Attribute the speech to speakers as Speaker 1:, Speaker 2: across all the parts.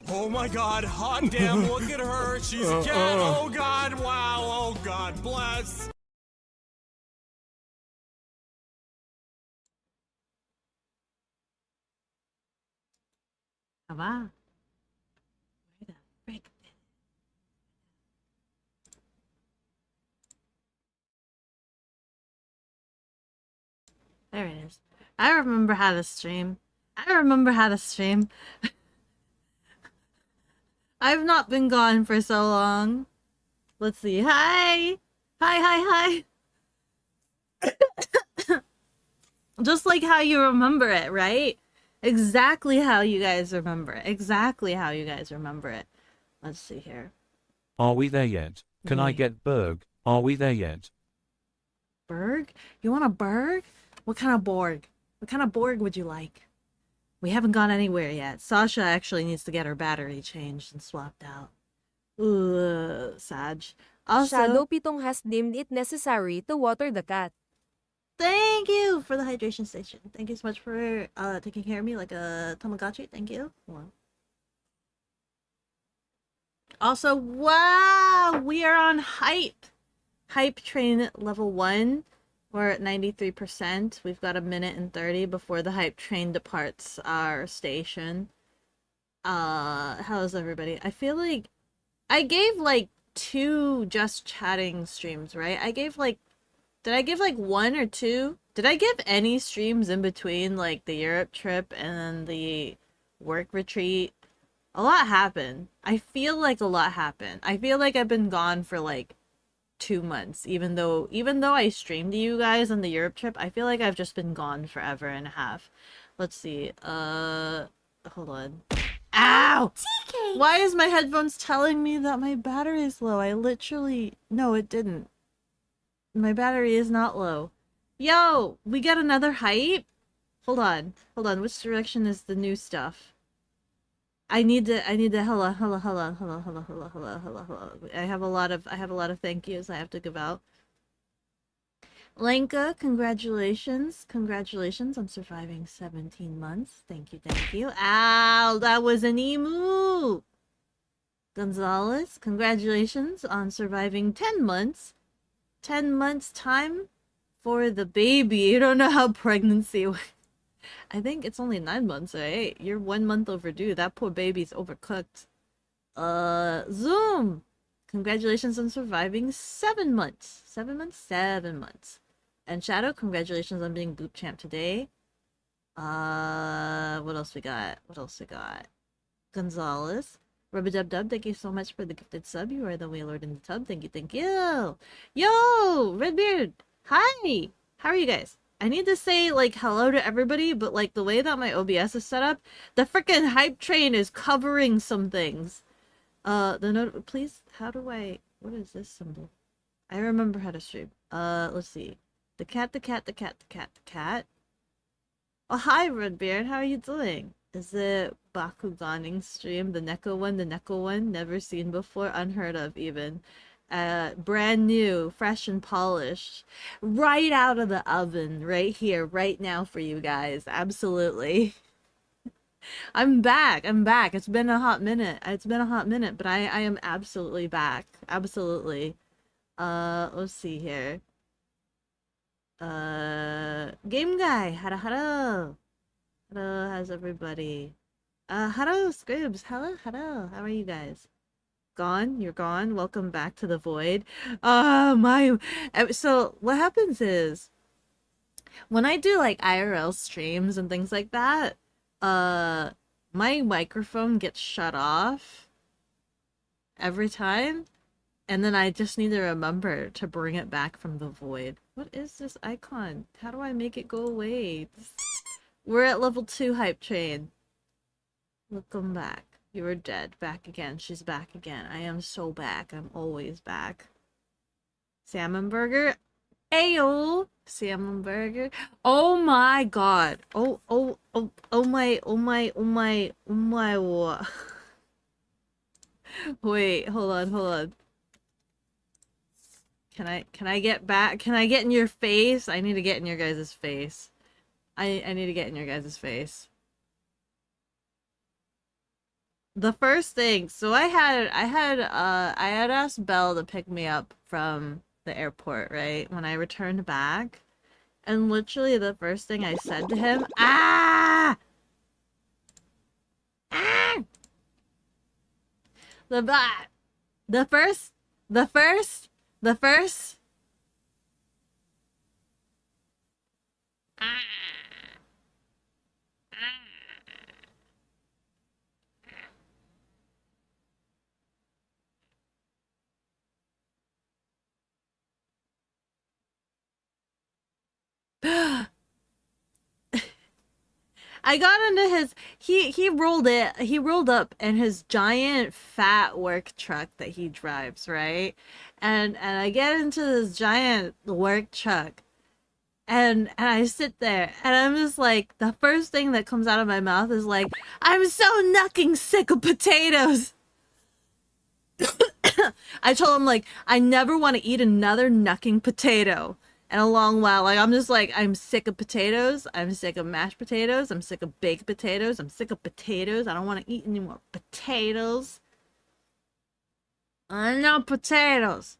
Speaker 1: Oh my god, hot damn, look at her. She's a cat. Oh god, wow. Oh god, bless.
Speaker 2: Aba. Where the frick? There it is. I remember how to stream. I remember how to stream. I've not been gone for so long. Let's see. Hi! Hi, hi, hi! Just like how you remember it, right? Exactly how you guys remember it. Exactly how you guys remember it. Let's see here.
Speaker 3: Are we there yet? Can I get Berg? Are we there yet?
Speaker 2: Berg? You want a Berg? What kind of Borg? What kind of Borg would you like? We haven't gone anywhere yet. Sasha actually needs to get her battery changed and swapped out. Ooh, Sag. Also,
Speaker 4: Shadow Pitong has deemed it necessary to water the cat.
Speaker 2: thank you for the hydration station. Thank you so much for taking care of me like a Tamagotchi. Thank you. Wow. Also, wow, we are on hype. Hype train level 1. We're at 93%. We've got a minute and 30 before the hype train departs our station. How's everybody? I feel like I gave like 2 just chatting streams, right? Did I give like 1 or 2? Did I give any streams in between like the Europe trip and the work retreat? A lot happened. I feel like a lot happened. I feel like I've been gone for like 2 months, even though I streamed to you guys on the Europe trip. I feel like I've just been gone forever and a half. Let's see. Hold on. Ow! TK! Why is my headphones telling me that my battery is low? No, it didn't. My battery is not low. Yo, we got another hype? Hold on. Which direction is the new stuff? I need to hello. I have a lot of thank yous I have to give out. Lenka, congratulations. Congratulations on surviving 17 months. Thank you. Ow, that was an emu. Gonzalez, congratulations on surviving 10 months. 10 months time for the baby. You don't know how pregnancy I think it's only 9 months, right? You're 1 month overdue. That poor baby's overcooked. Zoom! Congratulations on surviving 7 months. 7 months? 7 months. And Shadow, congratulations on being Boot Champ today. What else we got? Gonzalez. Rubadub, thank you so much for the gifted sub. You are the Waylord in the tub. Thank you. Yo! Redbeard! Hi! How are you guys? I need to say, like, hello to everybody, but, like, the way that my OBS is set up, the frickin' hype train is covering some things. Please, what is this symbol? I remember how to stream. Let's see. The cat. Oh, hi, Redbeard, how are you doing? Is it Bakuganning stream? The Neko one? Never seen before, unheard of even. Brand new, fresh and polished, right out of the oven, right here, right now for you guys. Absolutely. I'm back. It's been a hot minute. But I am absolutely back. Absolutely. Let's see here. Game guy. Hello. How's everybody? Hello, Scribs. Hello. How are you guys? Gone? You're gone? Welcome back to the void. So what happens is when I do like IRL streams and things like that, my microphone gets shut off every time, and then I just need to remember to bring it back from the void. What is this icon? How do I make it go away? We're at level 2 hype train. Welcome back. You were dead. Back again. She's back again. I am so back. I'm always back. Salmon burger. Ayo! Salmon burger. Oh my god. Oh my. Wait, hold on. Can I get back? Can I get in your face? I need to get in your guys' face. I need to get in your guys' face. the first thing, so I had asked Belle to pick me up from the airport, right? When I returned back. And literally the first thing I said to him, ah! Ah! The ba- the first the first the first I got into his he rolled up in his giant fat work truck that he drives, right? And I get into this giant work truck and I sit there and I'm just like the first thing that comes out of my mouth is like, I'm so nucking sick of potatoes. I told him like I never want to eat another knucking potato in a long while. Like I'm just like I'm sick of potatoes. I'm sick of mashed potatoes. I'm sick of baked potatoes. I'm sick of potatoes. I don't want to eat any more potatoes. I know potatoes.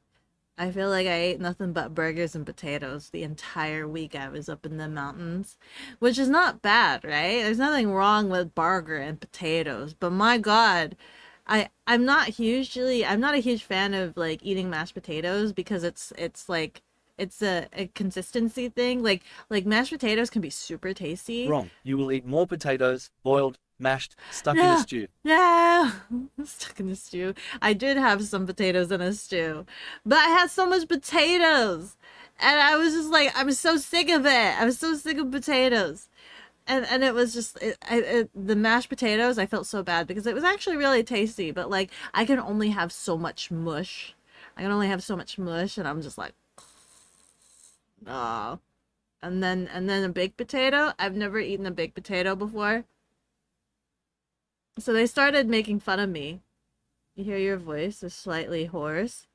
Speaker 2: I feel like I ate nothing but burgers and potatoes the entire week I was up in the mountains, which is not bad, right? There's nothing wrong with burger and potatoes, but my God, I'm not a huge fan of like eating mashed potatoes because it's like it's a consistency thing. Like mashed potatoes can be super tasty.
Speaker 5: Wrong. You will eat more potatoes, boiled, mashed, stuck in a
Speaker 2: No,
Speaker 5: stew.
Speaker 2: no, I'm stuck in a stew. I did have some potatoes in a stew, but I had so much potatoes, and I was just like, I'm so sick of it. I was so sick of potatoes, and it was just the mashed potatoes. I felt so bad because it was actually really tasty, but like I can only have so much mush. I can only have so much mush, and I'm just like, oh. And then a baked potato. I've never eaten a baked potato before. So they started making fun of me. You hear your voice is slightly hoarse.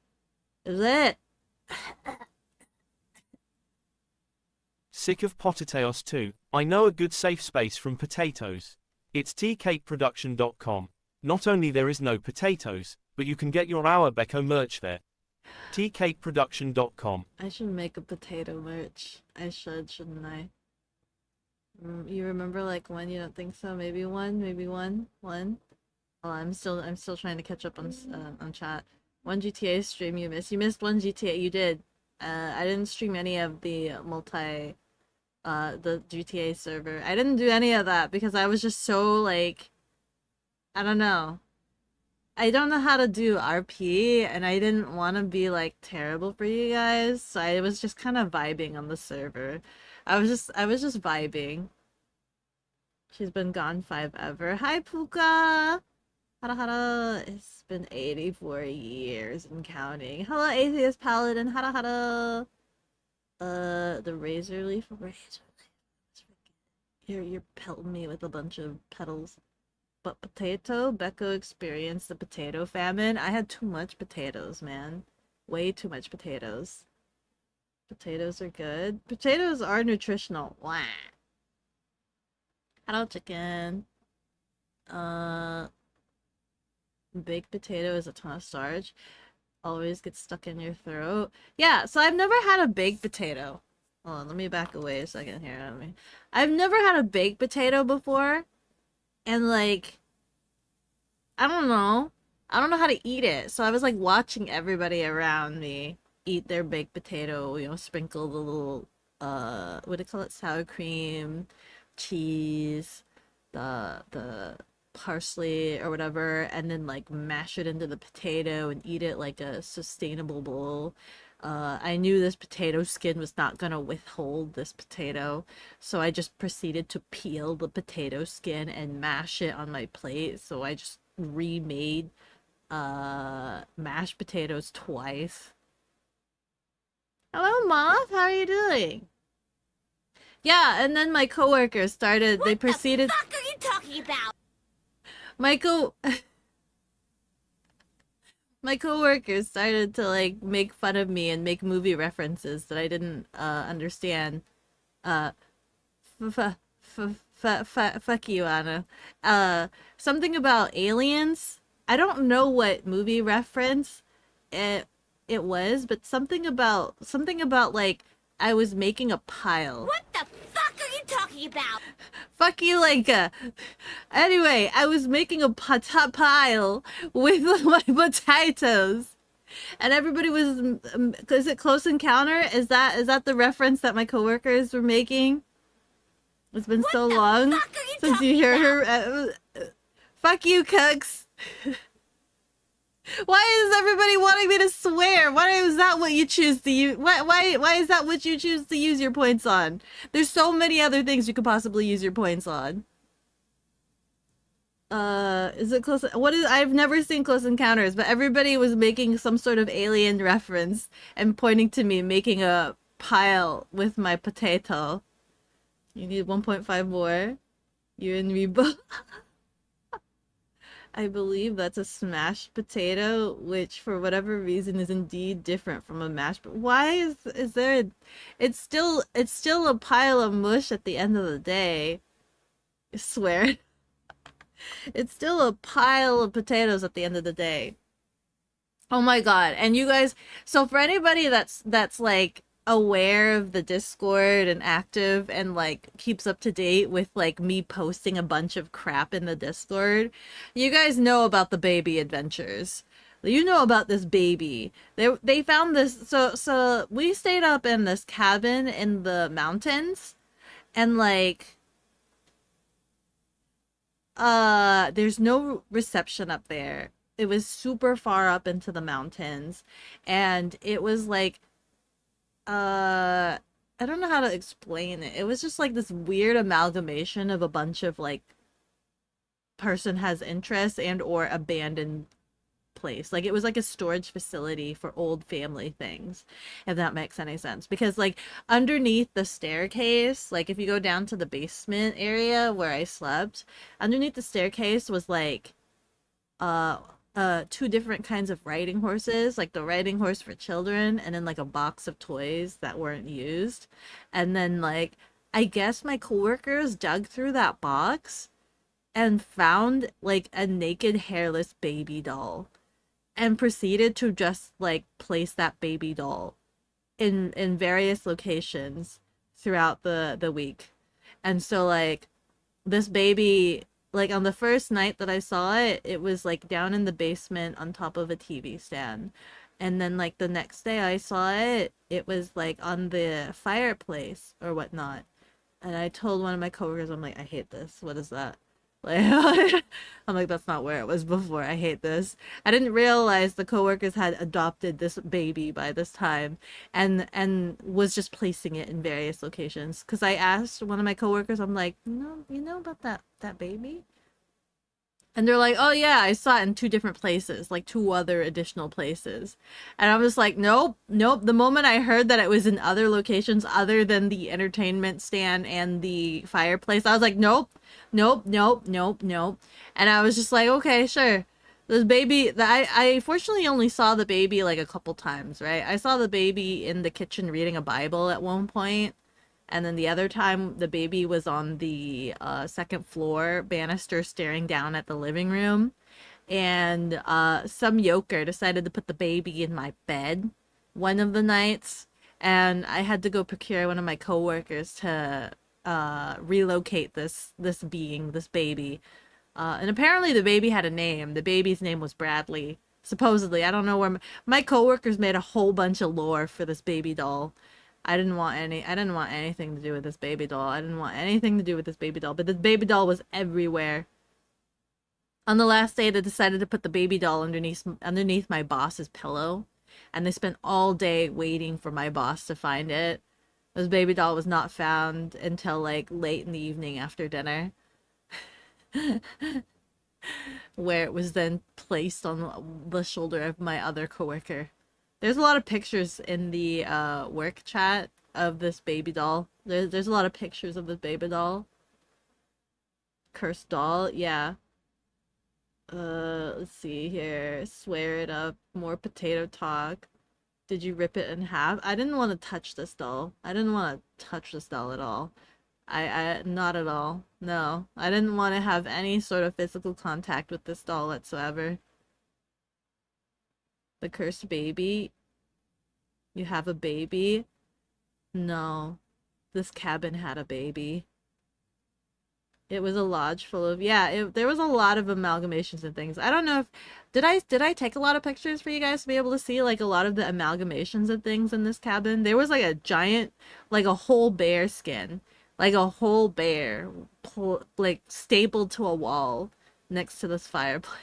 Speaker 2: Is it?
Speaker 6: Sick of potatoes too. I know a good safe space from potatoes. It's tcakeproduction.com. Not only there is no potatoes, but you can get your Our Beko merch there. tcakeproduction.com.
Speaker 2: I should make a potato merch. I should, shouldn't I? You remember like one? You don't think so? Maybe one? Maybe one? One? Oh, I'm still trying to catch up on chat. One GTA stream you missed. You missed one GTA. You did. I didn't stream any of the the GTA server. I didn't do any of that because I was just so like, I don't know. I don't know how to do RP and I didn't want to be like terrible for you guys, so I was just kind of vibing on the server. I was just vibing. She's been gone 5 ever. Hi Puka. Hara hara. It's been 84 years and counting. Hello Atheist Paladin. Hara hara. The razor leaf. You're pelting me with a bunch of petals. But potato, Beko experienced the potato famine. I had too much potatoes, man. Way too much potatoes. Potatoes are good. Potatoes are nutritional. Wah. Hello, chicken. Baked potato is a ton of starch. Always gets stuck in your throat. Yeah, so I've never had a baked potato. Hold on, let me back away a second here. I've never had a baked potato before. And like, I don't know. I don't know how to eat it. So I was like watching everybody around me eat their baked potato, sprinkle the little what do you call it? Sour cream, cheese, the parsley or whatever, and then like mash it into the potato and eat it like a sustainable bowl. I knew this potato skin was not gonna withhold this potato, so I just proceeded to peel the potato skin and mash it on my plate. So I just remade mashed potatoes twice. Hello, Moth. How are you doing? Yeah, and then my coworkers started. They proceeded.
Speaker 7: What the fuck are you talking about?
Speaker 2: My my coworkers started to like make fun of me and make movie references that I didn't understand. Fuck you, Anna. Something about aliens. I don't know what movie reference it was, but something about like I was making a pile.
Speaker 7: What the fuck are you talking about?
Speaker 2: Fuck you, Lenka. Anyway, I was making a pile with my potatoes, and everybody was. Is it Close Encounter? Is that the reference that my coworkers were making? It's been so long since you hear her. Fuck you, Cooks. Why is everybody wanting me to swear? Why is that what you choose to use? Why is that what you choose to use your points on? There's so many other things you could possibly use your points on. Is it Close? I've never seen Close Encounters, but everybody was making some sort of alien reference and pointing to me making a pile with my potato. You need 1.5 more. You and me both. I believe that's a smashed potato, which for whatever reason is indeed different from a mashed. But why is there? It's still a pile of mush at the end of the day. I swear. It's still a pile of potatoes at the end of the day. Oh my god! And you guys, so for anybody that's like aware of the Discord and active and like keeps up to date with like me posting a bunch of crap in the Discord, you guys know about the baby adventures. You know about this baby. They found this, so we stayed up in this cabin in the mountains, and like there's no reception up there. It was super far up into the mountains, and it was like I don't know how to explain it. It was just like this weird amalgamation of a bunch of like person has interest and or abandoned place. Like it was like a storage facility for old family things, if that makes any sense. Because like underneath the staircase, like if you go down to the basement area where I slept, underneath the staircase was like two different kinds of riding horses, like the riding horse for children and then like a box of toys that weren't used. And then like I guess my coworkers dug through that box and found like a naked hairless baby doll and proceeded to just like place that baby doll in various locations throughout the week. And so like this baby, like on the first night that I saw it, it was like down in the basement on top of a TV stand. And then like the next day I saw it, it was like on the fireplace or whatnot. And I told one of my coworkers, I'm like, I hate this. What is that? Like, I'm like, that's not where it was before. I hate this. I didn't realize the coworkers had adopted this baby by this time and was just placing it in various locations. Because I asked one of my coworkers, I'm like, no, you know about that baby? And they're like, oh yeah, I saw it in two different places, like two other additional places. And I was like, nope. The moment I heard that it was in other locations other than the entertainment stand and the fireplace, I was like, nope. And I was just like, okay, sure. This baby, I fortunately only saw the baby like a couple times, right? I saw the baby in the kitchen reading a Bible at one point. And then the other time, the baby was on the second floor banister staring down at the living room. And some yoker decided to put the baby in my bed one of the nights. And I had to go procure one of my coworkers to relocate this baby. And apparently the baby had a name. The baby's name was Bradley. Supposedly. I don't know where my coworkers made a whole bunch of lore for this baby doll. I didn't want anything to do with this baby doll. But this baby doll was everywhere. On the last day, they decided to put the baby doll underneath my boss's pillow. And they spent all day waiting for my boss to find it. This baby doll was not found until like late in the evening after dinner. Where it was then placed on the shoulder of my other coworker. There's a lot of pictures in the work chat of this baby doll. There's a lot of pictures of this baby doll. Cursed doll, yeah. Let's see here. Swear it up. More potato talk. Did you rip it in half? I didn't want to touch this doll. I didn't want to touch this doll at all. I not at all. No. I didn't want to have any sort of physical contact with this doll whatsoever. The cursed baby. You have a baby? No. This cabin had a baby. It was a lodge full of, yeah, there was a lot of amalgamations and things. I don't know if did I take a lot of pictures for you guys to be able to see like a lot of the amalgamations and things in this cabin? There was like a giant, like a whole bear skin, like a whole bear, like stapled to a wall next to this fireplace.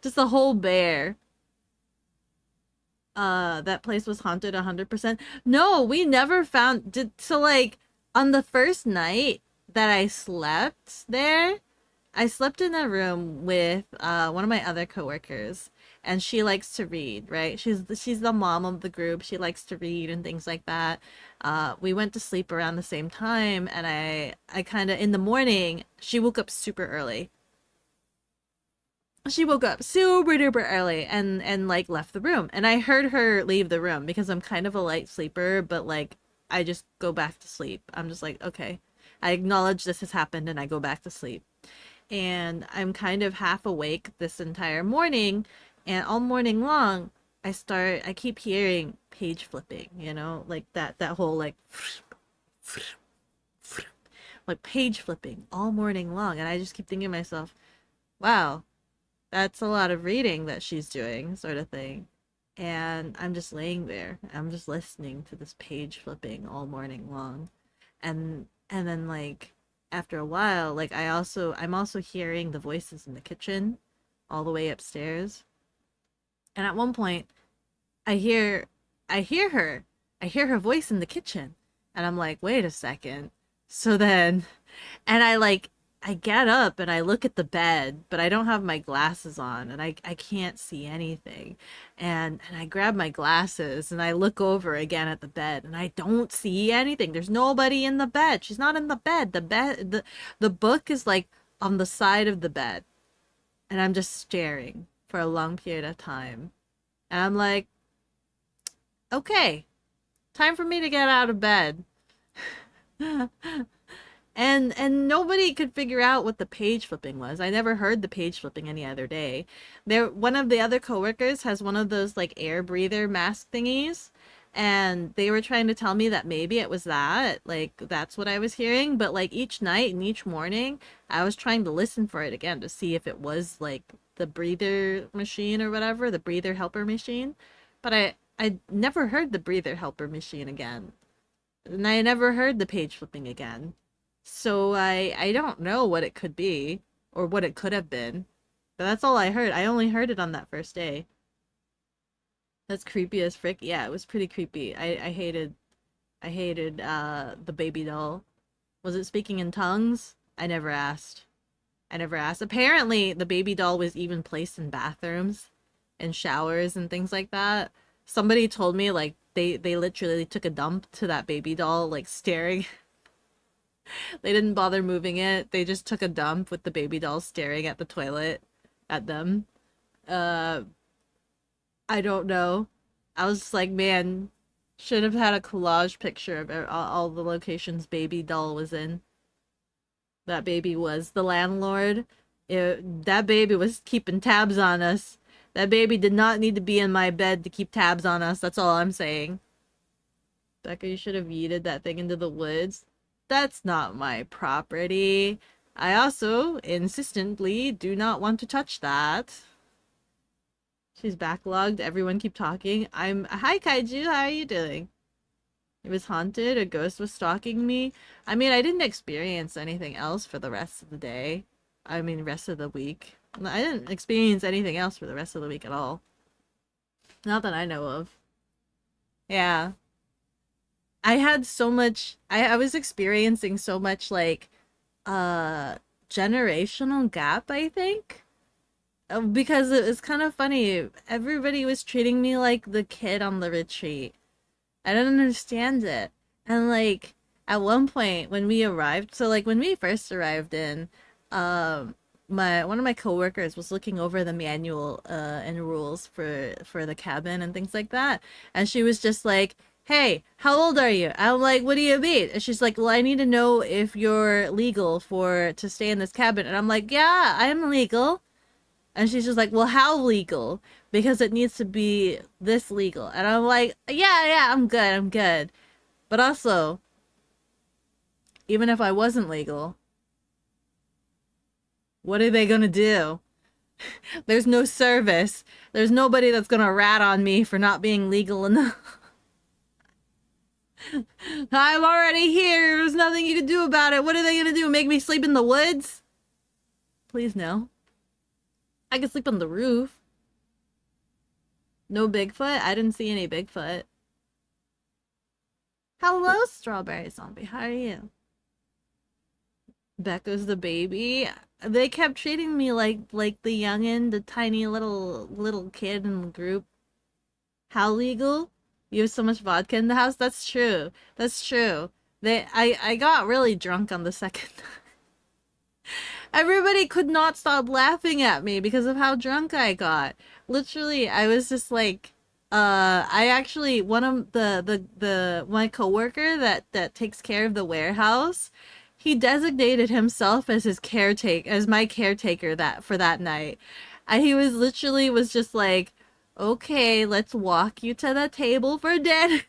Speaker 2: Just a whole bear. That place was haunted 100%. No, we never found so like on the first night that I slept there, I slept in a room with one of my other coworkers, and she likes to read, right? She's the mom of the group. She likes to read and things like that. We went to sleep around the same time, and I kind of in the morning, she woke up super early. She woke up super duper early and like left the room, and I heard her leave the room because I'm kind of a light sleeper, but like I just go back to sleep. I'm just like, okay, I acknowledge this has happened and I go back to sleep. And I'm kind of half awake this entire morning, and all morning long I keep hearing page flipping, you know, like that whole like like page flipping all morning long, and I just keep thinking to myself, wow, that's a lot of reading that she's doing, sort of thing. And I'm just laying there. I'm just listening to this page flipping all morning long. And then like after a while, like I'm also hearing the voices in the kitchen all the way upstairs. And at one point I hear her. I hear her voice in the kitchen. And I'm like, wait a second. So then and I get up and I look at the bed, but I don't have my glasses on, and I can't see anything. And I grab my glasses and I look over again at the bed, and I don't see anything. There's nobody in the bed. She's not in the bed. The book is like on the side of the bed. And I'm just staring for a long period of time. And I'm like, okay, time for me to get out of bed. And nobody could figure out what the page flipping was. I never heard the page flipping any other day. One of the other coworkers has one of those like air breather mask thingies, and they were trying to tell me that maybe it was that, like that's what I was hearing. But like each night and each morning, I was trying to listen for it again to see if it was like the breather machine or whatever, the breather helper machine. But I never heard the breather helper machine again, and I never heard the page flipping again. So I don't know what it could be or what it could have been. But that's all I heard. I only heard it on that first day. That's creepy as frick. Yeah, it was pretty creepy. I hated the baby doll. Was it speaking in tongues? I never asked. I never asked. Apparently the baby doll was even placed in bathrooms and showers and things like that. Somebody told me like they literally took a dump to that baby doll, like staring. They didn't bother moving it. They just took a dump with the baby doll staring at the toilet at them. I don't know. I was just like, man, should have had a collage picture of all the locations baby doll was in. That baby was the landlord. That baby was keeping tabs on us. That baby did not need to be in my bed to keep tabs on us. That's all I'm saying. Becca, you should have yeeted that thing into the woods. That's not my property. I also insistently do not want to touch that. She's backlogged. Everyone keep talking. Hi Kaiju, how are you doing? It was haunted. A ghost was stalking me. I mean, I didn't experience anything else for the rest of the day. I mean, rest of the week. I didn't experience anything else for the rest of the week at all. Not that I know of. Yeah. I had so much, I was experiencing so much like generational gap, I think. Because it was kind of funny. Everybody was treating me like the kid on the retreat. I don't understand it. And like at one point when we arrived, so like when we first arrived in, one of my coworkers was looking over the manual and rules for the cabin and things like that, and she was just like, hey, how old are you? I'm like, what do you mean? And she's like, well, I need to know if you're legal to stay in this cabin. And I'm like, yeah, I'm legal. And she's just like, well, how legal? Because it needs to be this legal. And I'm like, yeah, I'm good. But also, even if I wasn't legal, what are they gonna do? There's no service. There's nobody that's gonna rat on me for not being legal enough. I'm already here. There's nothing you can do about it. What are they gonna do? Make me sleep in the woods? Please no. I can sleep on the roof. No Bigfoot? I didn't see any Bigfoot. Hello, Strawberry Zombie. How are you? Becca's the baby. They kept treating me like the youngin', the tiny little kid in the group. How legal? You have so much vodka in the house? That's true. That's true. I got really drunk on the second time. Everybody could not stop laughing at me because of how drunk I got. Literally, I was just like, I actually, one of my coworker that takes care of the warehouse, he designated himself as my caretaker for that night. He was just like, okay, let's walk you to the table for dinner.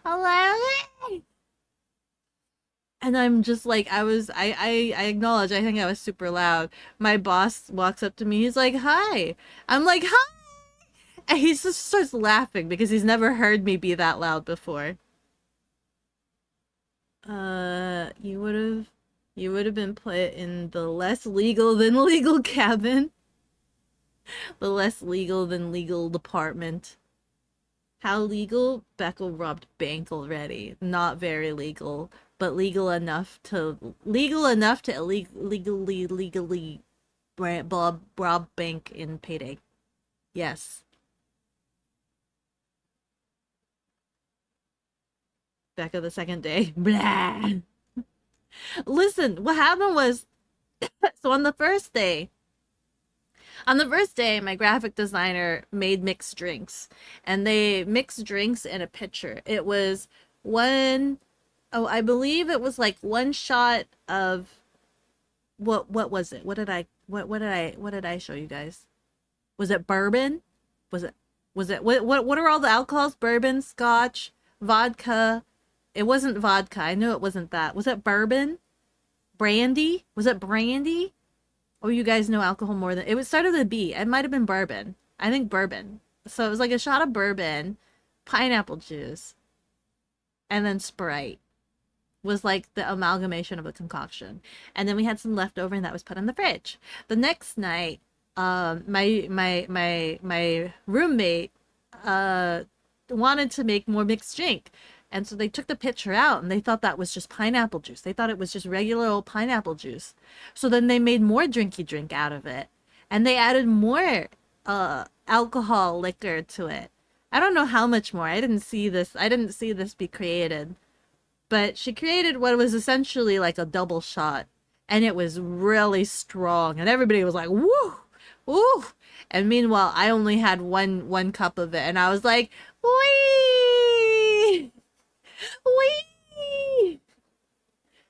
Speaker 2: Hello? And I'm just like, I acknowledge, I think I was super loud. My boss walks up to me, he's like, hi. I'm like, hi! And he just starts laughing because he's never heard me be that loud before. You would have been put in the less legal than legal cabin. The less legal than legal department. How legal? Beko robbed bank already. Not very legal, but legal enough to legally rob bank in payday. Yes. Becca the second day. Blah. Listen, what happened was, so on the first day, my graphic designer made mixed drinks, and they mixed drinks in a pitcher. It was I believe it was like one shot of what was it? What did I show you guys? Was it bourbon? Was it what are all the alcohols? Bourbon, scotch, vodka. It wasn't vodka. I knew it wasn't that. Was it bourbon? Brandy? Was it brandy? Oh, you guys know alcohol more than... It started with a B. It might have been bourbon. I think bourbon. So it was like a shot of bourbon, pineapple juice, and then Sprite was like the amalgamation of a concoction. And then we had some leftover, and that was put in the fridge. The next night, my roommate wanted to make more mixed drink. And so they took the pitcher out, and they thought that was just pineapple juice. They thought it was just regular old pineapple juice. So then they made more drinky drink out of it. And they added more alcohol liquor to it. I don't know how much more. I didn't see this be created. But she created what was essentially like a double shot. And it was really strong. And everybody was like, woo! Woo! And meanwhile, I only had one cup of it. And I was like, wee! Wee!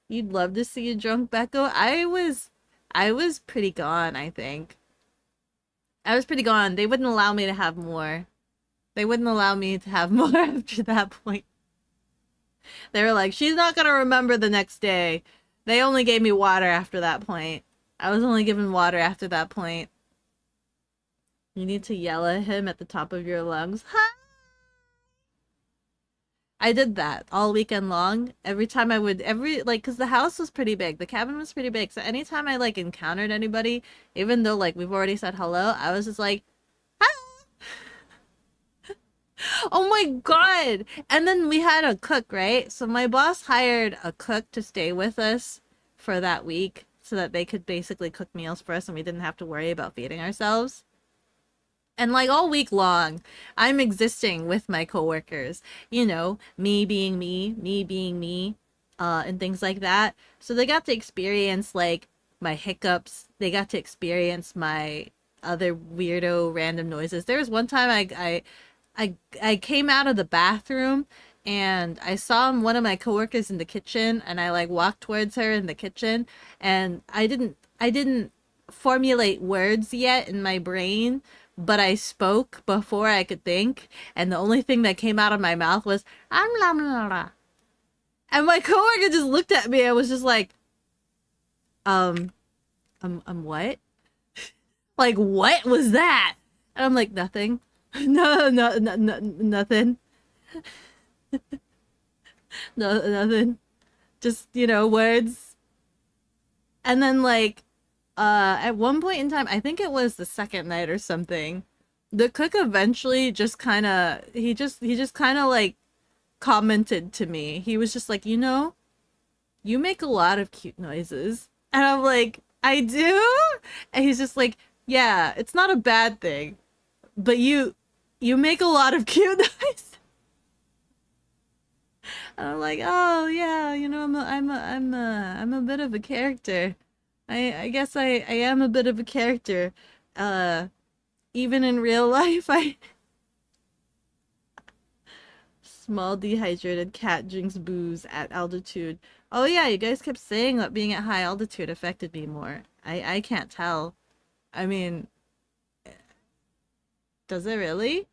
Speaker 2: You'd love to see a drunk Beko. I was pretty gone, I think. I was pretty gone. They wouldn't allow me to have more. They wouldn't allow me to have more after that point. They were like, she's not gonna remember the next day. They only gave me water after that point. I was only given water after that point. You need to yell at him at the top of your lungs. Hi! I did that all weekend long. Every time because the house was pretty big. The cabin was pretty big. So anytime I, like, encountered anybody, even though, like, we've already said hello, I was just like, hi! Oh my god! And then we had a cook, right? So my boss hired a cook to stay with us for that week so that they could basically cook meals for us and we didn't have to worry about feeding ourselves. And like all week long, I'm existing with my coworkers, you know, me being me, and things like that. So they got to experience like my hiccups. They got to experience my other weirdo random noises. There was one time I I came out of the bathroom and I saw one of my coworkers in the kitchen, and I like walked towards her in the kitchen, and I didn't formulate words yet in my brain, but I spoke before I could think, and the only thing that came out of my mouth was blah, blah, blah. And my coworker just looked at me and was just like, what? Like, what was that? And I'm like, nothing. No, nothing. No, nothing. Just, words. And then, like, at one point in time, I think it was the second night or something, the cook eventually just kind of, he just kind of, like, commented to me. He was just like, you make a lot of cute noises. And I'm like, I do? And he's just like, yeah, it's not a bad thing, but you make a lot of cute noises. And I'm like, oh yeah, I'm a bit of a character. I guess I am a bit of a character. Even in real life, small dehydrated cat drinks booze at altitude. Oh yeah, you guys kept saying that being at high altitude affected me more. I can't tell. I mean, does it really?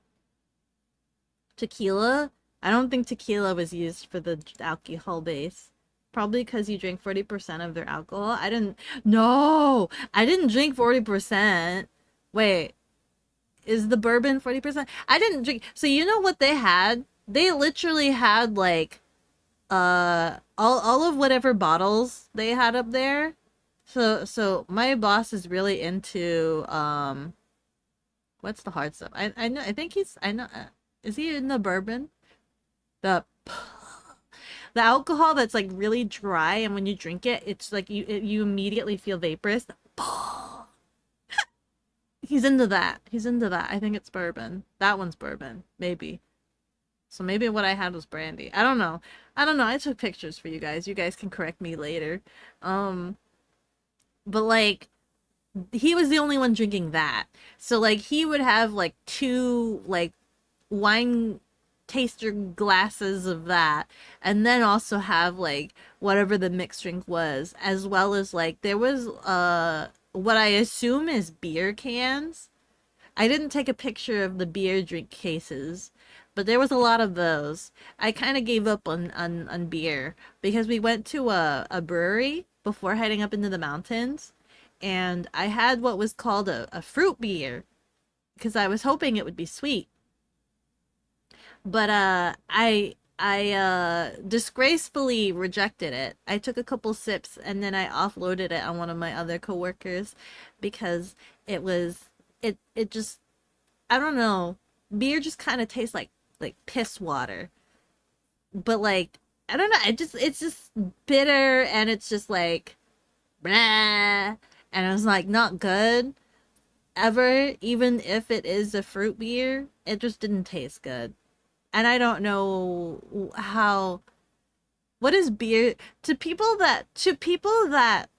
Speaker 2: Tequila? I don't think tequila was used for the alcohol base. Probably because you drink 40% of their alcohol. I didn't drink 40%. Wait, is the bourbon 40%? I didn't drink. So you know what they had? They literally had like all of whatever bottles they had up there. So my boss is really into what's the hard stuff? I know, I think is he in the bourbon? The alcohol that's like really dry, and when you drink it, it's like you immediately feel vaporous. He's into that. I think it's bourbon. That one's bourbon, maybe. So maybe what I had was brandy. I don't know. I took pictures for you guys. You guys can correct me later. But like, he was the only one drinking that. So like, he would have like 2 like wine taster glasses of that, and then also have like whatever the mixed drink was, as well as like there was what I assume is beer cans. I didn't take a picture of the beer drink cases, but there was a lot of those. I kind of gave up on beer because we went to a brewery before heading up into the mountains, and I had what was called a fruit beer because I was hoping it would be sweet. But I disgracefully rejected it. I took a couple sips and then I offloaded it on one of my other coworkers because it just, I don't know, beer just kind of tastes like piss water. But like, I don't know, it's just bitter, and it's just like blah, and it was like not good ever. Even if it is a fruit beer, it just didn't taste good. And I don't know what is beer to people that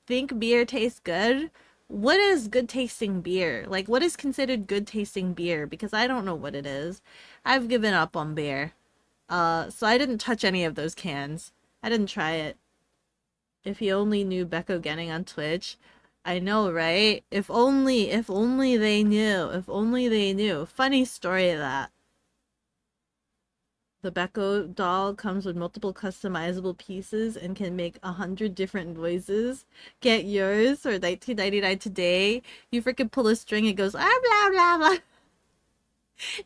Speaker 2: think beer tastes good. What is good tasting beer? Like, what is considered good tasting beer? Because I don't know what it is. I've given up on beer. So I didn't touch any of those cans. I didn't try it. If you only knew bekogenning on Twitch. I know, right? If only they knew. If only they knew. Funny story of that. The Beko doll comes with multiple customizable pieces and can make 100 different noises. Get yours for $19.99 today. You freaking pull a string, it goes blah blah blah.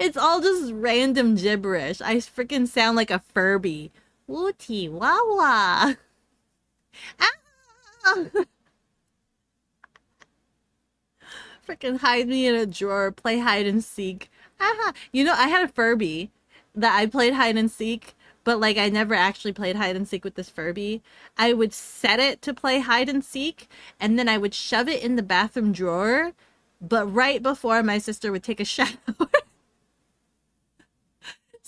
Speaker 2: It's all just random gibberish. I freaking sound like a Furby. Wooty wawa. Ah! Freaking hide me in a drawer, play hide and seek. Haha. I had a Furby that I played hide and seek, but like I never actually played hide and seek with this Furby. I would set it to play hide and seek, and then I would shove it in the bathroom drawer, but right before my sister would take a shower.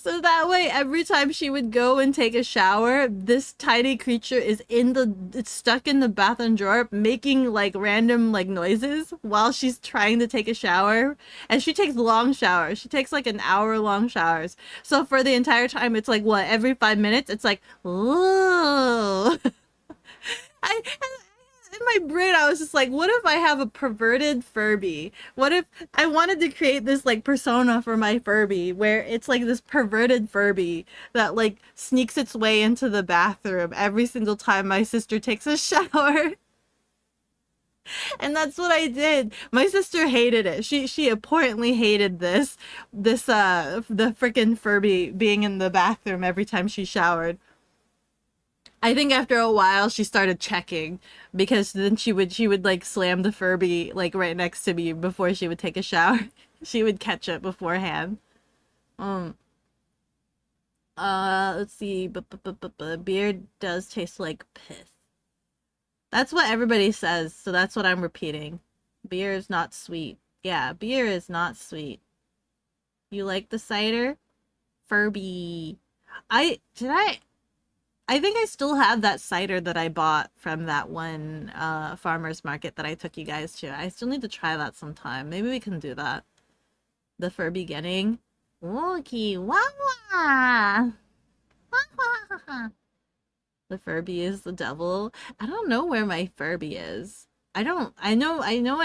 Speaker 2: So that way, every time she would go and take a shower, this tiny creature it's stuck in the bathroom drawer, making like random like noises while she's trying to take a shower. And she takes long showers. She takes like an hour-long showers. So for the entire time, it's like what, every 5 minutes, it's like, oh. In my brain, I was just like, what if I have a perverted Furby? What if I wanted to create this like persona for my Furby where it's like this perverted Furby that like sneaks its way into the bathroom every single time my sister takes a shower? And that's what I did. My sister hated it. She abhorrently hated the freaking Furby being in the bathroom every time she showered. I think after a while she started checking, because then she would like slam the Furby like right next to me before she would take a shower. She would catch it beforehand. Let's see. Beer does taste like piss. That's what everybody says, so that's what I'm repeating. Beer is not sweet. Yeah, beer is not sweet. You like the cider? Furby. I think I still have that cider that I bought from that one farmer's market that I took you guys to. I still need to try that sometime. Maybe we can do that. The bekogenning. Okay, wawa. The Furby is the devil. I don't know where my Furby is. I know I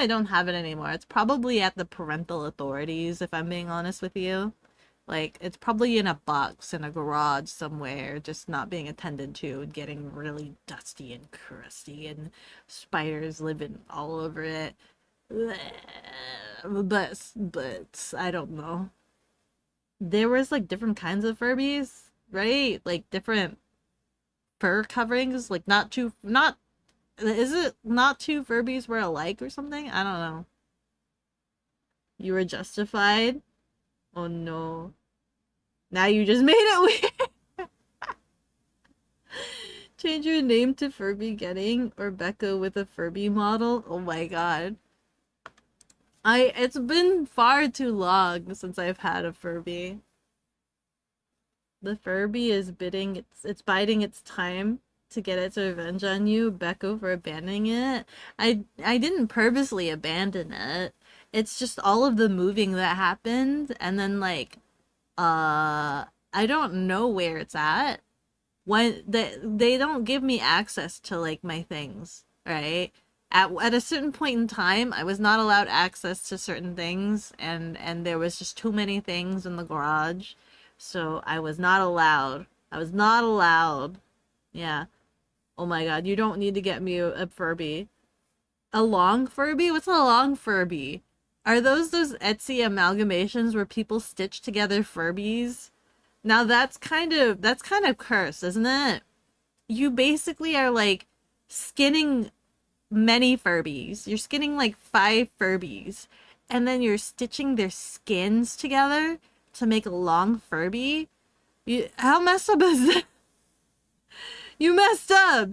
Speaker 2: don't have it anymore. It's probably at the parental authorities, if I'm being honest with you. Like, it's probably in a box in a garage somewhere, just not being attended to and getting really dusty and crusty and spiders living all over it. But I don't know. There was like different kinds of Furbies, right? Like different fur coverings, like is it not two Furbies were alike or something? I don't know. You were justified? Oh no. Now you just made it weird. Change your name to bekogenning or Beko with a Furby model? Oh my god. It's been far too long since I've had a Furby. The Furby is it's biding its time to get its revenge on you, Beko, for abandoning it. I didn't purposely abandon it. It's just all of the moving that happened, and then like I don't know where it's at. When they don't give me access to like my things, right? At a certain point in time, I was not allowed access to certain things, and there was just too many things in the garage. So I was not allowed. Yeah. Oh my god, you don't need to get me a Furby. A long Furby? What's a long Furby? Are those Etsy amalgamations where people stitch together Furbies? Now that's kind of cursed, isn't it? You basically are like skinning many Furbies. You're skinning like 5 Furbies, and then you're stitching their skins together to make a long Furby. How messed up is that? You messed up.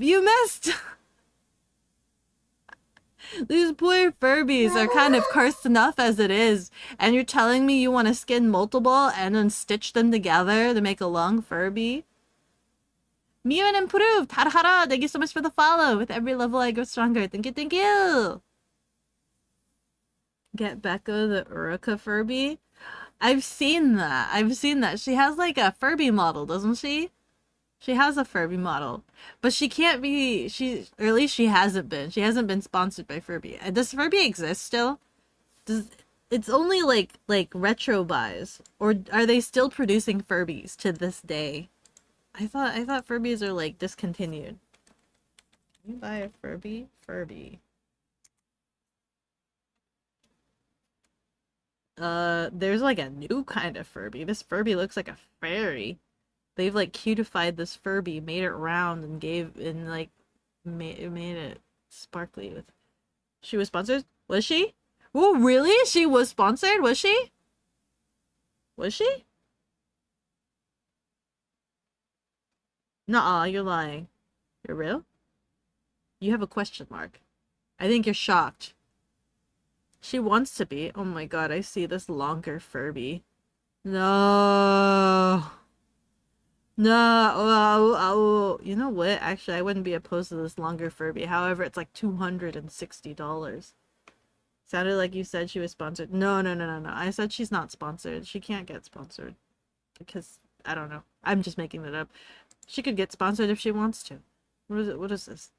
Speaker 2: These poor Furbies are kind of cursed enough as it is, and you're telling me you want to skin multiple and then stitch them together to make a long Furby? Mew and improved! Hara hara! Thank you so much for the follow! With every level I grow stronger. Thank you, thank you! Get Beko the Uruka Furby? I've seen that. She has like a Furby model, doesn't she? She has a Furby model, but she can't be, or at least she hasn't been. She hasn't been sponsored by Furby. Does Furby exist still? It's only like retro buys, or are they still producing Furbies to this day? I thought Furbies are like discontinued. Can you buy a Furby? Furby. There's like a new kind of Furby. This Furby looks like a fairy. They've like cutified this Furby, made it round, and made it sparkly with. She was sponsored? Was she? Oh, really? She was sponsored? Was she? Was she? Nuh-uh, you're lying. You're real? You have a question mark. I think you're shocked. She wants to be. Oh my god, I see this longer Furby. No. No. You know what? Actually, I wouldn't be opposed to this longer Furby. However, it's like $260. Sounded like you said she was sponsored. No, no, no, no, no. I said she's not sponsored. She can't get sponsored. Because, I don't know. I'm just making that up. She could get sponsored if she wants to. What is it? What is this?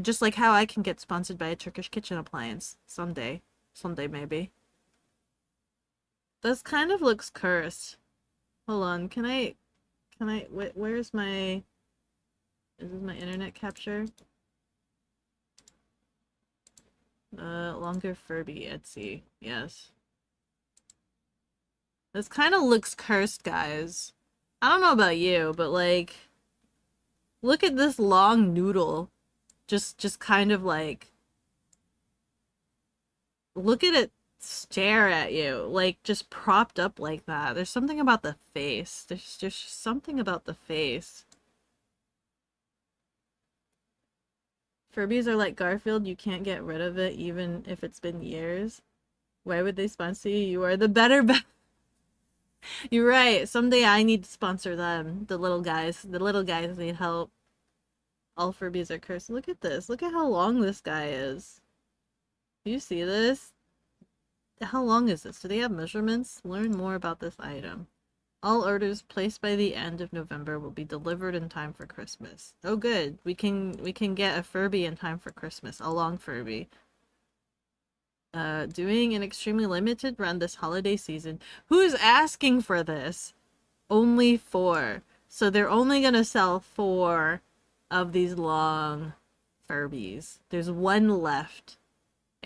Speaker 2: Just like how I can get sponsored by a Turkish kitchen appliance. Someday. Someday, maybe. This kind of looks cursed. Hold on. Where's my... Is this my internet capture? Longer Furby, Etsy. Yes. This kind of looks cursed, guys. I don't know about you, but like... Look at this long noodle. Just kind of like... Look at it stare at you. Like, just propped up like that. There's something about the face. There's just something about the face. Furbies are like Garfield. You can't get rid of it even if it's been years. Why would they sponsor you? You are the better You're right. Someday I need to sponsor them. The little guys. The little guys need help. All Furbies are cursed. Look at this. Look at how long this guy is. Do you see this? How long is this? Do they have measurements? Learn more about this item. All orders placed by the end of November will be delivered in time for Christmas. Oh good. We can get a Furby in time for Christmas. A long Furby. Doing an extremely limited run this holiday season. Who's asking for this? Only 4. So they're only gonna sell 4 of these long Furbies. There's 1 left.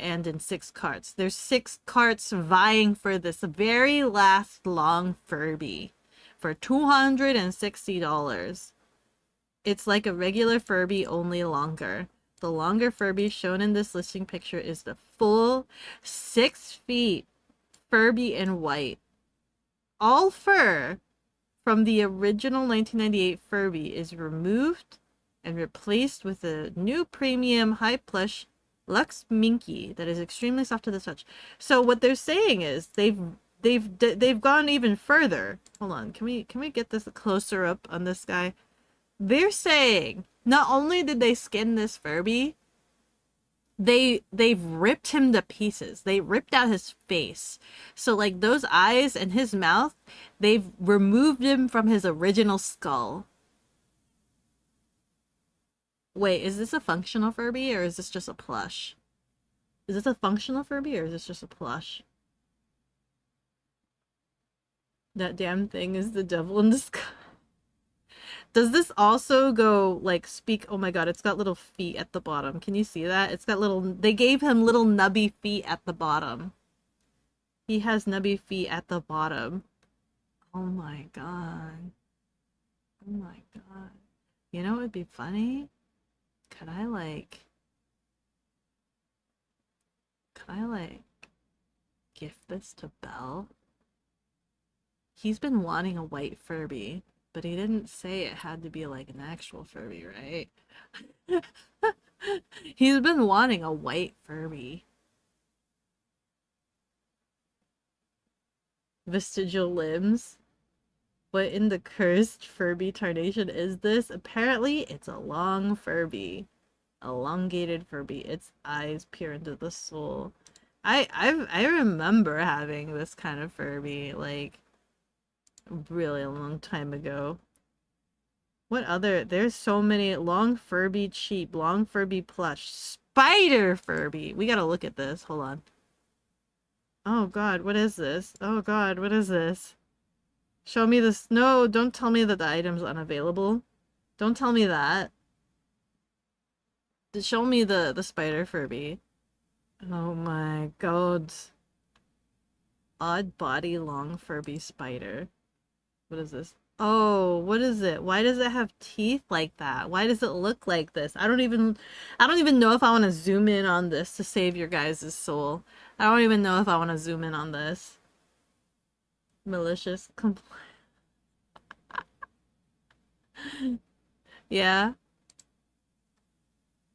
Speaker 2: And in 6 carts. There's 6 carts vying for this very last long Furby for $260. It's like a regular Furby, only longer. The longer Furby shown in this listing picture is the full 6 feet Furby in white. All fur from the original 1998 Furby is removed and replaced with a new premium high plush Luxe Minky that is extremely soft to the touch. So what they're saying is they've gone even further. Hold on, can we get this closer up on this guy? They're saying not only did they skin this Furby, they've ripped him to pieces. They ripped out his face. So like those eyes and his mouth, they've removed him from his original skull. Wait, is this a functional Furby or is this just a plush? Is this a functional Furby or is this just a plush? That damn thing is the devil in disguise. Does this also go like speak? Oh my god, it's got little feet at the bottom. Can you see that? It's got little, they gave him little nubby feet at the bottom. He has nubby feet at the bottom. Oh my god. Oh my god. You know what would be funny? Could I gift this to Belle? He's been wanting a white Furby, but he didn't say it had to be like an actual Furby, right? He's been wanting a white Furby. Vestigial limbs. What in the cursed Furby tarnation is this? Apparently, it's a long Furby. Elongated Furby. Its eyes peer into the soul. I remember having this kind of Furby, like, really a long time ago. What other? There's so many. Long Furby cheap. Long Furby plush. Spider Furby. We gotta look at this. Hold on. Oh god, what is this? Oh god, what is this? Show me this. No, don't tell me that the item's unavailable. Don't tell me that. Show me the spider Furby. Oh my god. Odd body, long Furby spider. What is this? Oh, what is it? Why does it have teeth like that? Why does it look like this? I don't even know if I want to zoom in on this to save your guys' soul. I don't even know if I want to zoom in on this. Malicious complaint. Yeah.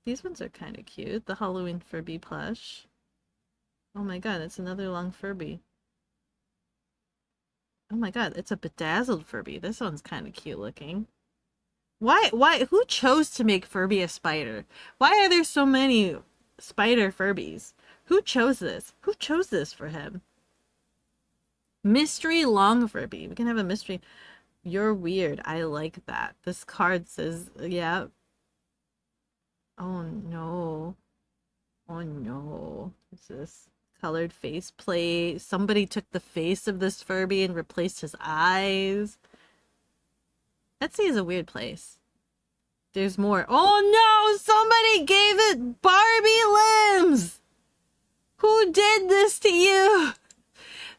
Speaker 2: These ones are kind of cute. The Halloween Furby plush. Oh my god, it's another long Furby. Oh my god, it's a bedazzled Furby. This one's kind of cute looking. Why, who chose to make Furby a spider? Why are there so many spider Furbies? Who chose this? Who chose this for him? Mystery long Furby. We can have a mystery. You're weird. I like that. This card says, yeah. Oh no. Oh no. What's this? Colored faceplate. Somebody took the face of this Furby and replaced his eyes. Etsy is a weird place. There's more. Oh no! Somebody gave it Barbie limbs! Who did this to you?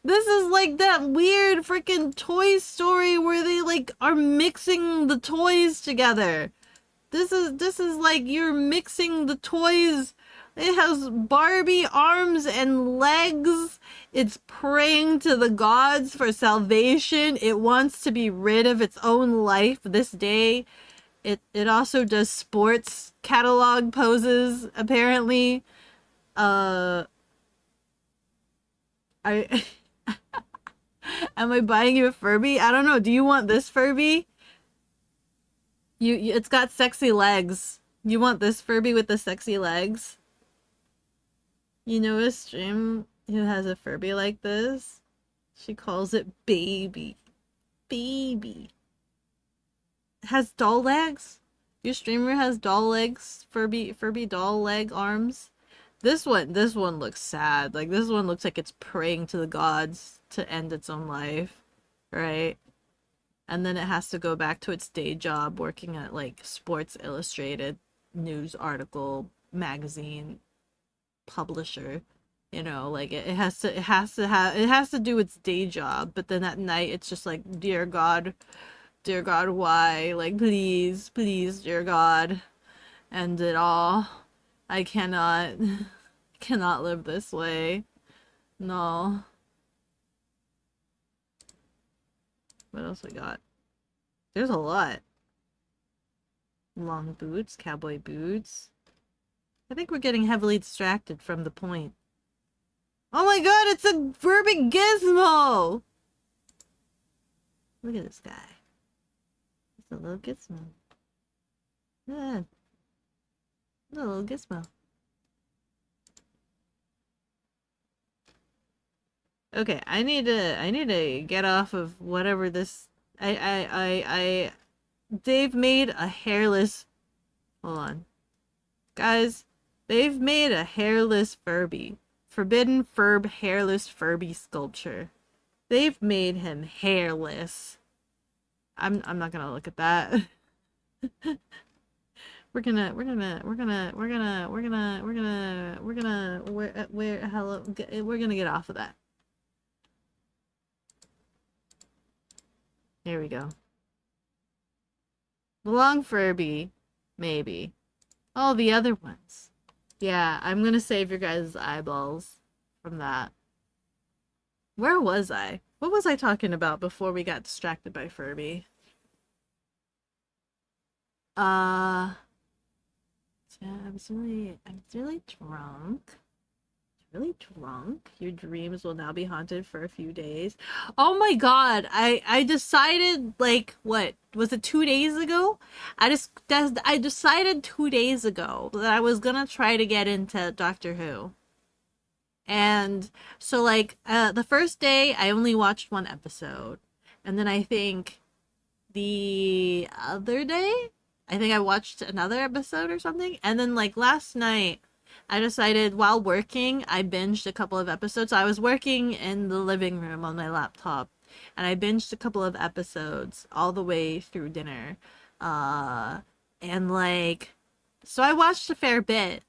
Speaker 2: This is like that weird freaking Toy Story where they like are mixing the toys together. This is like you're mixing the toys. It has Barbie arms and legs. It's praying to the gods for salvation. It wants to be rid of its own life this day. It also does sports catalog poses, apparently. I Am I buying you a Furby? I don't know. Do you want this Furby? It's got sexy legs. You want this Furby with the sexy legs? You know a stream who has a Furby like this? She calls it Baby. Baby. It has doll legs? Your streamer has doll legs? Furby doll leg arms? This one looks sad. Like, this one looks like it's praying to the gods to end its own life. Right? And then it has to go back to its day job working at, like, Sports Illustrated news article magazine publisher. You know, like, it has to do its day job, but then at night it's just like, dear God, why? Like, please, dear God, end it all. I cannot live this way. No. What else we got? There's a lot. Long boots, cowboy boots. I think we're getting heavily distracted from the point. Oh my god, it's a Furby Gizmo! Look at this guy. It's a little Gizmo. Yeah. A little Gizmo. Okay, I need to get off of whatever this they've made a hairless, hold on. Guys, they've made a hairless Furby. Forbidden Furb hairless Furby sculpture. They've made him hairless. I'm not gonna look at that. We're gonna get off of that. Here we go. Long Furby, maybe. All the other ones. Yeah, I'm gonna save your guys' eyeballs from that. Where was I? What was I talking about before we got distracted by Furby? Yeah, I'm really drunk. Really drunk. Your dreams will now be haunted for a few days. Oh my god, I decided, like, what was it, 2 days ago? I decided 2 days ago that I was gonna try to get into Doctor Who. And so, like, the first day I only watched one episode, and then I think the other day I think I watched another episode or something, and then, like, last night I decided, while working, I binged a couple of episodes. I was working in the living room on my laptop, and I binged a couple of episodes all the way through dinner. And, like, so I watched a fair bit.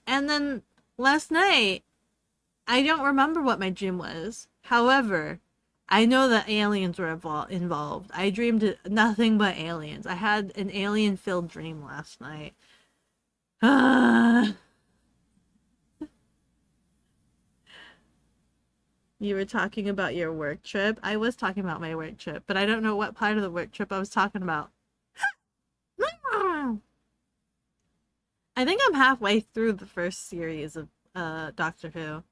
Speaker 2: And then last night, I don't remember what my dream was. However, I know that aliens were involved. I dreamed nothing but aliens. I had an alien-filled dream last night. You were talking about your work trip. I was talking about my work trip, but I don't know what part of the work trip I was talking about. I think I'm halfway through the first series of Doctor Who.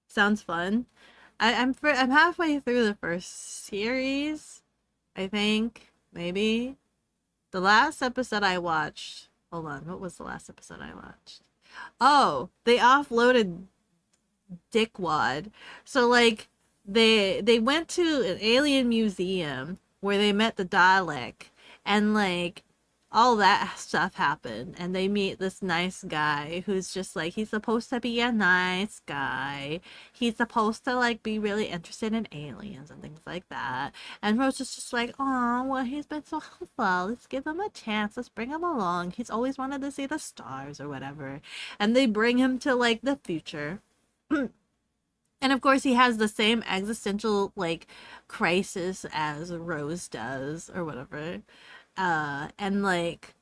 Speaker 2: Sounds fun. I'm halfway through the first series, I think, maybe. The last episode I watched. Hold on, what was the last episode I watched? Oh, they offloaded Dickwad. So like they went to an alien museum where they met the Dalek, and like all that stuff happened, and they meet this nice guy who's just like, he's supposed to be a nice guy. He's supposed to like be really interested in aliens and things like that. And Rose is just like, oh, well, he's been so helpful. Let's give him a chance. Let's bring him along. He's always wanted to see the stars or whatever. And they bring him to like the future. And of course, he has the same existential like crisis as Rose does, or whatever. And like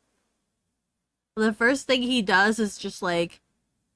Speaker 2: the first thing he does is just like,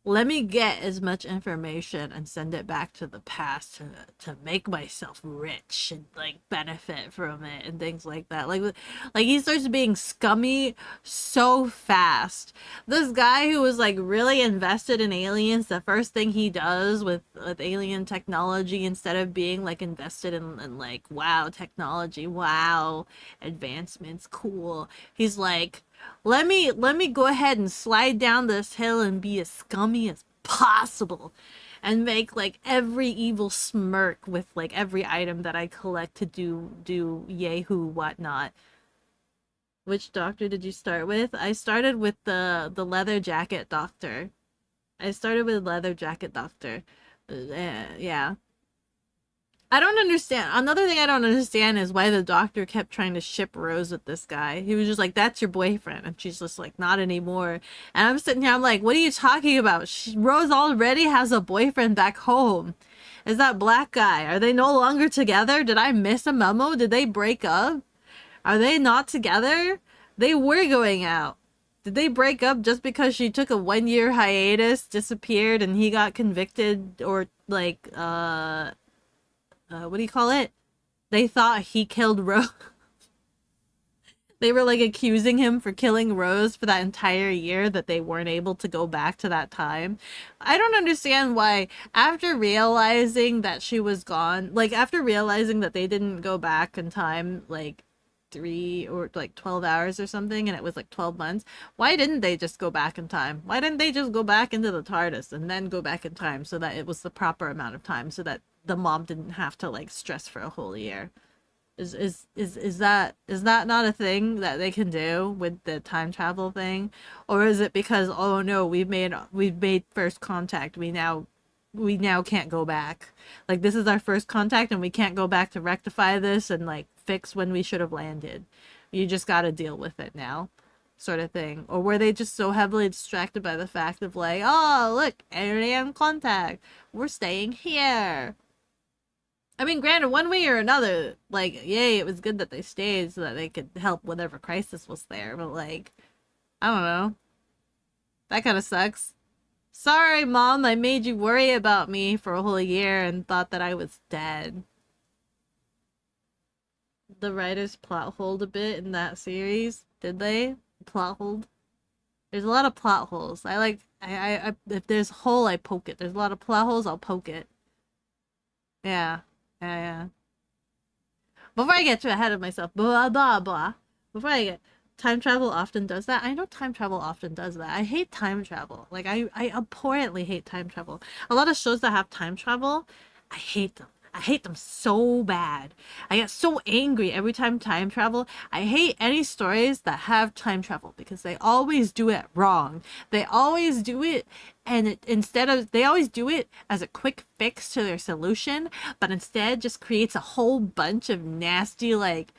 Speaker 2: let me get as much information and send it back to the past to make myself rich and like benefit from it and things like that. Like he starts being scummy so fast. This guy who was like really invested in aliens, the first thing he does with alien technology, instead of being like invested in like, wow, technology, wow, advancements, cool, he's like, let me go ahead and slide down this hill and be as scummy as possible and make like every evil smirk with like every item that I collect to do yahoo whatnot. Which doctor did you start with? I started with the leather jacket doctor. Yeah. I don't understand. Another thing I don't understand is why the doctor kept trying to ship Rose with this guy. He was just like, that's your boyfriend. And she's just like, not anymore. And I'm sitting here, I'm like, what are you talking about? Rose already has a boyfriend back home. Is that black guy? Are they no longer together? Did I miss a memo? Did they break up? Are they not together? They were going out. Did they break up just because she took a 1-year hiatus, disappeared, and he got convicted, or like, what do you call it? They thought he killed Rose. They were like accusing him for killing Rose for that entire year, that they weren't able to go back to that time. I don't understand why, after realizing that she was gone, like after realizing that they didn't go back in time like 3 or like 12 hours or something, and it was like 12 months, why didn't they just go back in time? Why didn't they just go back into the TARDIS and then go back in time, so that it was the proper amount of time, so that the mom didn't have to like stress for a whole year? Is that not a thing that they can do with the time travel thing? Or is it because, oh no, we've made first contact, we now can't go back, like this is our first contact and we can't go back to rectify this and like fix when we should have landed, you just got to deal with it now, sort of thing? Or were they just so heavily distracted by the fact of like, oh look, alien contact, we're staying here? I mean, granted, one way or another, like, yay, it was good that they stayed so that they could help whatever crisis was there, but like, I don't know, that kind of sucks. Sorry, Mom, I made you worry about me for a whole year and thought that I was dead. The writers plot holed a bit in that series, did they? Plot hold? There's a lot of plot holes. I if there's a hole, I poke it. There's a lot of plot holes, I'll poke it. Yeah. Yeah. Before I get too ahead of myself, blah, blah, blah. Before I get... Time travel often does that. I know time travel often does that. I hate time travel. Like, I abhorrently hate time travel. A lot of shows that have time travel, I hate them. I hate them so bad. I get so angry every time time travel. I hate any stories that have time travel because they always do it wrong. They always do it, and they always do it as a quick fix to their solution, but instead just creates a whole bunch of nasty like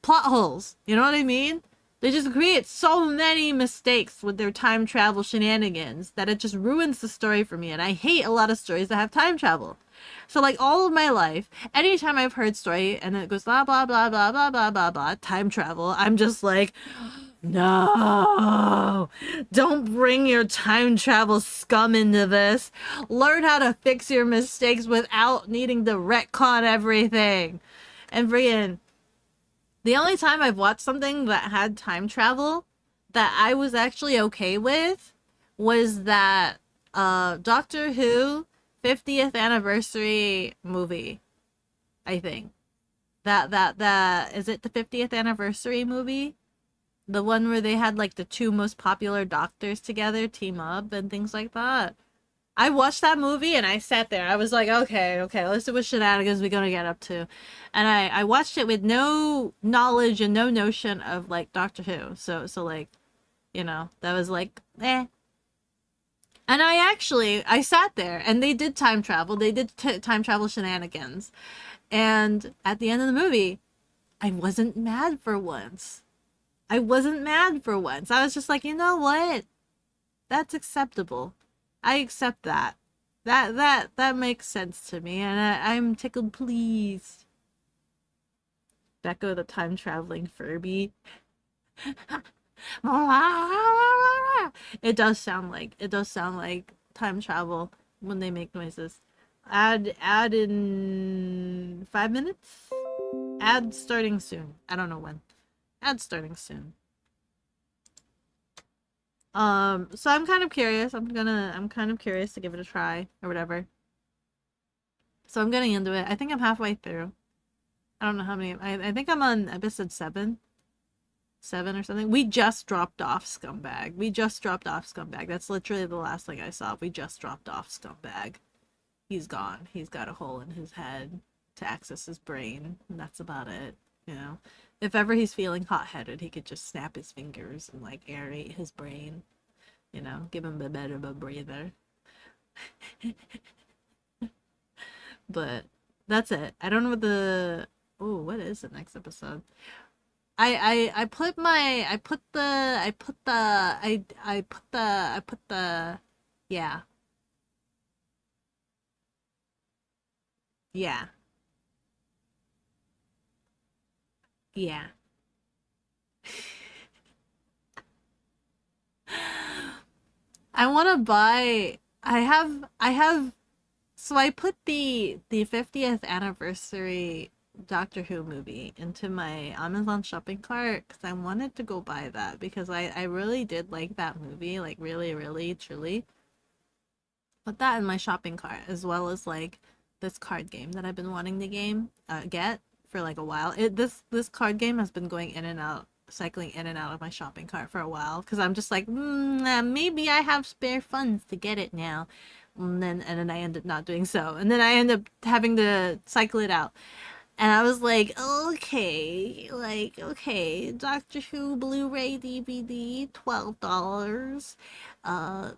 Speaker 2: plot holes. You know what I mean? They just create so many mistakes with their time travel shenanigans that it just ruins the story for me, and I hate a lot of stories that have time travel. So like all of my life, anytime I've heard story and it goes blah blah blah blah blah blah blah blah time travel, I'm just like, no, don't bring your time travel scum into this. Learn how to fix your mistakes without needing to retcon everything. And friggin', the only time I've watched something that had time travel that I was actually okay with was that Doctor Who 50th anniversary movie, I think. That is it the 50th anniversary movie? The one where they had like the two most popular doctors together team up and things like that. I watched that movie and I sat there. I was like, okay, let's see what shenanigans we're gonna get up to. And I watched it with no knowledge and no notion of like Doctor Who. So like, you know, that was like, eh. And I sat there and they did time travel. They did time travel shenanigans. And at the end of the movie, I wasn't mad for once. I wasn't mad for once. I was just like, you know what? That's acceptable. I accept that. That makes sense to me, and I'm tickled pleased. Beko the time traveling Furby. It does sound like time travel when they make noises. Ad in 5 minutes? Ad starting soon. I don't know when. Ad starting soon. So I'm kind of curious. I'm kind of curious to give it a try or whatever. So I'm getting into it. I think I'm halfway through. I don't know how many. I think I'm on episode 7 or something. We just dropped off Scumbag. That's literally the last thing I saw. We just dropped off Scumbag. He's gone. He's got a hole in his head to access his brain, and that's about it. You know, if ever he's feeling hot-headed, he could just snap his fingers and like aerate his brain. You know, give him a bit of a breather. But that's it. I don't know what the. Oh, what is the next episode? I put the yeah. Yeah. Yeah. I want to buy. I have. So I put the 50th anniversary Doctor Who movie into my Amazon shopping cart because I wanted to go buy that because I really did like that movie, like really, really, truly. Put that in my shopping cart as well as like this card game that I've been wanting to get for like a while. This card game has been going in and out, cycling in and out of my shopping cart for a while because I'm just like, maybe I have spare funds to get it now. And then I ended up not doing so. And then I ended up having to cycle it out. And I was like, okay, Doctor Who Blu-ray DVD, $12.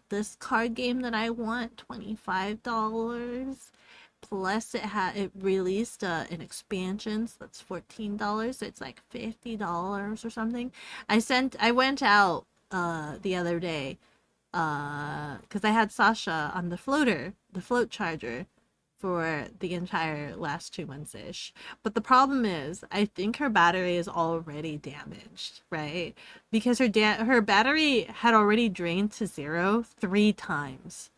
Speaker 2: This card game that I want, $25. Plus it released an expansion, so that's $14. So it's like $50 or something. I went out the other day because I had Sasha on the float charger for the entire last 2 months-ish. But the problem is, I think her battery is already damaged, right? Because her battery had already drained to 0 3 times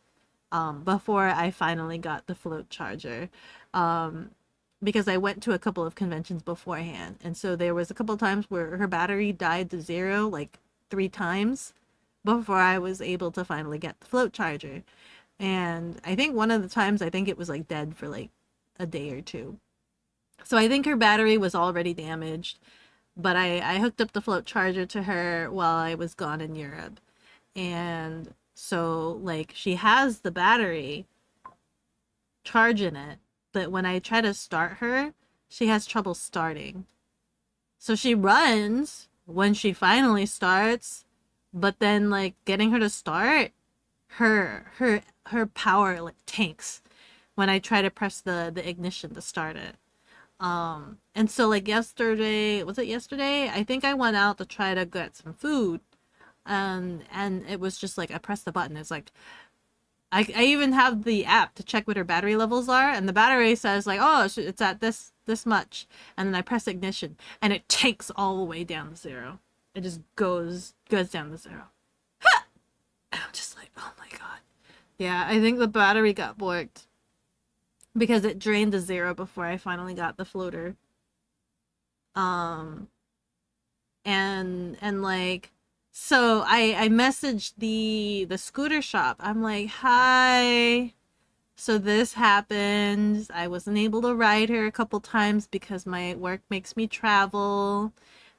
Speaker 2: before I finally got the float charger. Because I went to a couple of conventions beforehand. And so there was a couple of times where her battery died to 0 like 3 times before I was able to finally get the float charger. And I think one of the times, I think it was like dead for like a day or 2. So I think her battery was already damaged, but I hooked up the float charger to her while I was gone in Europe. And so like she has the battery charging it, but when I try to start her, she has trouble starting. So she runs when she finally starts, but then like getting her to start, her power like tanks when I try to press the ignition to start it. And so like yesterday, was it yesterday? I think I went out to try to get some food. And it was just like I pressed the button. It's like I even have the app to check what her battery levels are, and the battery says like, oh, it's at this much, and then I press ignition and it tanks all the way down to 0. It just goes down to 0. And I'm just like, oh my god. Yeah, I think the battery got borked because it drained to 0 before I finally got the floater. And like, so I messaged the scooter shop. I'm like, hi, So this happened. I wasn't able to ride her a couple times because my work makes me travel.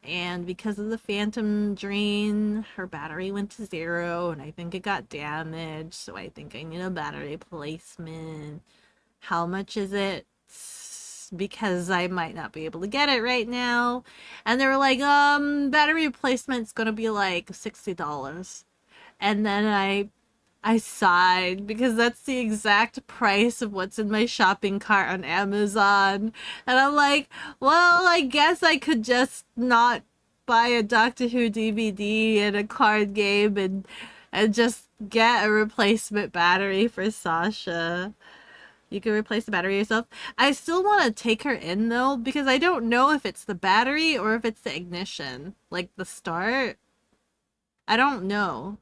Speaker 2: And because of the phantom drain, her battery went to 0 and I think it got damaged. So I think I need a battery replacement. How much is it? Because I might not be able to get it right now. And they were like, battery replacement's gonna be like $60. And then I sighed because that's the exact price of what's in my shopping cart on Amazon. And I'm like, well, I guess I could just not buy a Doctor Who DVD and a card game and just get a replacement battery for Sasha. You can replace the battery yourself. I still want to take her in though because I don't know if it's the battery or if it's the ignition, like the start. I don't know.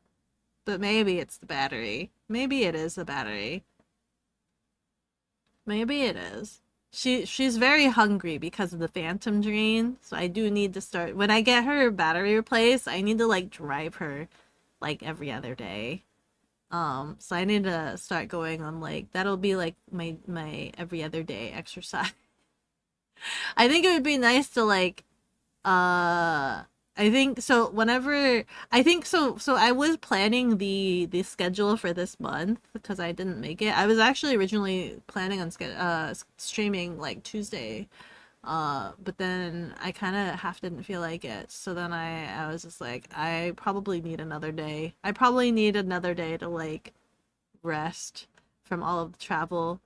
Speaker 2: But maybe it's the battery. Maybe it is the battery. Maybe it is. She's very hungry because of the phantom drain, so I do need to start when I get her battery replaced, I need to like drive her like every other day. So I need to start going on like that'll be like my every other day exercise. I think it would be nice to like I think so whenever I think so I was planning the schedule for this month because I didn't make it. I was actually originally planning on streaming like Tuesday. But then I kind of half didn't feel like it. So then I was just like I probably need another day. I probably need another day to like rest from all of the travel.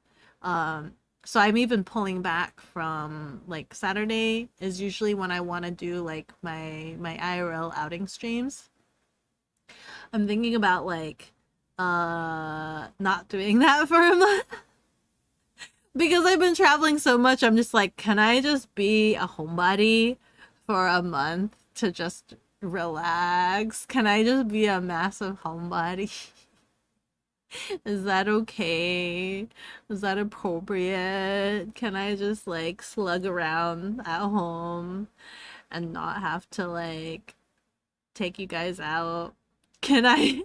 Speaker 2: So I'm even pulling back from like Saturday is usually when I want to do like my IRL outing streams. I'm thinking about like not doing that for a month because I've been traveling so much. I'm just like, can I just be a homebody for a month to just relax? Can I just be a massive homebody? Is that okay? Is that appropriate? Can I just like slug around at home and not have to like take you guys out? Can I?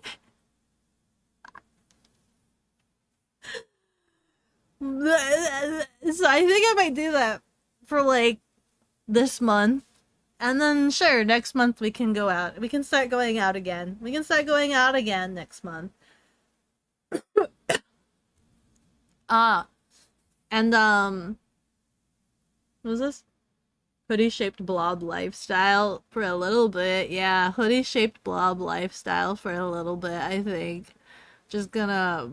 Speaker 2: So I think I might do that for like this month. And then sure, next month we can go out. We can start going out again. We can start going out again next month. And what was this? Hoodie shaped blob lifestyle for a little bit. Yeah, hoodie shaped blob lifestyle for a little bit, I think. Just gonna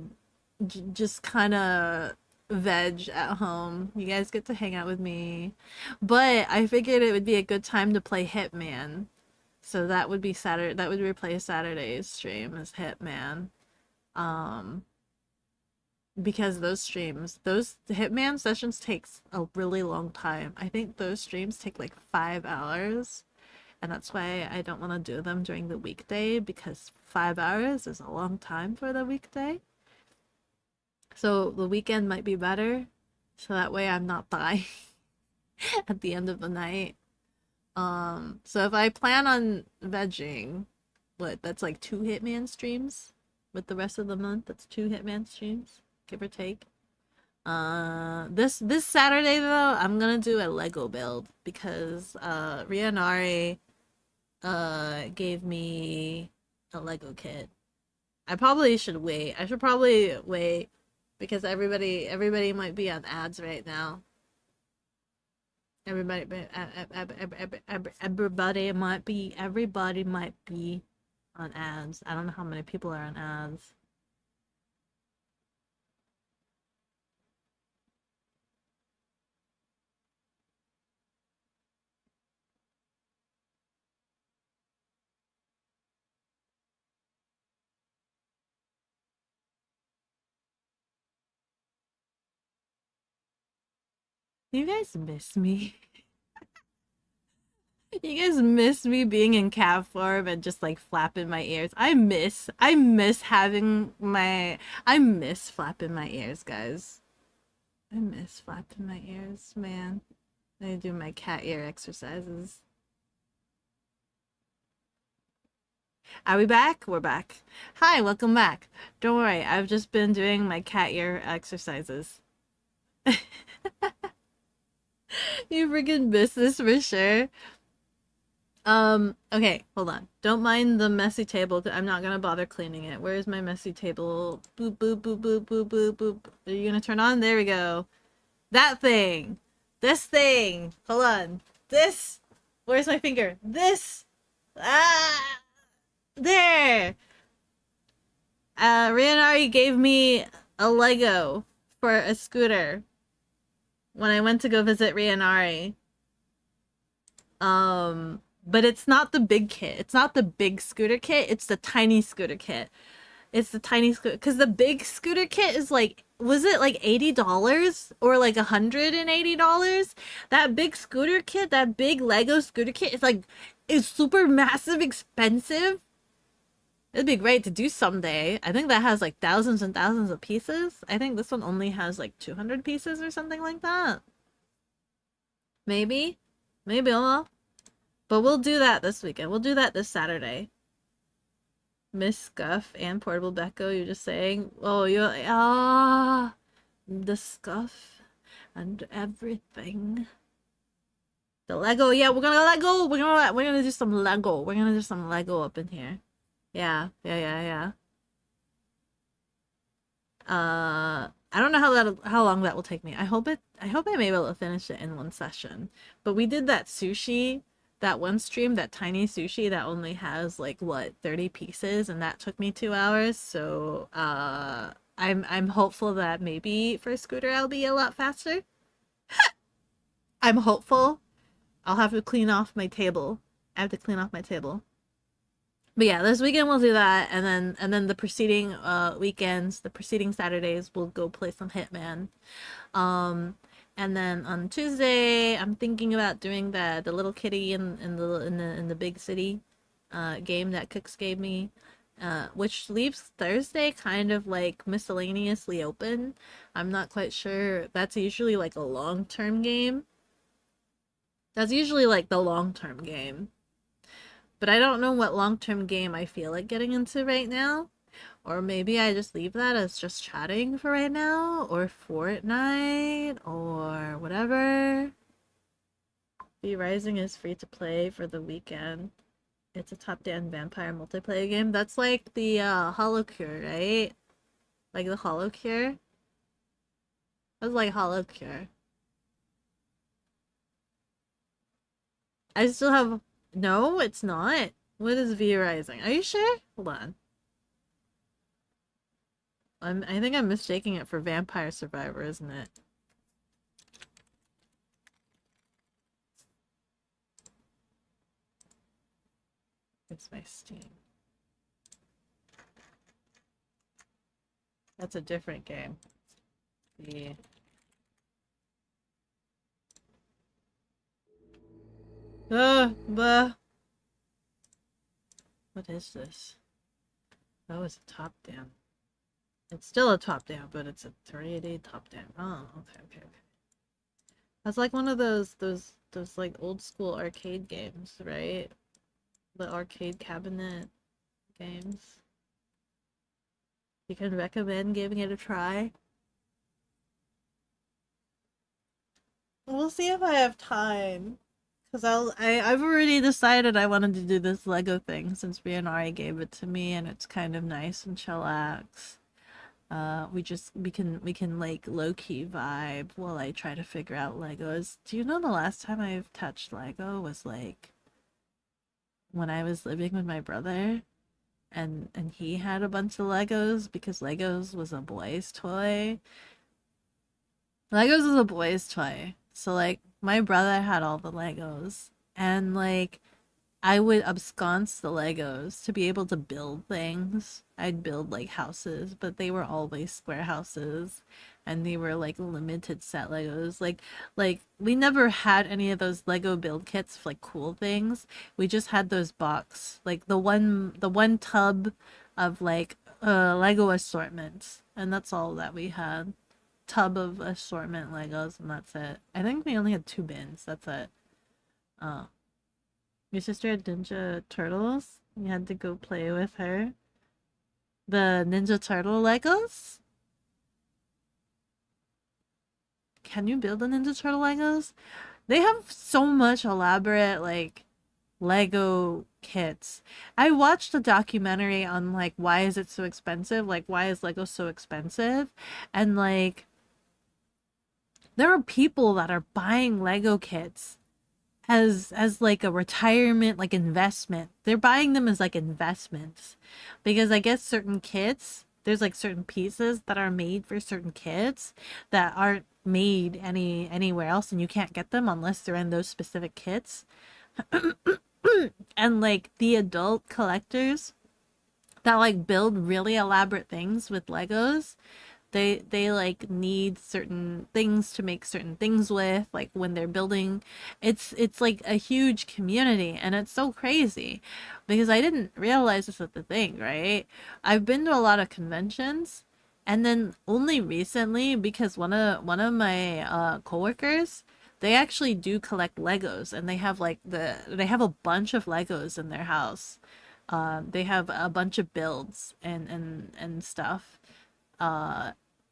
Speaker 2: just kind of veg at home. You guys get to hang out with me. But I figured it would be a good time to play Hitman. So that would be Saturday, that would replace Saturday's stream as Hitman. Because those streams, those Hitman sessions takes a really long time. I think those streams take like 5 hours, and that's why I don't want to do them during the weekday because 5 hours is a long time for the weekday. So the weekend might be better, so that way I'm not dying at the end of the night. So if I plan on vegging, that's like 2 Hitman streams with the rest of the month. That's 2 Hitman streams, give or take. This Saturday though, I'm gonna do a Lego build because Rianari gave me a Lego kit. I probably should wait. I should probably wait because everybody might be on ads right now. Everybody might be on ads. I don't know how many people are on ads. You guys miss me? You guys miss me being in cat form and just like flapping my ears. I miss having my, I miss flapping my ears, guys. I miss flapping my ears, man. I do my cat ear exercises. Are we back? We're back. Hi, welcome back. Don't worry, I've just been doing my cat ear exercises. You freaking missed this for sure. Okay, hold on. Don't mind the messy table. I'm not gonna bother cleaning it. Where's my messy table? Boop, boop, boop, boop, boop, boop, boop. Are you gonna turn on? There we go. That thing. This thing. Hold on. This. Where's my finger? This. Ah! There. Rianari gave me a Lego for a scooter when I went to go visit Rianari. But it's not the big kit. It's not the big scooter kit. It's the tiny scooter kit. It's the tiny scooter, because the big scooter kit is like, was it like $80 or like $180? That big scooter kit, that big Lego scooter kit is like, is super massive expensive. It'd be great to do someday. I think that has like thousands and thousands of pieces. I think this one only has like 200 pieces or something like that. Maybe. Maybe I'll. But we'll do that this weekend. We'll do that this Saturday. Miss Scuff and Portable Beko, you're just saying, oh, you're, the Scuff and everything. The Lego, yeah, we're gonna Lego. We're gonna do some Lego. We're gonna do some Lego up in here. Yeah. I don't know how long that will take me. I hope I'm able to finish it in one session. But we did that sushi, that one stream, that tiny sushi that only has like what, 30 pieces, and that took me 2 hours. So I'm hopeful that maybe for Scooter I'll be a lot faster. I'm hopeful. I'll have to clean off my table. I have to clean off my table. But yeah, this weekend we'll do that, and then the preceding weekends, the preceding Saturdays, we'll go play some Hitman. And then on Tuesday, I'm thinking about doing the little kitty in the big city game that Cooks gave me, which leaves Thursday kind of like miscellaneously open. I'm not quite sure. That's usually like a long-term game. That's usually like the long-term game. But I don't know what long-term game I feel like getting into right now. Or maybe I just leave that as just chatting for right now. Or Fortnite. Or whatever. V-Rising is free to play for the weekend. It's a top-down vampire multiplayer game. That's like the Hollow Cure, right? Like the Hollow Cure? That's like Hollow Cure. I still have... No, it's not. What is V-Rising? Are you sure? Hold on. I think I'm mistaking it for Vampire Survivor, isn't it? It's my Steam. That's a different game. The... What is this? That was a top down. It's still a top down, but it's a 3D top down. Oh, okay. That's like one of those like old school arcade games, right? The arcade cabinet games. You can recommend giving it a try. We'll see if I have time. Because I've already decided I wanted to do this Lego thing since Rianari gave it to me, and it's kind of nice and chillax. We can like low-key vibe while I try to figure out Legos. Do you know the last time I've touched Lego was like when I was living with my brother, and he had a bunch of Legos because Legos was a boy's toy. Legos was a boy's toy. So like my brother had all the Legos, and like I would absconce the Legos to be able to build things. I'd build like houses, but they were always square houses, and they were like limited set Legos. Like we never had any of those Lego build kits for like cool things. We just had those box, like the one tub of like Lego assortments, and that's all that we had. Tub of assortment Legos, and that's it. I think we only had 2 bins. That's it. Your sister had Ninja Turtles? You had to go play with her. The Ninja Turtle Legos? Can you build the Ninja Turtle Legos? They have so much elaborate, like, Lego kits. I watched a documentary on, like, why is it so expensive? Like, why is Lego so expensive? And, like, there are people that are buying Lego kits as like a retirement, like, investment. They're buying them as like investments because I guess certain kits, there's like certain pieces that are made for certain kits that aren't made anywhere else, and you can't get them unless they're in those specific kits. And like the adult collectors that like build really elaborate things with Legos, they like need certain things to make certain things with, like when they're building. It's like a huge community, and it's so crazy because I didn't realize this was the thing, right? I've been to a lot of conventions, and then only recently, because one of my coworkers, they actually do collect Legos, and they have like they have a bunch of Legos in their house. They have a bunch of builds and stuff. Uh,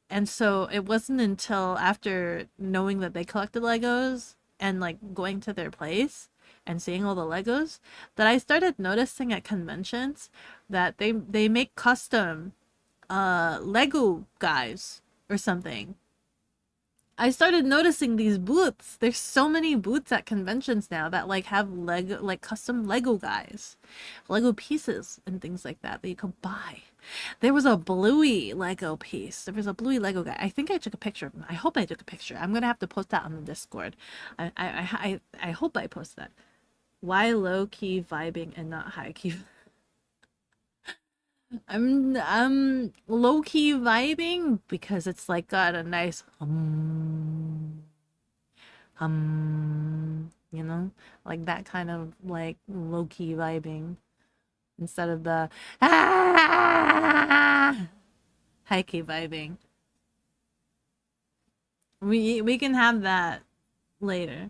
Speaker 2: and so it wasn't until after knowing that they collected Legos and like going to their place and seeing all the Legos that I started noticing at conventions that they make custom Lego guys or something. I started noticing these booths. There's so many booths at conventions now that like have Lego, like custom Lego guys, Lego pieces and things like that you can buy. There was a Bluey Lego piece. There was a Bluey Lego guy. I think I took a picture of him. I hope I took a picture. I'm gonna have to post that on the Discord. I hope I post that. Why low key vibing and not high key? I'm low key vibing because it's like got a nice you know, like that kind of like low key vibing instead of the high key vibing. We can have that later.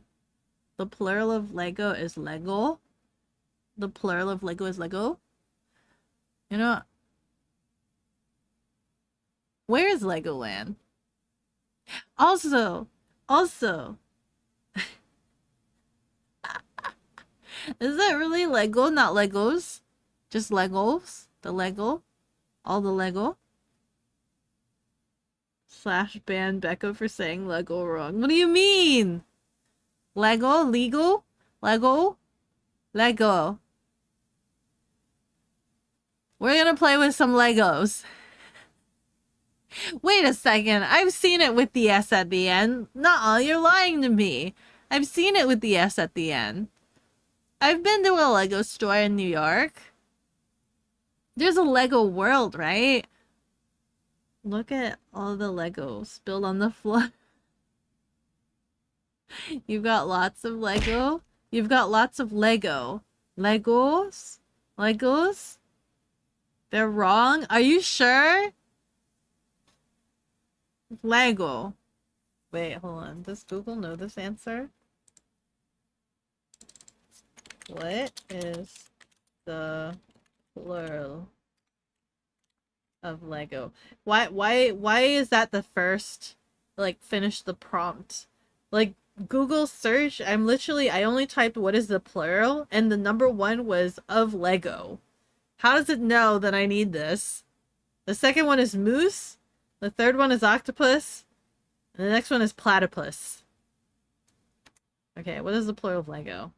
Speaker 2: The plural of Lego is Lego. The plural of Lego is Lego. You know, where is Legoland? Also, is that really Lego, not Legos? Just Legos? The Lego? All the Lego? Slash ban Beko for saying Lego wrong. What do you mean? Lego? Legal? Lego? Lego. We're gonna play with some Legos. Wait a second. I've seen it with the S at the end. Nuh-uh, you're lying to me. I've seen it with the S at the end. I've been to a Lego store in New York. There's a Lego world, right? Look at all the Legos spilled on the floor. You've got lots of Lego. You've got lots of Lego. Legos? Legos? They're wrong? Are you sure? Lego. Wait, hold on. Does Google know this answer? What is the plural of Lego? Why is that the first, like, finish the prompt? Like, Google search, I only typed what is the plural, and the number one was of Lego. How does it know that I need this? The second one is moose. The third one is octopus. And the next one is platypus. Okay, what is the plural of Lego?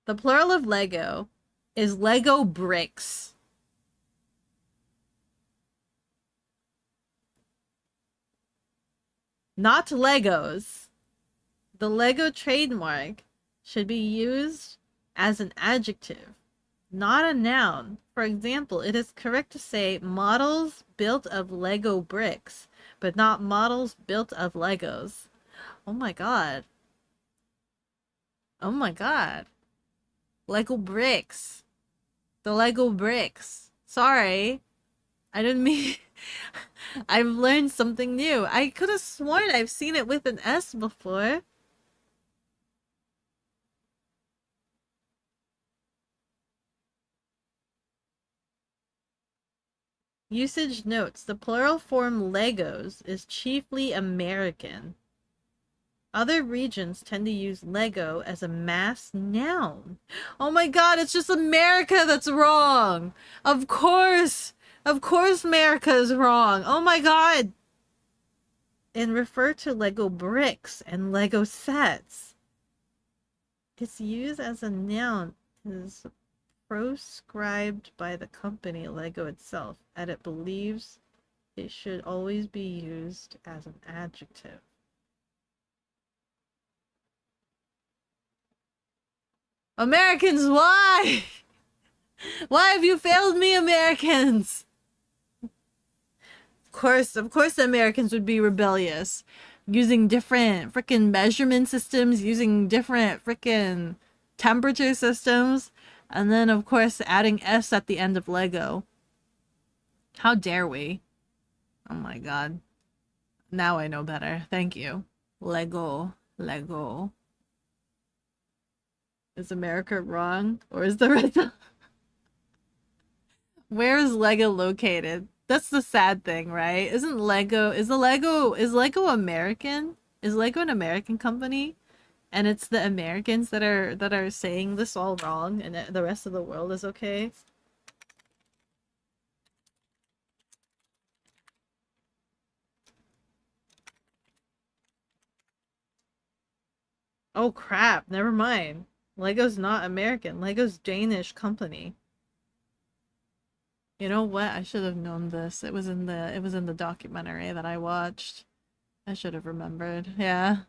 Speaker 2: The plural of Lego is Lego bricks. Not Legos. The Lego trademark should be used as an adjective, not a noun. For example, it is correct to say models built of Lego bricks, but not models built of Legos. Oh my god. Oh my god. Lego bricks. The Lego bricks. Sorry. I didn't mean... I've learned something new. I could have sworn I've seen it with an S before. Usage notes. The plural form Legos is chiefly American. Other regions tend to use Lego as a mass noun. Oh my god, it's just America that's wrong. Of course. Of course America is wrong. Oh my god. And refer to Lego bricks and Lego sets. Its use as a noun is proscribed by the company Lego itself, and it believes it should always be used as an adjective. Americans, why? Why have you failed me, Americans? Of course the Americans would be rebellious. Using different freaking measurement systems, using different freaking temperature systems, and then of course adding S at the end of Lego. How dare we? Oh my god. Now I know better. Thank you. Lego. Lego. Is America wrong? Or is the rest of... Where is Lego located? That's the sad thing, right? Is Lego American? Is Lego an American company? And it's the Americans that are saying this all wrong and the rest of the world is okay? Oh crap, never mind. Lego's not American. Lego's Danish company. You know what? I should have known this. It was in the documentary that I watched. I should have remembered. Yeah.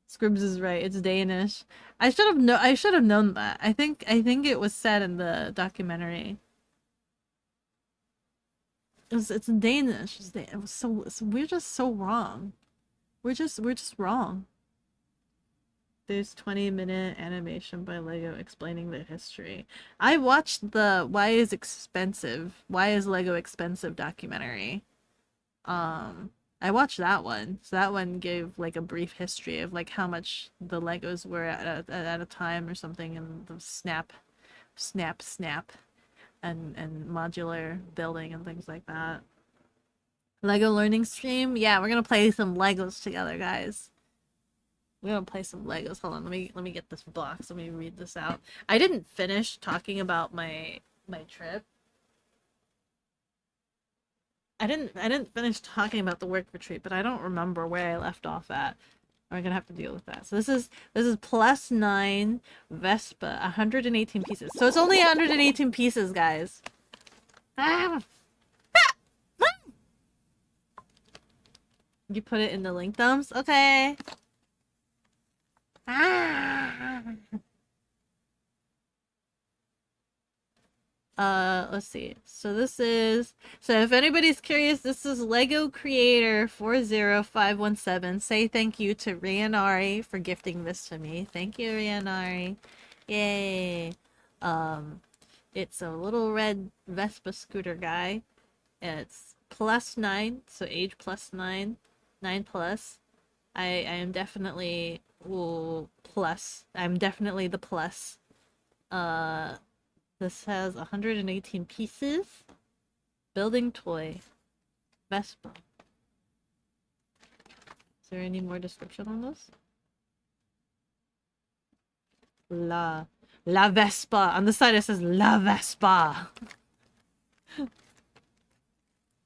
Speaker 2: Scribs is right. It's Danish. I should have known that. I think it was said in the documentary. It's Danish. It was so we're just so wrong. We're just wrong. There's 20-minute animation by Lego explaining the history. I watched the Why is Lego expensive documentary. I watched that one. So that one gave like a brief history of like how much the Legos were at a time or something, and the snap and modular building and things like that. Lego learning stream? Yeah, we're gonna play some Legos together, guys. We're gonna play some Legos. Hold on, let me get this box. Let me read this out. I didn't finish talking about my trip. I didn't finish talking about the work retreat, but I don't remember where I left off at. We're gonna have to deal with that. So this is +9 Vespa, 118 pieces. So it's only 118 pieces, guys. You put it in the link thumbs? Okay. Let's see. So if anybody's curious, this is Lego Creator 40517. Say thank you to Rianari for gifting this to me. Thank you, Rianari. Yay. It's a little red Vespa scooter guy. It's +9, so age +9, 9+. I am definitely plus. I'm definitely the plus. This has 118 pieces. Building toy. Vespa. Is there any more description on this? La Vespa. On the side it says La Vespa.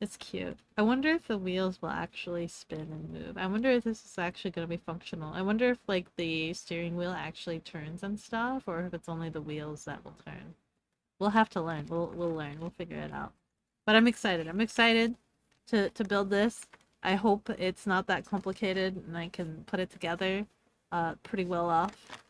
Speaker 2: It's cute. I wonder if the wheels will actually spin and move. I wonder if this is actually going to be functional. I wonder if like the steering wheel actually turns and stuff, or if it's only the wheels that will turn. We'll have to learn. We'll learn. We'll figure it out. But I'm excited. I'm excited to build this. I hope it's not that complicated and I can put it together pretty well off.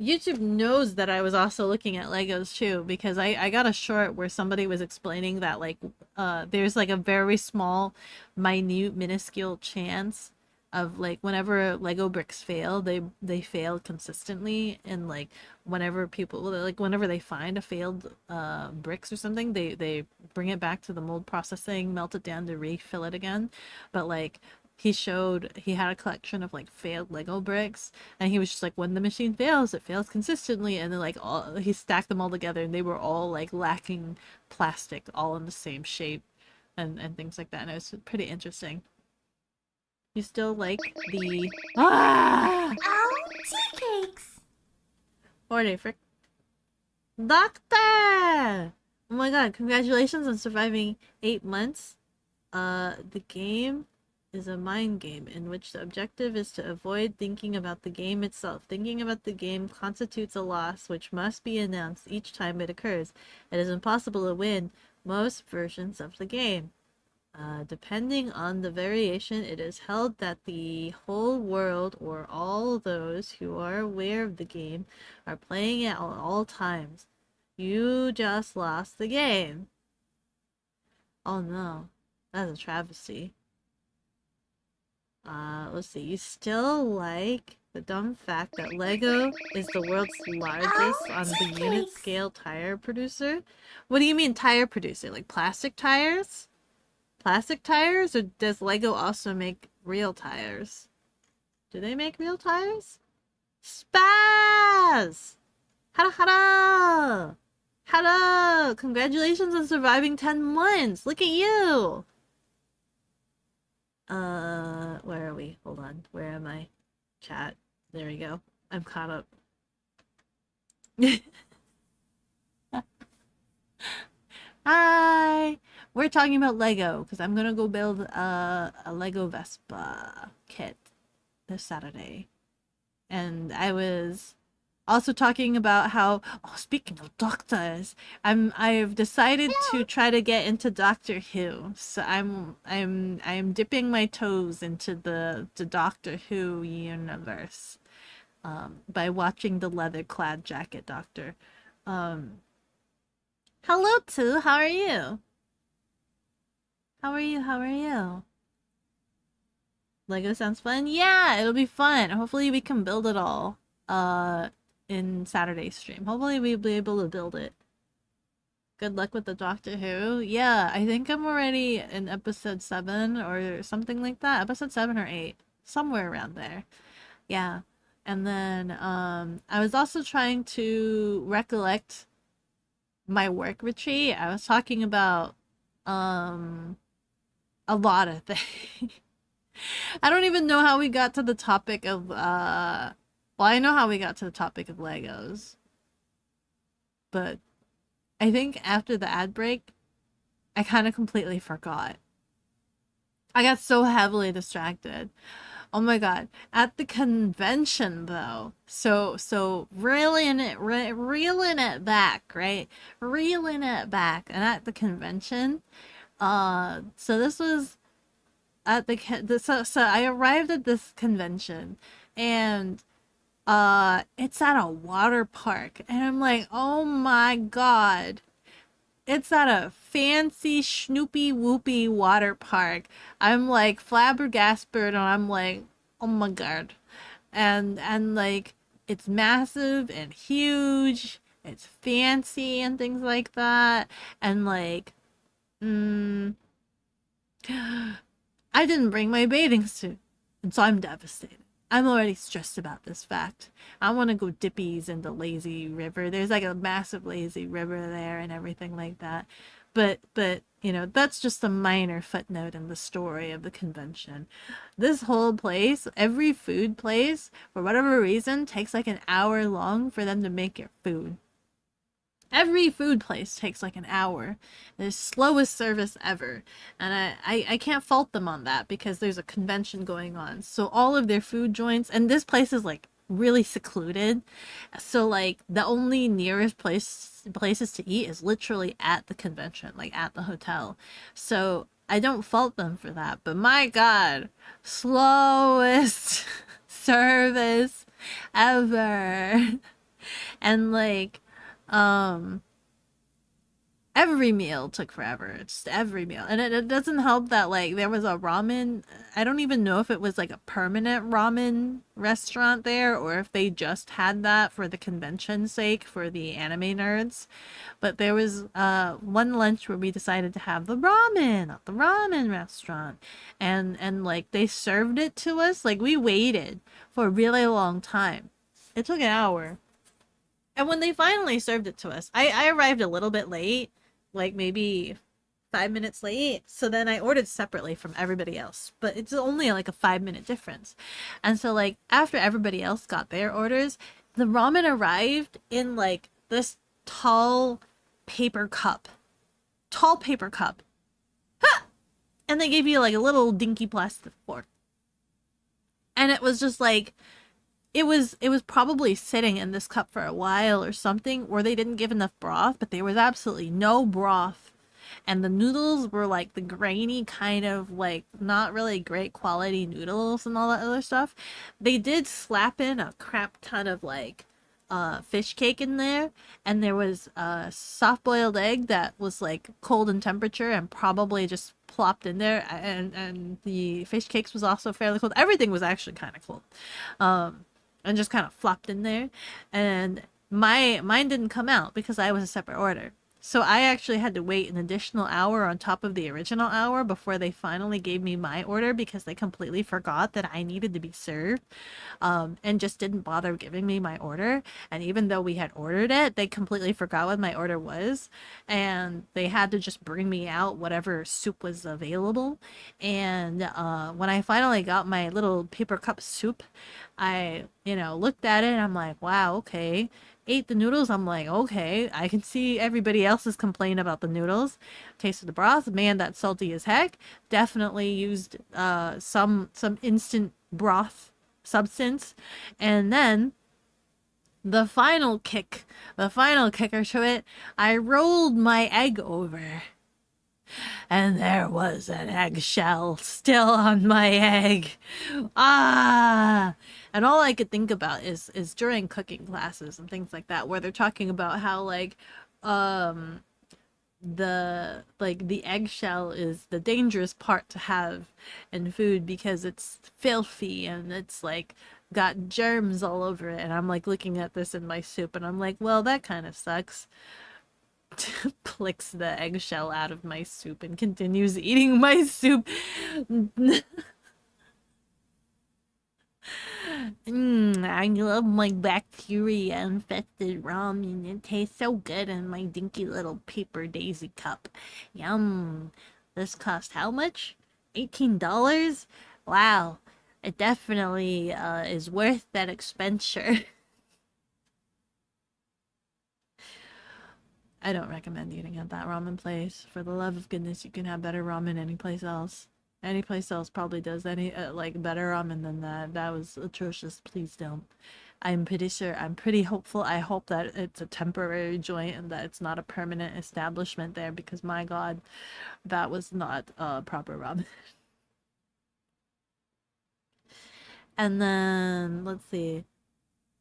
Speaker 2: YouTube knows that I was also looking at Legos too, because I got a short where somebody was explaining that like there's like a very small, minute, minuscule chance of like whenever Lego bricks fail, they fail consistently, and like whenever they find a failed bricks or something, they bring it back to the mold processing, melt it down to refill it again. But like he had a collection of like failed Lego bricks, and he was just like, when the machine fails, it fails consistently, and then like he stacked them all together, and they were all like lacking plastic, all in the same shape, and things like that, and it was pretty interesting. You still like the
Speaker 7: Oh, tea cakes.
Speaker 2: order frick doctor. Oh my god, congratulations on surviving 8 months. The game is a mind game in which the objective is to avoid thinking about the game itself. Thinking about the game constitutes a loss which must be announced each time it occurs. It is impossible to win most versions of the game. Depending on the variation, it is held that the whole world or all those who are aware of the game are playing it at all times. You just lost the game. Oh no, that's a travesty. Let's see. You still like the dumb fact that Lego is the world's largest on the unit scale tire producer? What do you mean tire producer? Like plastic tires? Plastic tires? Or does Lego also make real tires? Do they make real tires? Spaz! Hada hada! Hada! Congratulations on surviving 10 months! Look at you! Where are we? Hold on. Where am I? Chat. There we go. I'm caught up. Hi! We're talking about Lego, because I'm gonna go build a Lego Vespa kit this Saturday. And I was also talking about how, oh, speaking of doctors, I've decided to try to get into Doctor Who. So I'm dipping my toes into the Doctor Who universe by watching the leather-clad jacket doctor. Hello, Tu. How are you? How are you? How are you? Lego sounds fun. Yeah, it'll be fun. Hopefully we can build it all. In Saturday's stream. Hopefully we'll be able to build it. Good luck with the Doctor Who. Yeah, I think I'm already in episode 7 or something like that. Episode 7 or 8. Somewhere around there. Yeah. And then I was also trying to recollect my work retreat. I was talking about a lot of things. I don't even know how we got to the topic of well, I know how we got to the topic of Legos. But I think after the ad break, I kind of completely forgot. I got so heavily distracted. Oh my god. At the convention though. So reeling it back, right? Reeling it back. And at the convention, so this was at the so I arrived at this convention, and it's at a water park, and I'm like, oh my god, it's at a fancy schnoopy whoopy water park. I'm like flabbergasted, and I'm like, oh my god. And like, it's massive and huge, it's fancy and things like that, and like I didn't bring my bathing suit, and so I'm devastated. I'm already stressed about this fact. I want to go dippies in the lazy river. There's like a massive lazy river there and everything like that. But you know, that's just a minor footnote in the story of the convention. This whole place, every food place, for whatever reason, takes like an hour long for them to make your food. Every food place takes like an hour. The slowest service ever. And I can't fault them on that because there's a convention going on. So all of their food joints, and this place is like really secluded. So like the only nearest places to eat is literally at the convention, like at the hotel. So I don't fault them for that. But my god, slowest service ever. And like, I every meal took forever. Just every meal. And it doesn't help that like there was a ramen. I don't even know if it was like a permanent ramen restaurant there or if they just had that for the convention's sake for the anime nerds. But there was one lunch where we decided to have the ramen at the ramen restaurant. And like they served it to us. Like we waited for a really long time. It took an hour. And when they finally served it to us, I arrived a little bit late, like maybe 5 minutes late. So then I ordered separately from everybody else, but it's only like a 5-minute difference. And so like after everybody else got their orders, the ramen arrived in like this tall paper cup. Ha! And they gave you like a little dinky plastic fork. And it was just like, it was probably sitting in this cup for a while or something, or they didn't give enough broth, but there was absolutely no broth. And the noodles were like the grainy kind of like not really great quality noodles and all that other stuff. They did slap in a crap ton of like fish cake in there, and there was a soft boiled egg that was like cold in temperature and probably just plopped in there, and the fish cakes was also fairly cold. Everything was actually kind of cold. And just kind of flopped in there, and mine didn't come out because I was a separate order. So I actually had to wait an additional hour on top of the original hour before they finally gave me my order because they completely forgot that I needed to be served, and just didn't bother giving me my order. And even though we had ordered it, they completely forgot what my order was, and they had to just bring me out whatever soup was available. And when I finally got my little paper cup soup, I, looked at it and I'm like, wow, okay. Ate the noodles. I'm like, okay, I can see everybody else's complaint about the noodles. Tasted the broth, man, that's salty as heck. Definitely used some instant broth substance. And then the final kicker to it, I rolled my egg over. And there was an eggshell still on my egg. Ah! And all I could think about is during cooking classes and things like that, where they're talking about how like the eggshell is the dangerous part to have in food because it's filthy and it's like got germs all over it. And I'm like looking at this in my soup and I'm like, well, that kind of sucks. Plicks the eggshell out of my soup and continues eating my soup. I love my bacteria infested ramen. It tastes so good in my dinky little paper daisy cup. Yum. This cost how much? $18? Wow. It definitely is worth that expenditure. I don't recommend eating at that ramen place. For the love of goodness, you can have better ramen anyplace else. Anyplace else probably does any like better ramen than that. That was atrocious. Please don't. I'm pretty hopeful. I hope that it's a temporary joint and that it's not a permanent establishment there because my God, that was not proper ramen. And then let's see,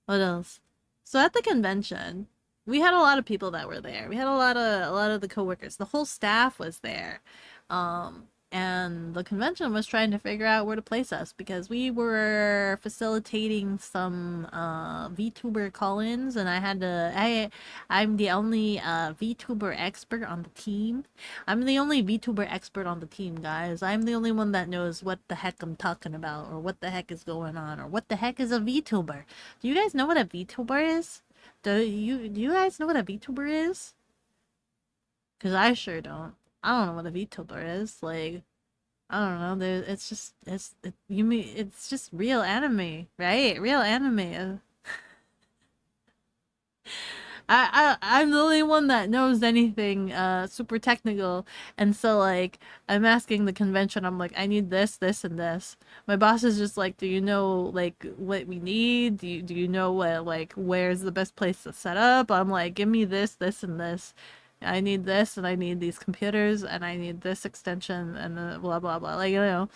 Speaker 2: what else? So at the convention, we had a lot of people that were there. We had a lot of the coworkers. The whole staff was there. And the convention was trying to figure out where to place us because we were facilitating some Vtuber call-ins, and I'm the only Vtuber expert on the team. I'm the only Vtuber expert on the team, guys. I'm the only one that knows what the heck I'm talking about, or what the heck is going on, or what the heck is a Vtuber. Do you guys know what a Vtuber is? Do you guys know what a Vtuber is? Because I sure don't. I don't know what a Vtuber is. Like, I don't know. It's just real anime, right? Real anime. I'm the only one that knows anything super technical, and so like I'm asking the convention, I'm like, I need this, this, and this. My boss is just like, do you know like what we need? Do you know what like where's the best place to set up? I'm like, give me this, this, and this. I need this, and I need these computers, and I need this extension, and blah blah blah. Like,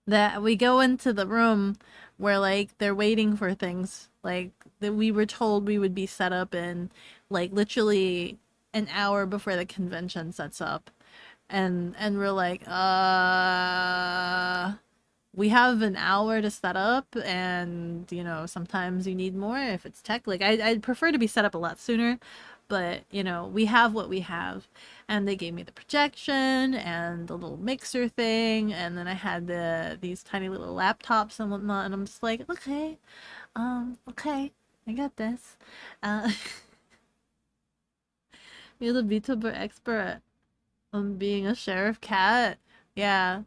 Speaker 2: that we go into the room where like they're waiting for things like that we were told we would be set up in, like literally an hour before the convention sets up, and we're like, we have an hour to set up, and you know, sometimes you need more if it's tech. Like I'd prefer to be set up a lot sooner, but you know, we have what we have. And they gave me the projection and the little mixer thing, and then I had these tiny little laptops and whatnot, and I'm just like, okay, okay, I got this. You're the VTuber expert on being a sheriff cat. Yeah,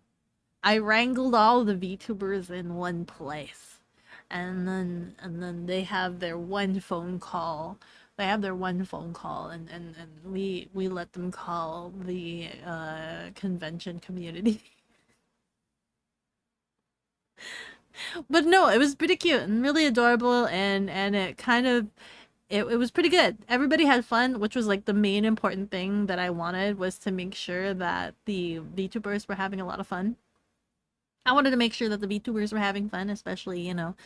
Speaker 2: I wrangled all the VTubers in one place, and then they have their one phone call. They have their one phone call, and we let them call the convention community. But no, it was pretty cute and really adorable, and it kind of it was pretty good. Everybody had fun, which was like the main important thing that I wanted, was to make sure that the VTubers were having a lot of fun. I wanted to make sure that the VTubers were having fun, especially, you know,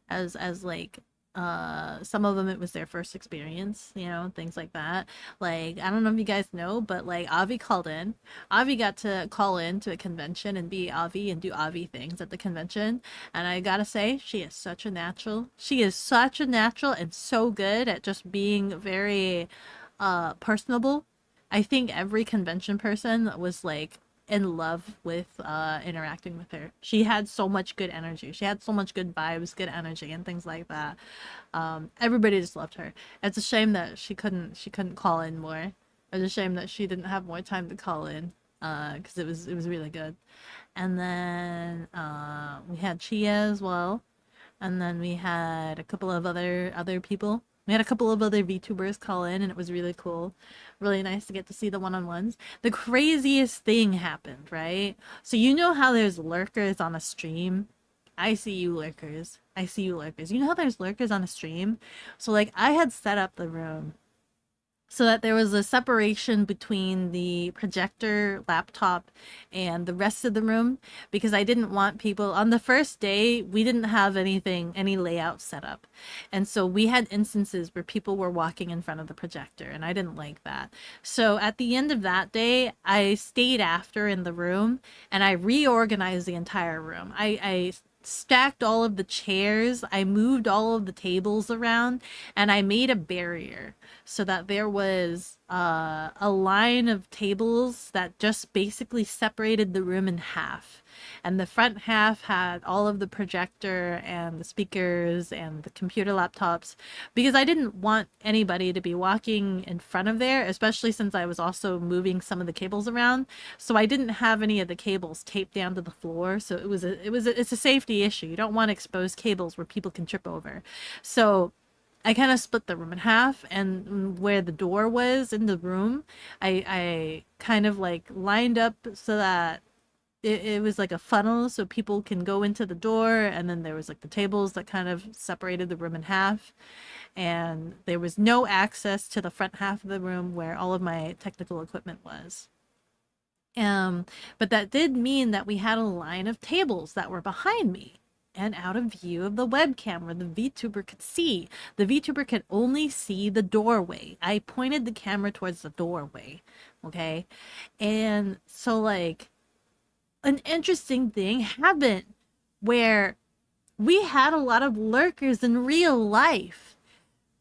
Speaker 2: as like some of them it was their first experience, you know, things like that. Like, I don't know if you guys know, but like Avi called in. Avi got to call in to a convention and be Avi and do Avi things at the convention. And I gotta say, she is such a natural. She is such a natural and so good at just being very personable. I think every convention person was like in love with interacting with her. She had so much good energy. She had so much good vibes, good energy, and things like that. Everybody just loved her. It's a shame that she couldn't call in more. It's a shame that she didn't have more time to call in, because it was really good. And then we had Chia as well, and then we had a couple of other people. We had a couple of other VTubers call in, and it was really cool. Really nice to get to see the one-on-ones. The craziest thing happened, right? So you know how there's lurkers on a stream? I see you lurkers. I see you lurkers. You know how there's lurkers on a stream? So like I had set up the room so that there was a separation between the projector laptop and the rest of the room, because I didn't want people on the first day. We didn't have any layout set up, and so we had instances where people were walking in front of the projector, and I didn't like that. So at the end of that day, I stayed after in the room and I reorganized the entire room. I stacked all of the chairs, I moved all of the tables around, and I made a barrier so that there was a line of tables that just basically separated the room in half. And the front half had all of the projector and the speakers and the computer laptops, because I didn't want anybody to be walking in front of there, especially since I was also moving some of the cables around. So I didn't have any of the cables taped down to the floor. So it's a safety issue. You don't want exposed cables where people can trip over. So I kind of split the room in half, and where the door was in the room, I kind of like lined up so that it was like a funnel, so people can go into the door, and then there was like the tables that kind of separated the room in half, and there was no access to the front half of the room where all of my technical equipment was. But that did mean that we had a line of tables that were behind me and out of view of the webcam where the VTuber could see. The VTuber could only see the doorway. I pointed the camera towards the doorway, okay? And so like an interesting thing happened where we had a lot of lurkers in real life.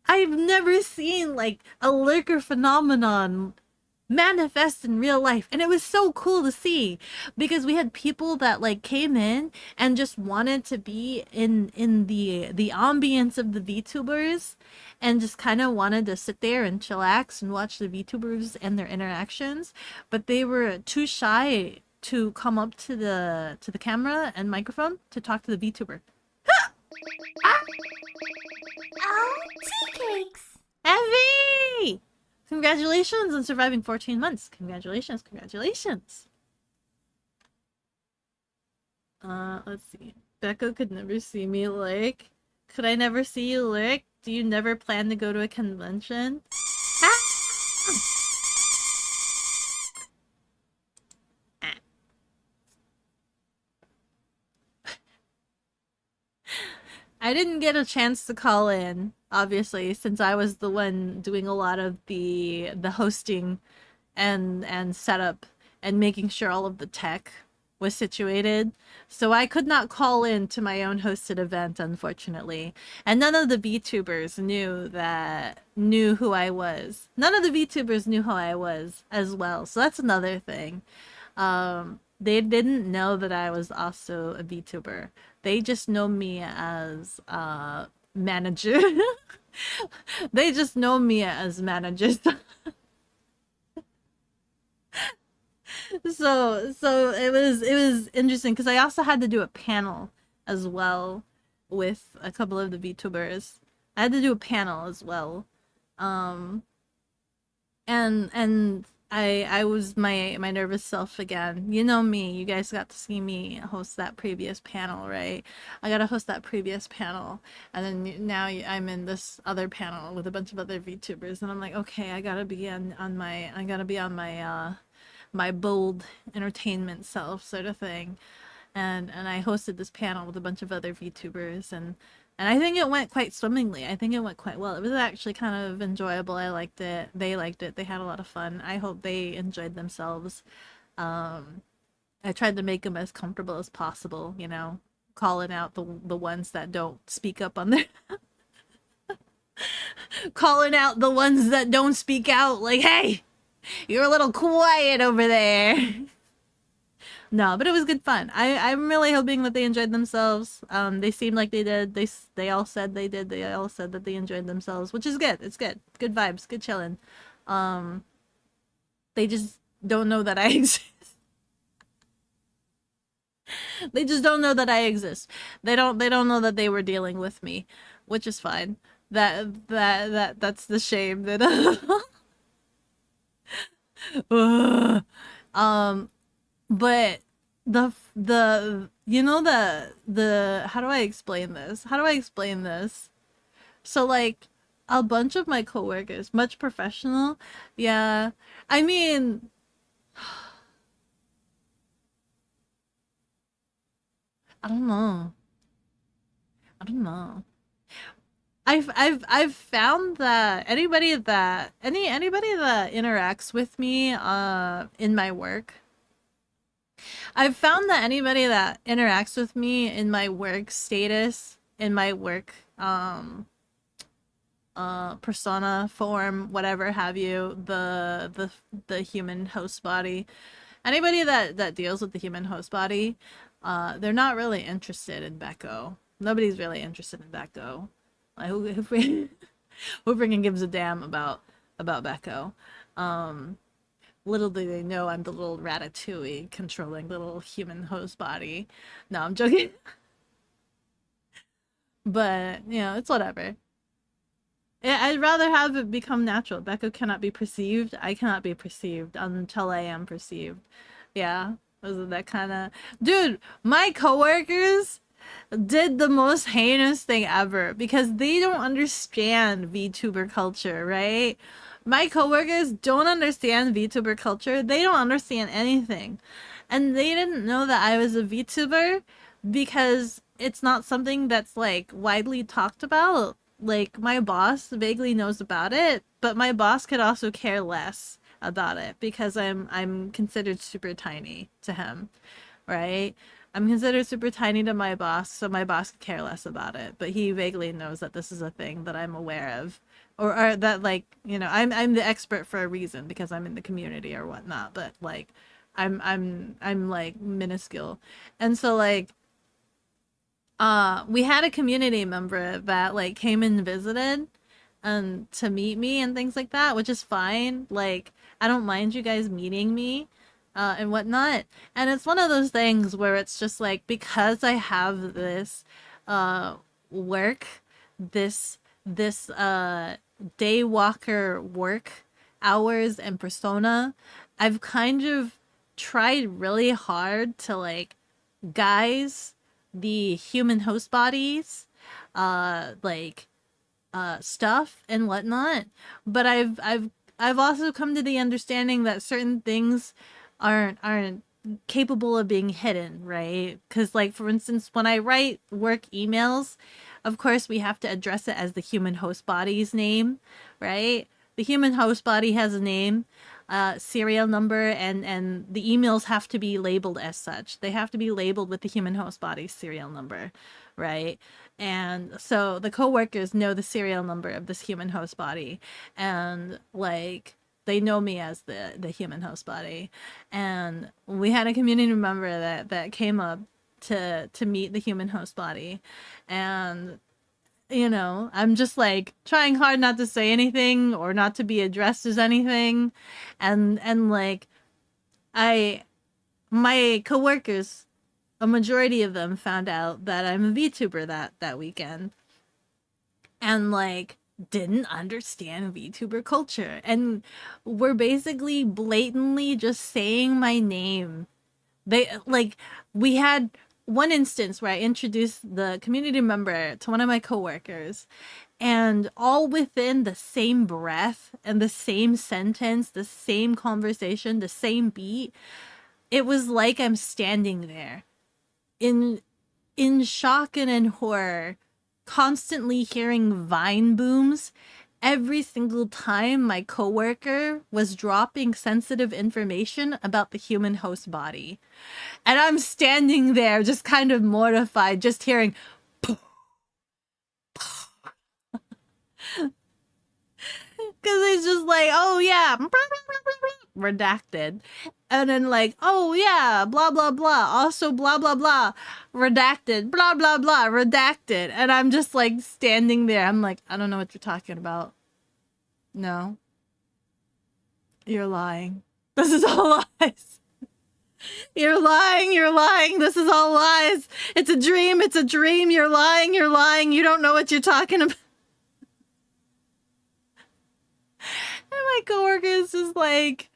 Speaker 2: I've never seen like a lurker phenomenon manifest in real life, and it was so cool to see, because we had people that like came in and just wanted to be in the ambience of the VTubers, and just kind of wanted to sit there and chillax and watch the VTubers and their interactions, but they were too shy to come up to the camera and microphone to talk to the VTuber.
Speaker 7: Oh, tea cakes!
Speaker 2: Evie! Congratulations on surviving 14 months. Congratulations, congratulations. Let's see. Beko could never see me like. Could I never see you like? Do you never plan to go to a convention? Ah! I didn't get a chance to call in, obviously, since I was the one doing a lot of the hosting and setup and making sure all of the tech was situated. So I could not call in to my own hosted event, unfortunately. And none of the VTubers knew who I was. None of the VTubers knew who I was as well. So that's another thing. They didn't know that I was also a VTuber. They just know me as manager. They just know me as manager. So it was interesting because I also had to do a panel as well with a couple of the VTubers. I had to do a panel as well. And I was my nervous self again. You know me. You guys got to see me host that previous panel, right? I got to host that previous panel, and then now I'm in this other panel with a bunch of other VTubers, and I'm like, okay, I gotta be on my my bold entertainment self sort of thing. And I hosted this panel with a bunch of other VTubers, and I think it went quite swimmingly. I think it went quite well. It was actually kind of enjoyable. I liked it. They liked it. They had a lot of fun. I hope they enjoyed themselves. I tried to make them as comfortable as possible, you know, calling out the ones that don't speak up on their calling out the ones that don't speak out, like, hey, you're a little quiet over there. No, but it was good fun. I'm really hoping that they enjoyed themselves. They seemed like they did. They all said they did. They all said that they enjoyed themselves, which is good. It's good. Good vibes. Good chilling. They just don't know that I exist. They just don't know that I exist. They don't know that they were dealing with me, which is fine. That's the shame that but you know the how do I explain this? So like a bunch of my coworkers, much professional, yeah. I mean, I don't know. I've found that anybody that interacts with me in my work, I've found that anybody that interacts with me in my work status, in my work persona, form, whatever have you, the human host body, anybody that deals with the human host body, they're not really interested in Beko. Nobody's really interested in Beko. Like, who freaking gives a damn about Beko? Little do they know I'm the little ratatouille controlling little human host body. No, I'm joking. But, you know, it's whatever. I'd rather have it become natural. Beko cannot be perceived. I cannot be perceived until I am perceived. Yeah, was that kind of... Dude, my coworkers did the most heinous thing ever because they don't understand VTuber culture, right? My coworkers don't understand VTuber culture. They don't understand anything. And they didn't know that I was a VTuber because it's not something that's like widely talked about. Like my boss vaguely knows about it, but my boss could also care less about it because I'm considered super tiny to him, right? I'm considered super tiny to my boss, so my boss could care less about it. But he vaguely knows that this is a thing that I'm aware of, or that, like, you know, I'm the expert for a reason because I'm in the community or whatnot. But like, I'm like minuscule, and so like, we had a community member that like came and visited, to meet me and things like that, which is fine. Like, I don't mind you guys meeting me. And whatnot. And it's one of those things where it's just like, because I have this work, this day walker work hours and persona, I've kind of tried really hard to like guise the human host bodies stuff and whatnot. But I've also come to the understanding that certain things aren't capable of being hidden, right? Because like, for instance, when I write work emails, of course, we have to address it as the human host body's name, right? The human host body has a name, serial number, and the emails have to be labeled as such. They have to be labeled with the human host body's serial number, right? And so the coworkers know the serial number of this human host body, and like they know me as the human host body. And we had a community member that came up to meet the human host body, and you know, I'm just like trying hard not to say anything or not to be addressed as anything, and like my coworkers, a majority of them found out that I'm a VTuber that weekend, and like didn't understand VTuber culture, and were basically blatantly just saying my name. They like, we had one instance where I introduced the community member to one of my coworkers, and all within the same breath and the same sentence, the same conversation, the same beat, it was like I'm standing there in shock and in horror, constantly hearing Vine booms every single time my coworker was dropping sensitive information about the human host body. And I'm standing there just kind of mortified, just hearing because it's just like, oh yeah, redacted. And then like, oh yeah, blah, blah, blah. Also blah, blah, blah, redacted, blah, blah, blah, redacted. And I'm just like standing there. I'm like, I don't know what you're talking about. No. You're lying. This is all lies. You're lying. This is all lies. It's a dream. You're lying. You don't know what you're talking about. And my coworker is just like,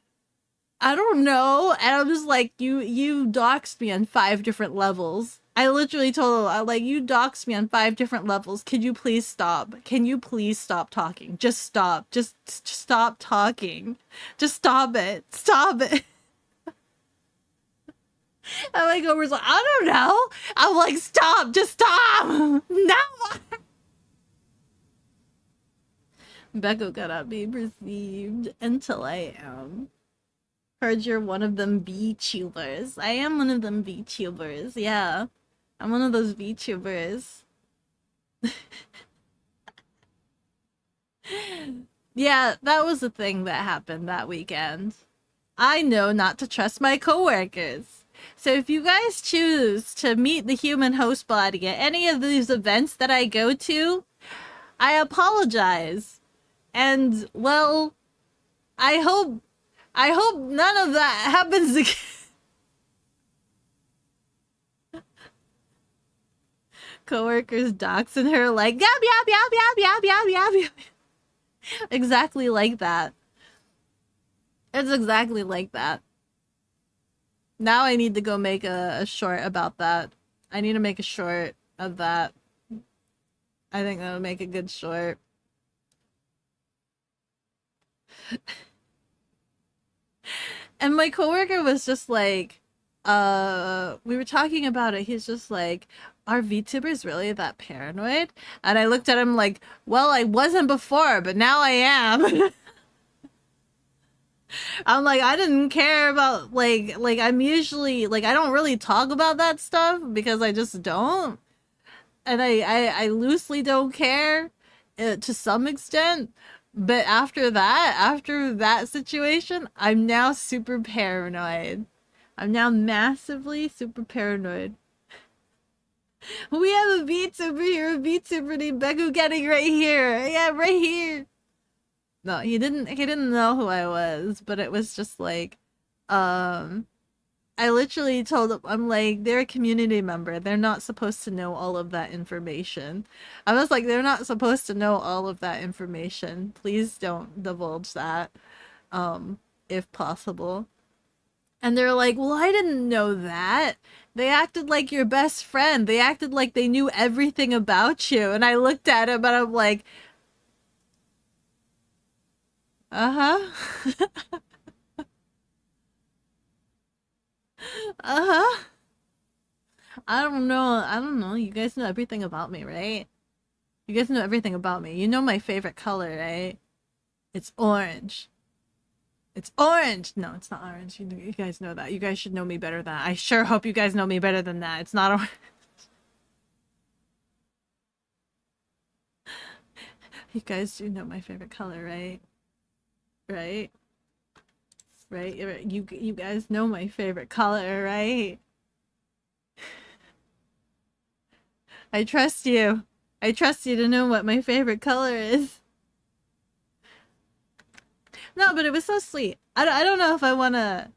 Speaker 2: I don't know. And I'm just like, you doxed me on 5 different levels. I literally told her, like, you doxed me on 5 different levels. Can you please stop? Can you please stop talking? Just stop. Just stop talking. Just stop it. Stop it. And my coworker's like, I don't know. I'm like, stop. Just stop. No. Beko cannot be perceived until I am. Heard you're one of them VTubers. I am one of them VTubers, yeah. I'm one of those VTubers. Yeah, that was the thing that happened that weekend. I know not to trust my coworkers. So if you guys choose to meet the human host body at any of these events that I go to, I apologize. And, well, I hope none of that happens again. Coworkers doxing her like, yap, yap, yap, yap, yap, yap, yap, yap. Exactly like that. It's exactly like that. Now I need to go make a short about that. I need to make a short of that. I think that'll make a good short. And my coworker was just like, we were talking about it. He's just like, are VTubers really that paranoid? And I looked at him like, well, I wasn't before, but now I am. I'm like, I didn't care about, like I'm usually, like, I don't really talk about that stuff because I just don't. And I loosely don't care to some extent. But after that situation, I'm now super paranoid. I'm now massively super paranoid. We have a VTuber here, a VTuber named Bekogenning right here. Yeah, right here. No, he didn't know who I was, but it was just like, I literally told him, I'm like, they're a community member. They're not supposed to know all of that information. I was like, they're not supposed to know all of that information. Please don't divulge that, if possible. And they're like, well, I didn't know that. They acted like your best friend. They acted like they knew everything about you. And I looked at him and I'm like, uh-huh. Uh-huh. I don't know. You guys know everything about me, right? You guys know everything about me. You know my favorite color, right? It's orange. It's orange. No, it's not orange. You guys know that. You guys should know me better than that. I sure hope you guys know me better than that. It's not orange. You guys do know my favorite color, right? Right? Right? You guys know my favorite color, right? I trust you. I trust you to know what my favorite color is. No, but it was so sweet. I don't know if I want to...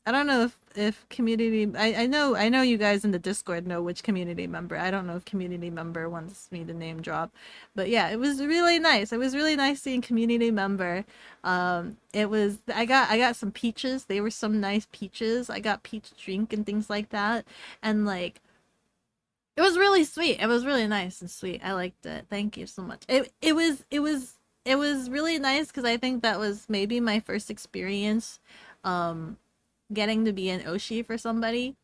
Speaker 2: I don't know if community... I know you guys in the Discord know which community member. I don't know if community member wants me to name drop. But yeah, it was really nice. It was really nice seeing community member. It was... I got some peaches. They were some nice peaches. I got peach drink and things like that. And like... It was really sweet. It was really nice and sweet. I liked it. Thank you so much. It was really nice because I think that was maybe my first experience getting to be an Oshi for somebody.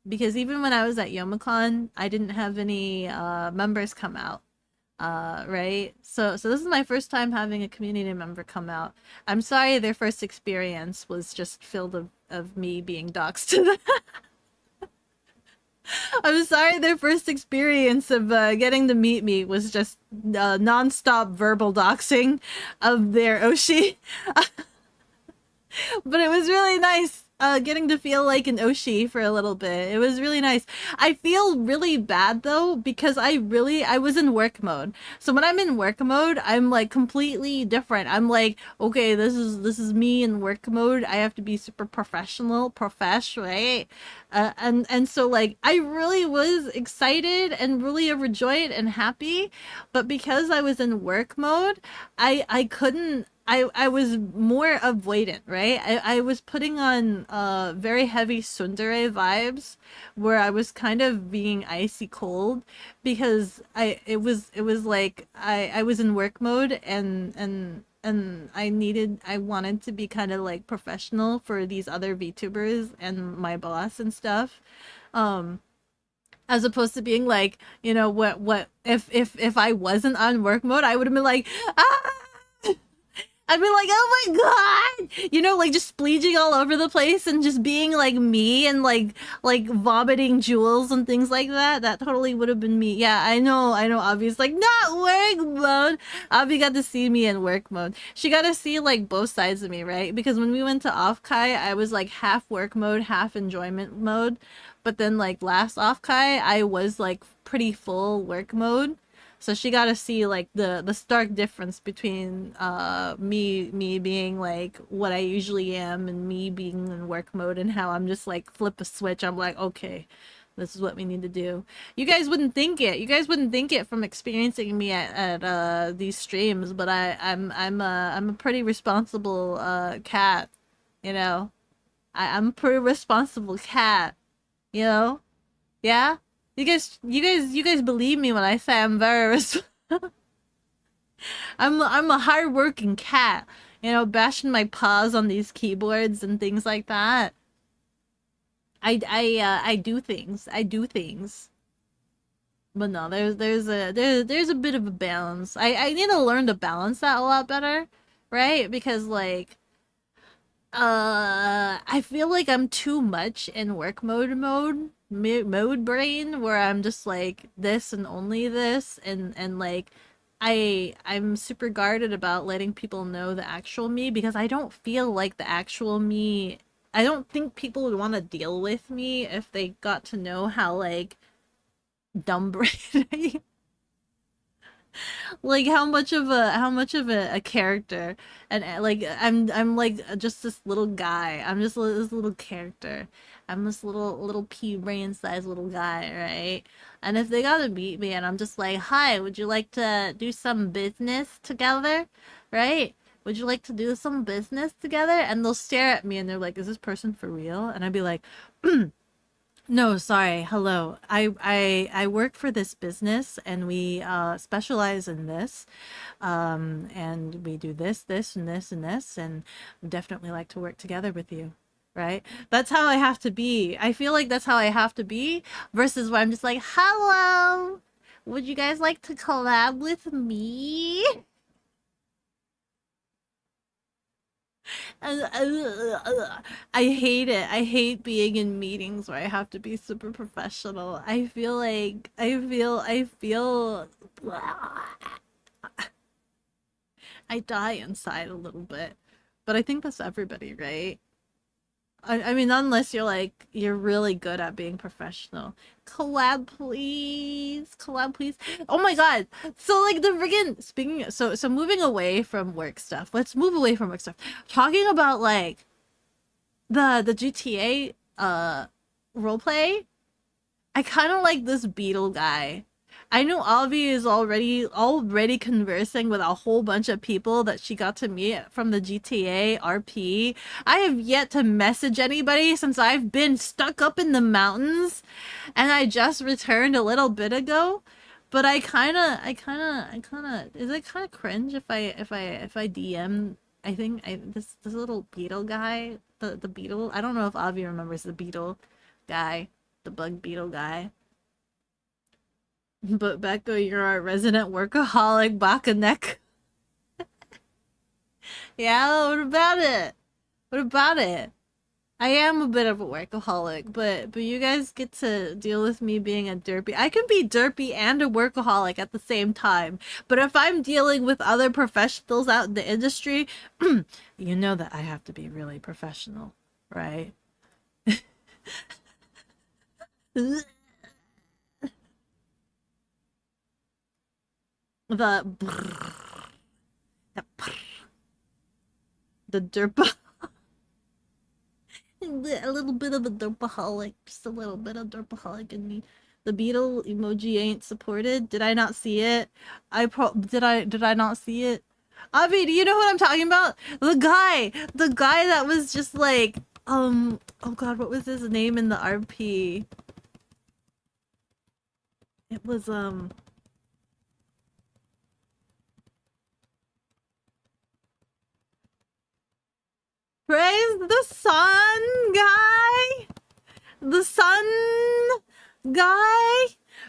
Speaker 2: Because even when I was at Youmacon, I didn't have any members come out. Right? So this is my first time having a community member come out. I'm sorry their first experience was just filled of me being doxxed to them. I'm sorry their first experience of getting to meet me was just non-stop verbal doxing of their Oshi. But it was really nice getting to feel like an Oshi for a little bit. It was really nice. I feel really bad though because I was in work mode. So when I'm in work mode, I'm like completely different. I'm like, okay, this is me in work mode. I have to be super professional, right? And so like I really was excited and really overjoyed and happy, but because I was in work mode, I couldn't. I was more avoidant, right? I was putting on very heavy tsundere vibes where I was kind of being icy cold because it was like I was in work mode and I wanted to be kind of like professional for these other VTubers and my boss and stuff. As opposed to being like, you know, what if I wasn't on work mode, I would have been like, ah! I'd be like, oh my god! You know, like just spleeging all over the place and just being like me and like vomiting jewels and things like that. That totally would have been me. Yeah, I know, Avi's like, not work mode! Avi got to see me in work mode. She got to see like both sides of me, right? Because when we went to off-kai, I was like half work mode, half enjoyment mode. But then like last off-kai, I was like pretty full work mode. So she got to see like the stark difference between me being like what I usually am and me being in work mode and how I'm just like flip a switch. I'm like, okay, this is what we need to do. You guys wouldn't think it. You guys wouldn't think it from experiencing me at these streams, but I'm a pretty responsible cat, you know. I'm a pretty responsible cat, you know. Yeah. You guys believe me when I say I'm very I'm a hardworking cat, you know, bashing my paws on these keyboards and things like that. I do things. I do things. But no, there's a bit of a balance. I need to learn to balance that a lot better, right? Because like I feel like I'm too much in work mode brain where I'm just like this and only this and like I'm super guarded about letting people know the actual me because I don't feel like the actual me. I don't think people would want to deal with me if they got to know how like dumb brain I am. Like how much of a character and like I'm like just this little guy. I'm just this little character. I'm this little pea brain sized little guy, right? And if they gotta meet me and I'm just like, hi, would you like to do some business together, right? Would you like to do some business together? And they'll stare at me and they're like, is this person for real? And I'd be like, no, sorry. Hello. I work for this business and we specialize in this. And we do this, and this, and this, and would definitely like to work together with you. Right? That's how I have to be. I feel like that's how I have to be versus where I'm just like, hello. Would you guys like to collab with me? I hate it. I hate being in meetings where I have to be super professional. I feel like I die inside a little bit. But I think that's everybody, right? I mean, unless you're like, you're really good at being professional. Collab, please. Collab, please. Oh my god. So, like, the friggin', speaking, so moving away from work stuff. Let's move away from work stuff. Talking about, like, the GTA, roleplay. I kind of like this Beetle guy. I know Avi is already conversing with a whole bunch of people that she got to meet from the GTA RP. I have yet to message anybody since I've been stuck up in the mountains, and I just returned a little bit ago. But I kind of is it kind of cringe if I DM this little beetle guy, the beetle. I don't know if Avi remembers the beetle guy, the bug beetle guy. But Beko, you're our resident workaholic, Bakanek. Yeah, what about it? What about it? I am a bit of a workaholic, but you guys get to deal with me being a derpy. I can be derpy and a workaholic at the same time. But if I'm dealing with other professionals out in the industry, you know that I have to be really professional, right? The derpa. A little bit of a derpaholic, just a little bit of derpaholic in me. The beetle emoji ain't supported. Did I not see it? Did I not see it? Avi, do you know what I'm talking about? The guy that was just like, oh god, what was his name in the RP? It was praise the sun guy, the sun guy,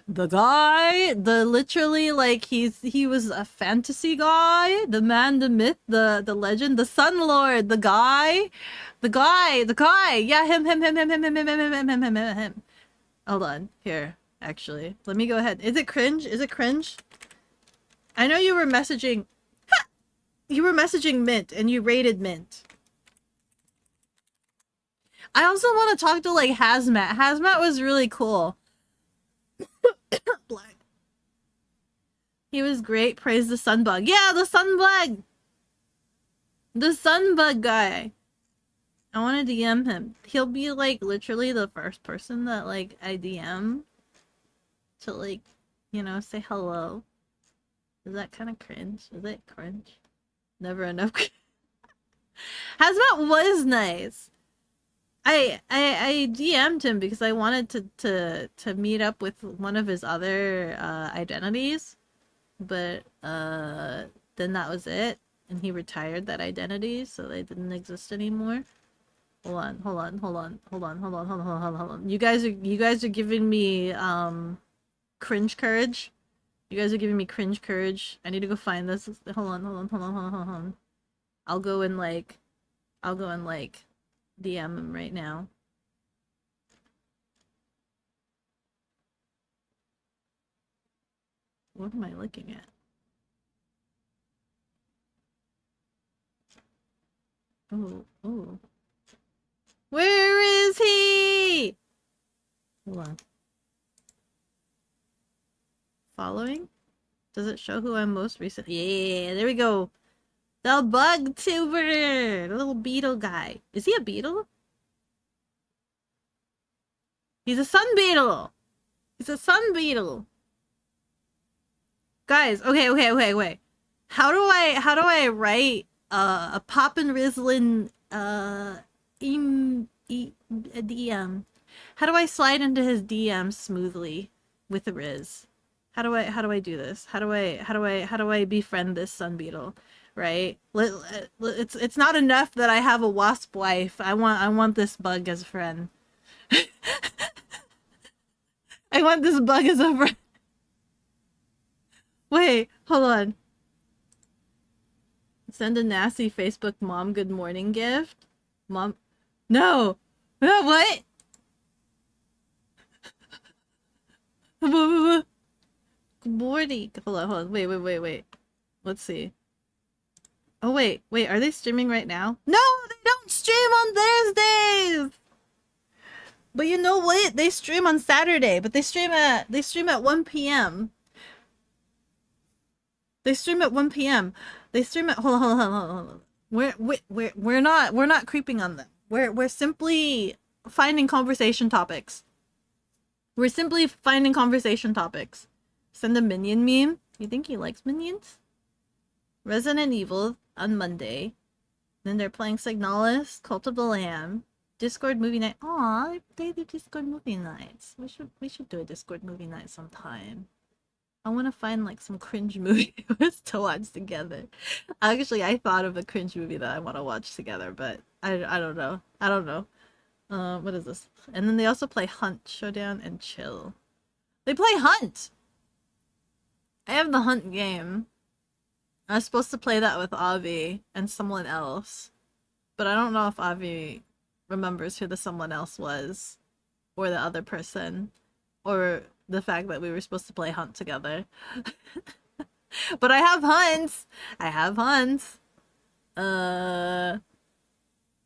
Speaker 2: the literally, like, he was a fantasy guy, the man, the myth, the legend, the sun lord, the guy, yeah, him. Hold on, here, actually, let me go ahead. Is it cringe? I know you were messaging Mint and you rated Mint. I also want to talk to, like, Hazmat. Hazmat was really cool. He was great. Praise the sunbug. Yeah, the sunbug! The sunbug guy. I want to DM him. He'll be, like, literally the first person that, like, I DM to, like, you know, say hello. Is that kind of cringe? Is it cringe? Never enough. Hazmat was nice. I DM'd him because I wanted to meet up with one of his other identities, but then that was it, and he retired that identity, so they didn't exist anymore. Hold on. You guys are giving me cringe courage. You guys are giving me cringe courage. I need to go find this. Hold on. I'll go and like DM him right now. What am I looking at? Oh. Where is he? Hold on. Following? Does it show who I'm most recent? Yeah, there we go. The Bugtuber! The little beetle guy. Is he a beetle? He's a sun beetle! He's a sun beetle! Guys, okay, wait. How do I write a Poppin' Rizzlin' DM? How do I slide into his DM smoothly with a Riz? How do I do this? How do I befriend this sun beetle? Right? It's not enough that I have a wasp wife. I want this bug as a friend. I want this bug as a friend. Wait, hold on. Send a nasty Facebook mom good morning gift. Mom, no, what? Good morning. Hold on. Wait. Let's see. Oh wait, are they streaming right now? No, they don't stream on Thursdays. But you know what? They stream on Saturday, but they stream at 1 p.m. They stream at 1 p.m. They stream at hold on. We're not creeping on them. We're simply finding conversation topics. Send a minion meme. You think he likes minions? Resident Evil on Monday. Then they're playing Signalis, Cult of the Lamb, Discord movie night. Aw, they do Discord movie nights. We should do a Discord movie night sometime. I want to find like some cringe movie to watch together. Actually, I thought of a cringe movie that I want to watch together, but I don't know. What is this? And then they also play Hunt, Showdown, and Chill. They play Hunt! I have the Hunt game. I was supposed to play that with Avi and someone else. But I don't know if Avi remembers who the someone else was. Or the other person. Or the fact that we were supposed to play Hunt together. But I have Hunts!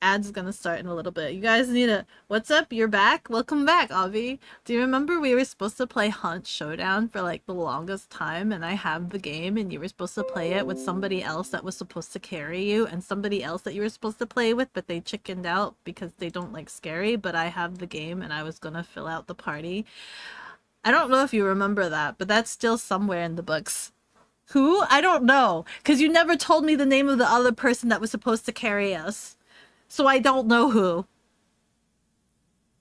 Speaker 2: Ad's gonna start in a little bit. You guys need to... What's up? You're back? Welcome back, Avi. Do you remember we were supposed to play Hunt Showdown for like the longest time, and I have the game and you were supposed to play it with somebody else that was supposed to carry you and somebody else that you were supposed to play with, but they chickened out because they don't like scary, but I have the game and I was gonna fill out the party. I don't know if you remember that, but that's still somewhere in the books. Who? I don't know, because you never told me the name of the other person that was supposed to carry us. So I don't know who.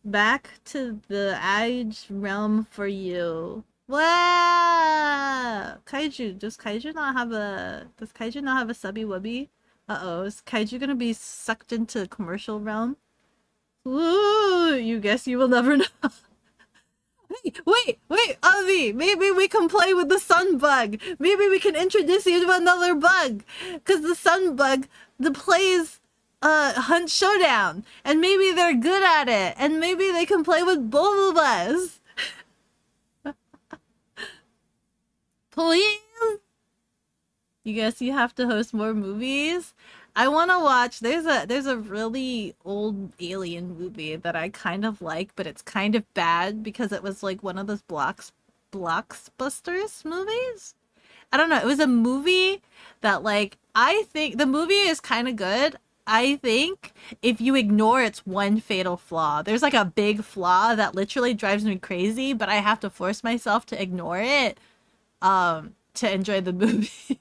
Speaker 2: Back to the Age realm for you. Wow! Kaiju. Does Kaiju not have a subby wubby? Uh-oh. Is Kaiju gonna be sucked into commercial realm? Ooh, you guess you will never know. Wait, Avi, maybe we can play with the sun bug. Maybe we can introduce you to another bug. Because the sun bug, plays Hunt Showdown, and maybe they're good at it, and maybe they can play with both of us. Please? You guess you have to host more movies? I want to watch, there's a really old alien movie that I kind of like, but it's kind of bad because it was like one of those blockbusters movies. I don't know, it was a movie that like, I think the movie is kind of good. I think if you ignore its one fatal flaw, there's like a big flaw that literally drives me crazy, but I have to force myself to ignore it to enjoy the movie.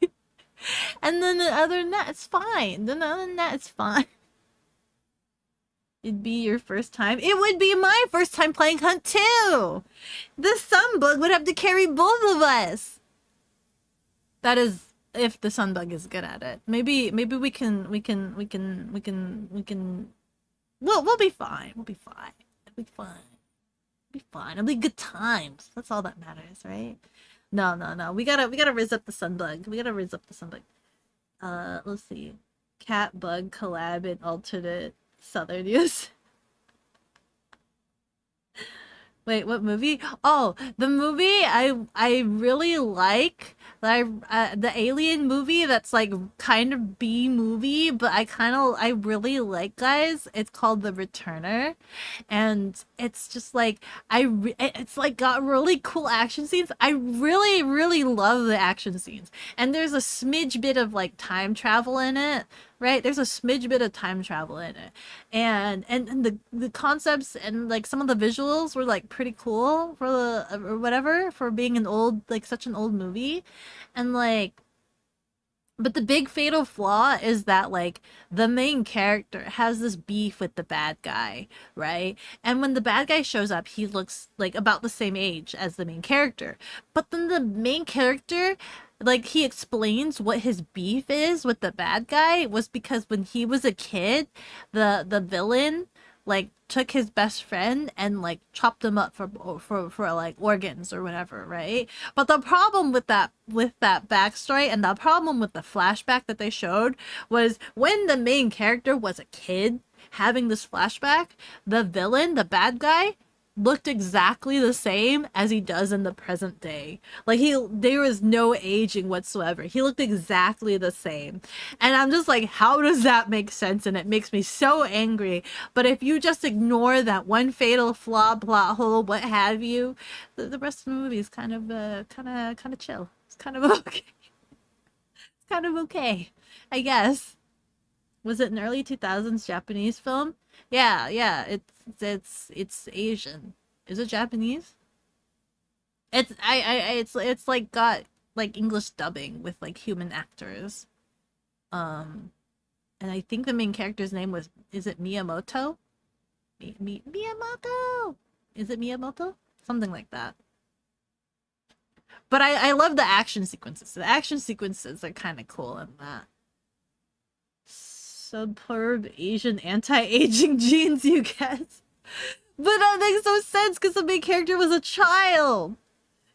Speaker 2: And then other than that, it's fine. It'd be your first time. It would be my first time playing Hunt too. The sunbug would have to carry both of us. That is if the sunbug is good at it. Maybe we can we'll be fine. It'll be good times. That's all that matters, right? No. We gotta riz up the sunbug. Let's see. Cat bug collab in alternate southern use. Wait, what movie? Oh, the movie I really like. The alien movie that's like kind of B movie, but I really like, guys. It's called The Returner, and it's just like it's like got really cool action scenes. I really love the action scenes, and there's a smidge bit of like time travel in it. Right, there's a smidge bit of time travel in it, and the concepts and like some of the visuals were like pretty cool for or whatever for being such an old movie, and like, but the big fatal flaw is that like the main character has this beef with the bad guy, right? And when the bad guy shows up, he looks like about the same age as the main character, but then the main character, like, he explains what his beef is with the bad guy was because when he was a kid, the villain like took his best friend and like chopped him up for like organs or whatever, right? But the problem with that backstory and the problem with the flashback that they showed was when the main character was a kid having this flashback, the villain, the bad guy, looked exactly the same as he does in the present day. Like there was no aging whatsoever. He looked exactly the same. And I'm just like, how does that make sense? And it makes me so angry. But if you just ignore that one fatal flaw, plot hole, what have you, the rest of the movie is kind of chill. It's kind of okay. It's kind of okay, I guess. Was it an early 2000s Japanese film? Yeah, it's Asian. Is it Japanese? It's like got like English dubbing with like human actors. And I think the main character's name is it Miyamoto? Miyamoto. Is it Miyamoto? Something like that. But I love the action sequences. The action sequences are kind of cool in that. Superb Asian anti-aging genes, you guys. But that makes no sense because the main character was a child.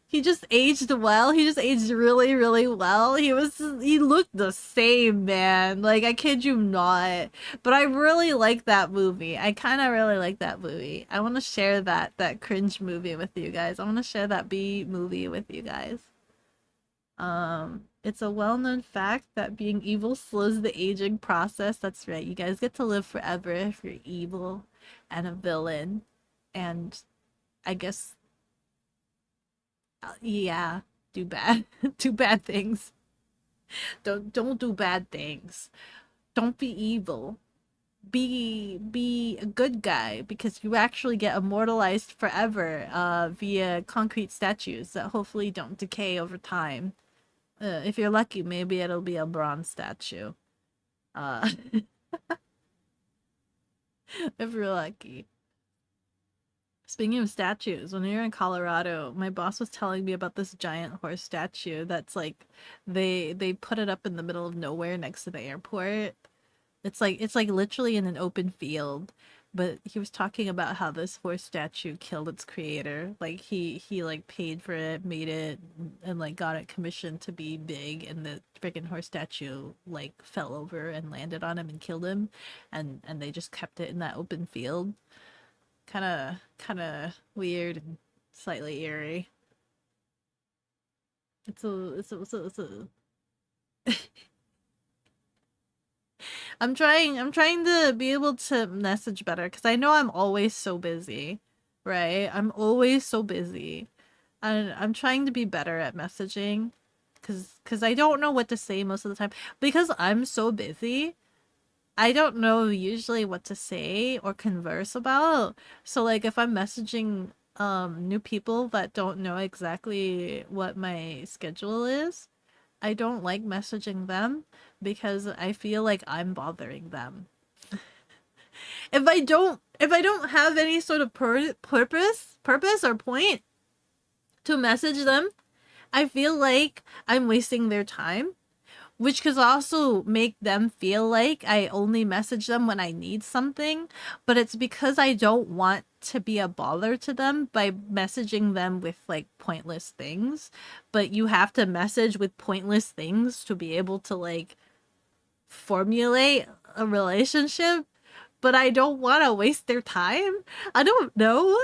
Speaker 2: He just aged well. He just aged really, really well. He looked the same, man. Like, I kid you not. But I really like that movie. I kind of really like that movie. I want to share that cringe movie with you guys. I want to share that B movie with you guys. It's a well-known fact that being evil slows the aging process. That's right. You guys get to live forever if you're evil and a villain. And I guess, yeah, do bad, do bad things. Don't do bad things. Don't be evil. Be a good guy because you actually get immortalized forever via concrete statues that hopefully don't decay over time. If you're lucky, maybe it'll be a bronze statue. If you're lucky. Speaking of statues, when we were in Colorado, my boss was telling me about this giant horse statue that's like they put it up in the middle of nowhere next to the airport. It's like literally in an open field. But he was talking about how this horse statue killed its creator. Like he like paid for it, made it, and like got it commissioned to be big, and the freaking horse statue like fell over and landed on him and killed him, and they just kept it in that open field. Kind of weird and slightly eerie. It's a I'm trying to be able to message better because I know I'm always so busy, right? I'm always so busy. And I'm trying to be better at messaging because I don't know what to say most of the time. Because I'm so busy, I don't know usually what to say or converse about. So like if I'm messaging new people that don't know exactly what my schedule is, I don't like messaging them because I feel like I'm bothering them. If I don't have any sort of purpose or point to message them, I feel like I'm wasting their time, which could also make them feel like I only message them when I need something, but it's because I don't want to be a bother to them by messaging them with like pointless things. But you have to message with pointless things to be able to like formulate a relationship, but I don't want to waste their time. I don't know.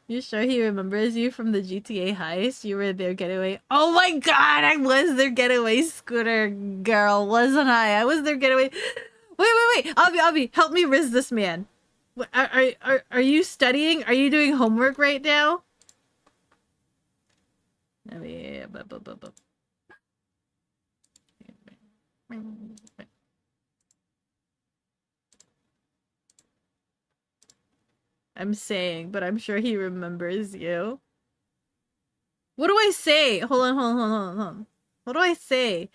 Speaker 2: You sure he remembers you from the GTA heist? You were their getaway. Oh my god, I was their getaway scooter girl, wasn't I? I was their getaway. Wait. Avi, help me riz this man. Are you studying? Are you doing homework right now? I'm saying, but I'm sure he remembers you. What do I say? Hold on. What do I say?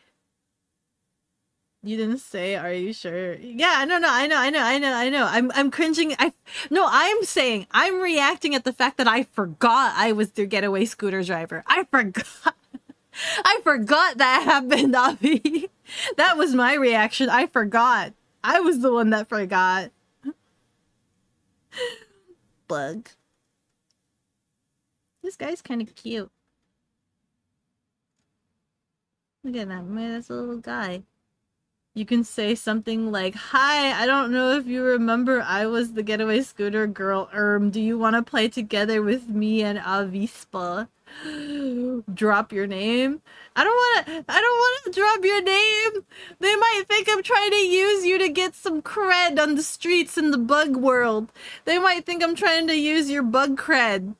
Speaker 2: You didn't say, are you sure? Yeah, no, I know. I'm cringing. I'm saying, I'm reacting at the fact that I forgot I was their getaway scooter driver. I forgot that happened, Avi. That was my reaction. I forgot. I was the one that forgot. bug. This guy's kind of cute. Look at that, man. That's a little guy. You can say something like, "Hi, I don't know if you remember, I was the getaway scooter girl. Do you want to play together with me and Avispa?" Drop your name? I don't want to drop your name. They might think I'm trying to use you to get some cred on the streets in the bug world. They might think I'm trying to use your bug cred.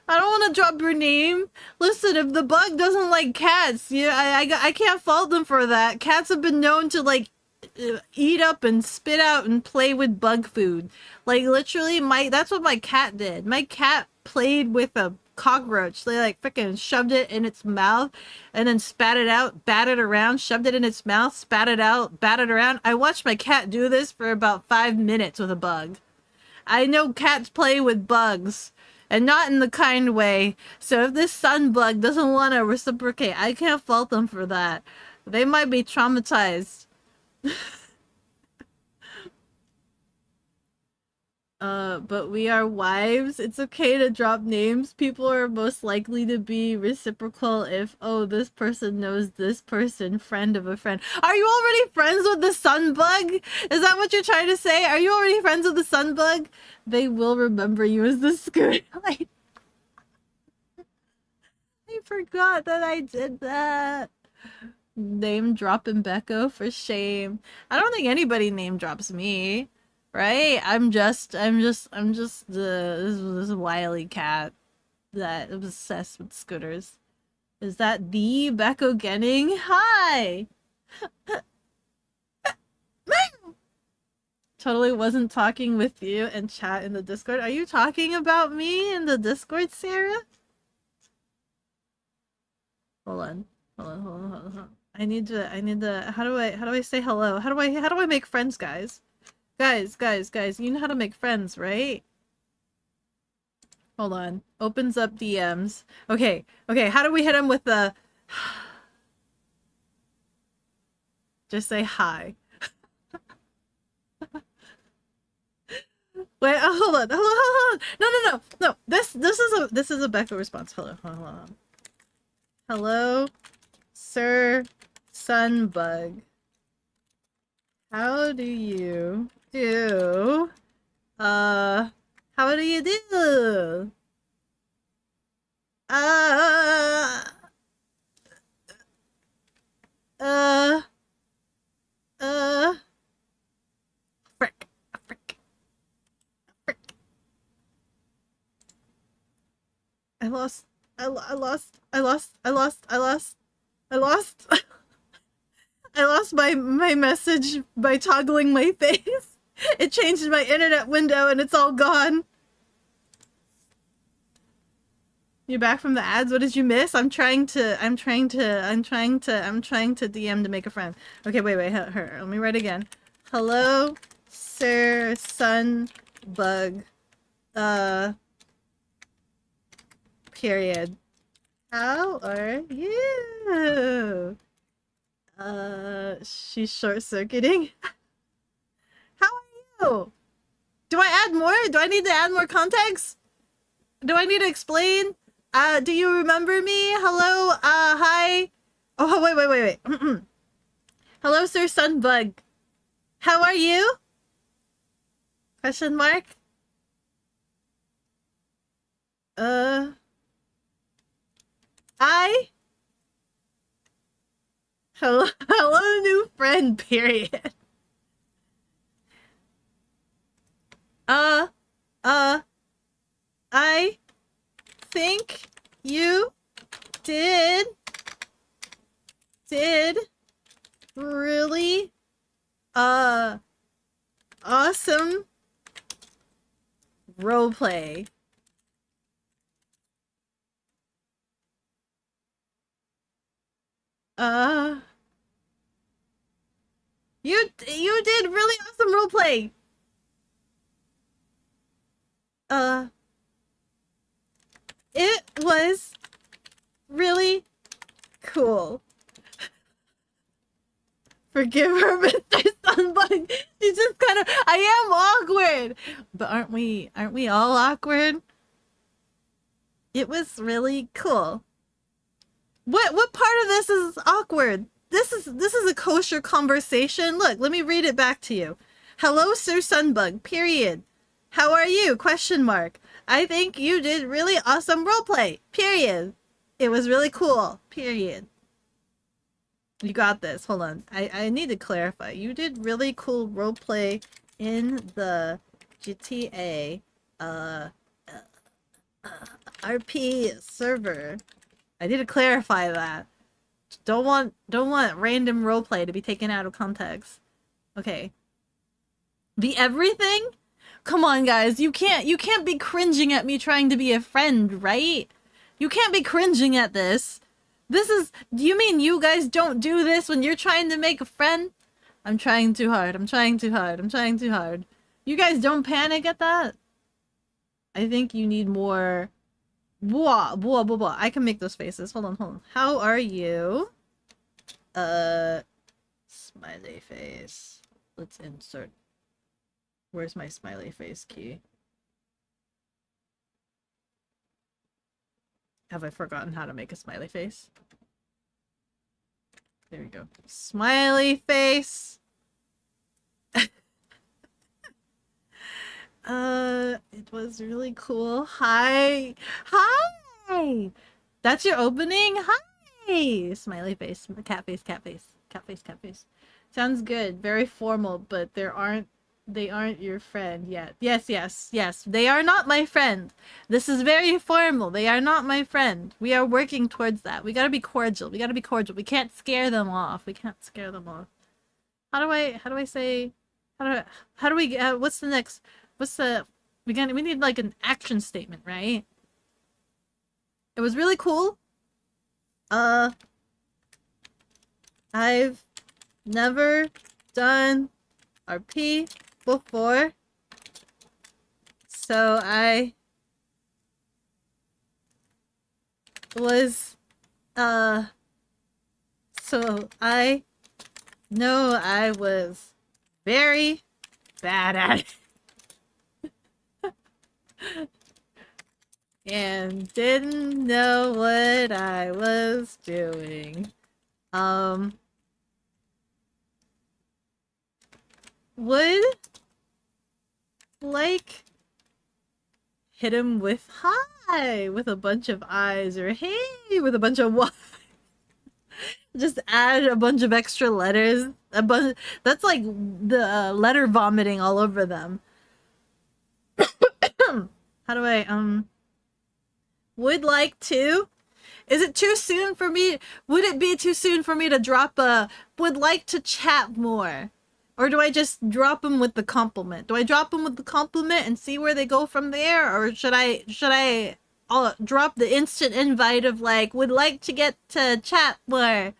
Speaker 2: I don't want to drop your name. Listen, if the bug doesn't like cats, I can't fault them for that. Cats have been known to, like, eat up and spit out and play with bug food. Like, literally, that's what my cat did. My cat played with a cockroach. They, like, freaking shoved it in its mouth and then spat it out, batted around, shoved it in its mouth, spat it out, batted around. I watched my cat do this for about 5 minutes with a bug. I know cats play with bugs. And not in the kind way. So if this sun bug doesn't want to reciprocate, I can't fault them for that. They might be traumatized. But we are wives. It's okay to drop names. People are most likely to be reciprocal if, oh, this person knows this person, friend of a friend. Are you already friends with the sun bug? Is that what you're trying to say? Are you already friends with the sun bug? They will remember you as the scooter. I forgot that I did that. Name dropping Beko, for shame. I don't think anybody name drops me. Right? I'm just this wily cat that is obsessed with scooters. Is that the bekogenning? Hi! Totally wasn't talking with you and chat in the Discord. Are you talking about me in the Discord, Sarah? Hold on. I need to, how do I say hello? How do I make friends, guys? Guys, you know how to make friends, right? Hold on. Opens up DMs. Okay, how do we hit him with the... Just say hi. Wait, hold on. No. This is a Beko response. Hold on. Hello, Sir Sunbug. How do you do? How do you do? Frick. I lost. I lost my message by toggling my face. It changed my internet window and it's all gone. You're back from the ads? What did you miss? I'm trying to DM to make a friend. Okay, wait, let me write again. Hello, Sir Sunbug. Period. How are you? She's short-circuiting. How are you? Do I add more? Do I need to add more context? Do I need to explain? Do you remember me? Hello, hi. Oh, wait. Hello, Sir Sunbug. How are you? Question mark? Hello, new friend, period. I think you did really, awesome roleplay. You did really awesome roleplay. It was really cool. Forgive her, Mr. Sunbug. She's just kind of. I am awkward, but aren't we? Aren't we all awkward? It was really cool. What part of this is awkward? This is a kosher conversation. Look, let me read it back to you. Hello, Sir Sunbug. Period. How are you? Question mark. I think you did really awesome roleplay. Period. It was really cool. Period. You got this. Hold on. I need to clarify. You did really cool roleplay in the GTA RP server. I need to clarify that. Don't want random roleplay to be taken out of context. Okay. The everything? Come on, guys. You can't be cringing at me trying to be a friend, right? You can't be cringing at this. This is... Do you mean you guys don't do this when you're trying to make a friend? I'm trying too hard. I'm trying too hard. I'm trying too hard. You guys don't panic at that? I think you need more... Blah, blah, blah, blah. I can make those faces. Hold on, hold on. How are you? Smiley face. Let's insert. Where's my smiley face key? Have I forgotten how to make a smiley face? There we go. Smiley face! It was really cool. Hi! Hi! That's your opening? Hi! Smiley face. Cat face, cat face. Cat face, cat face. Sounds good. Very formal, but they aren't your friend yet. Yes, yes, yes. They are not my friend. This is very formal. They are not my friend. We are working towards that. We gotta be cordial. We gotta be cordial. We can't scare them off. We can't scare them off. How do I say, how do we, what's the next, what's the, we need like an action statement, right? It was really cool. I've never done RP before, so I was, so I know I was very bad at it. And didn't know what I was doing. Would like hit him with hi with a bunch of eyes, or hey with a bunch of y. Just add a bunch of extra letters. A bunch. That's like the letter vomiting all over them. How do I would like to? Is it too soon for me? Would it be too soon for me to drop a would like to chat more? Or do I just drop them with the compliment? Do I drop them with the compliment and see where they go from there? Or should I drop the instant invite of like, would like to get to chat more?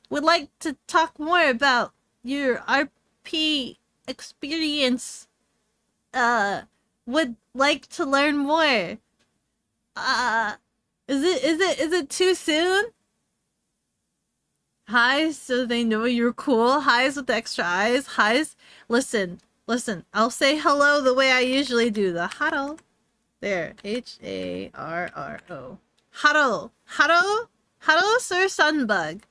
Speaker 2: Would like to talk more about your RP experience? Would like to learn more? Is it too soon? Highs so they know you're cool. Highs with the extra eyes. Highs. Listen. I'll say hello the way I usually do. The huddle. There. H-A-R-R-O. Huddle. Huddle, Sir Sunbug.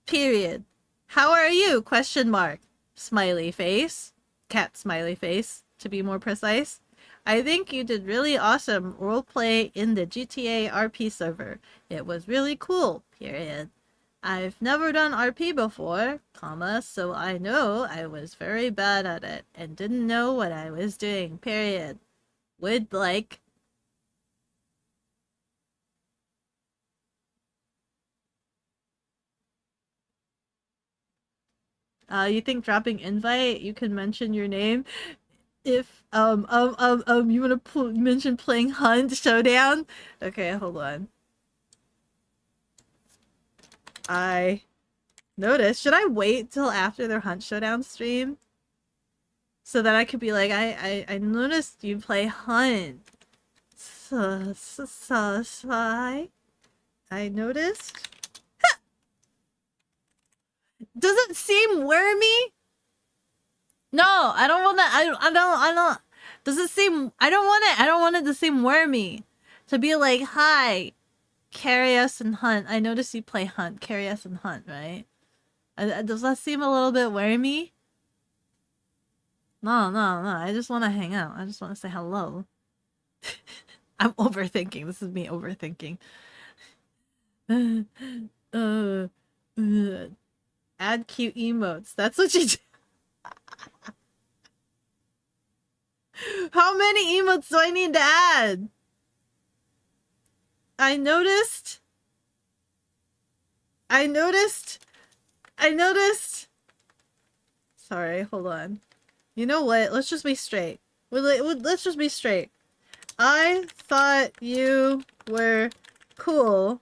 Speaker 2: Period. How are you? Question mark. Smiley face. Cat smiley face, to be more precise. I think you did really awesome roleplay in the GTA RP server. It was really cool. Period. I've never done RP before, comma, so I know I was very bad at it and didn't know what I was doing. Period. Would like... you think dropping invite, you can mention your name? If, you wanna mention playing Hunt Showdown? Okay, hold on. I noticed. Should I wait till after their Hunt Showdown stream? So that I could be like, I noticed you play Hunt. So I noticed. Does it seem wormy? No, I don't want to. I don't. Does it seem? I don't want it. I don't want it to seem wormy. To be like, hi, carry us and hunt. I noticed you play hunt. Carry us and hunt, right? Does that seem a little bit wormy? No, no, no. I just want to hang out. I just want to say hello. I'm overthinking. This is me overthinking. Add cute emotes. That's what you do. How many emotes do I need to add? I noticed. Sorry, hold on. You know what? Let's just be straight. Let's just be straight. I thought you were cool.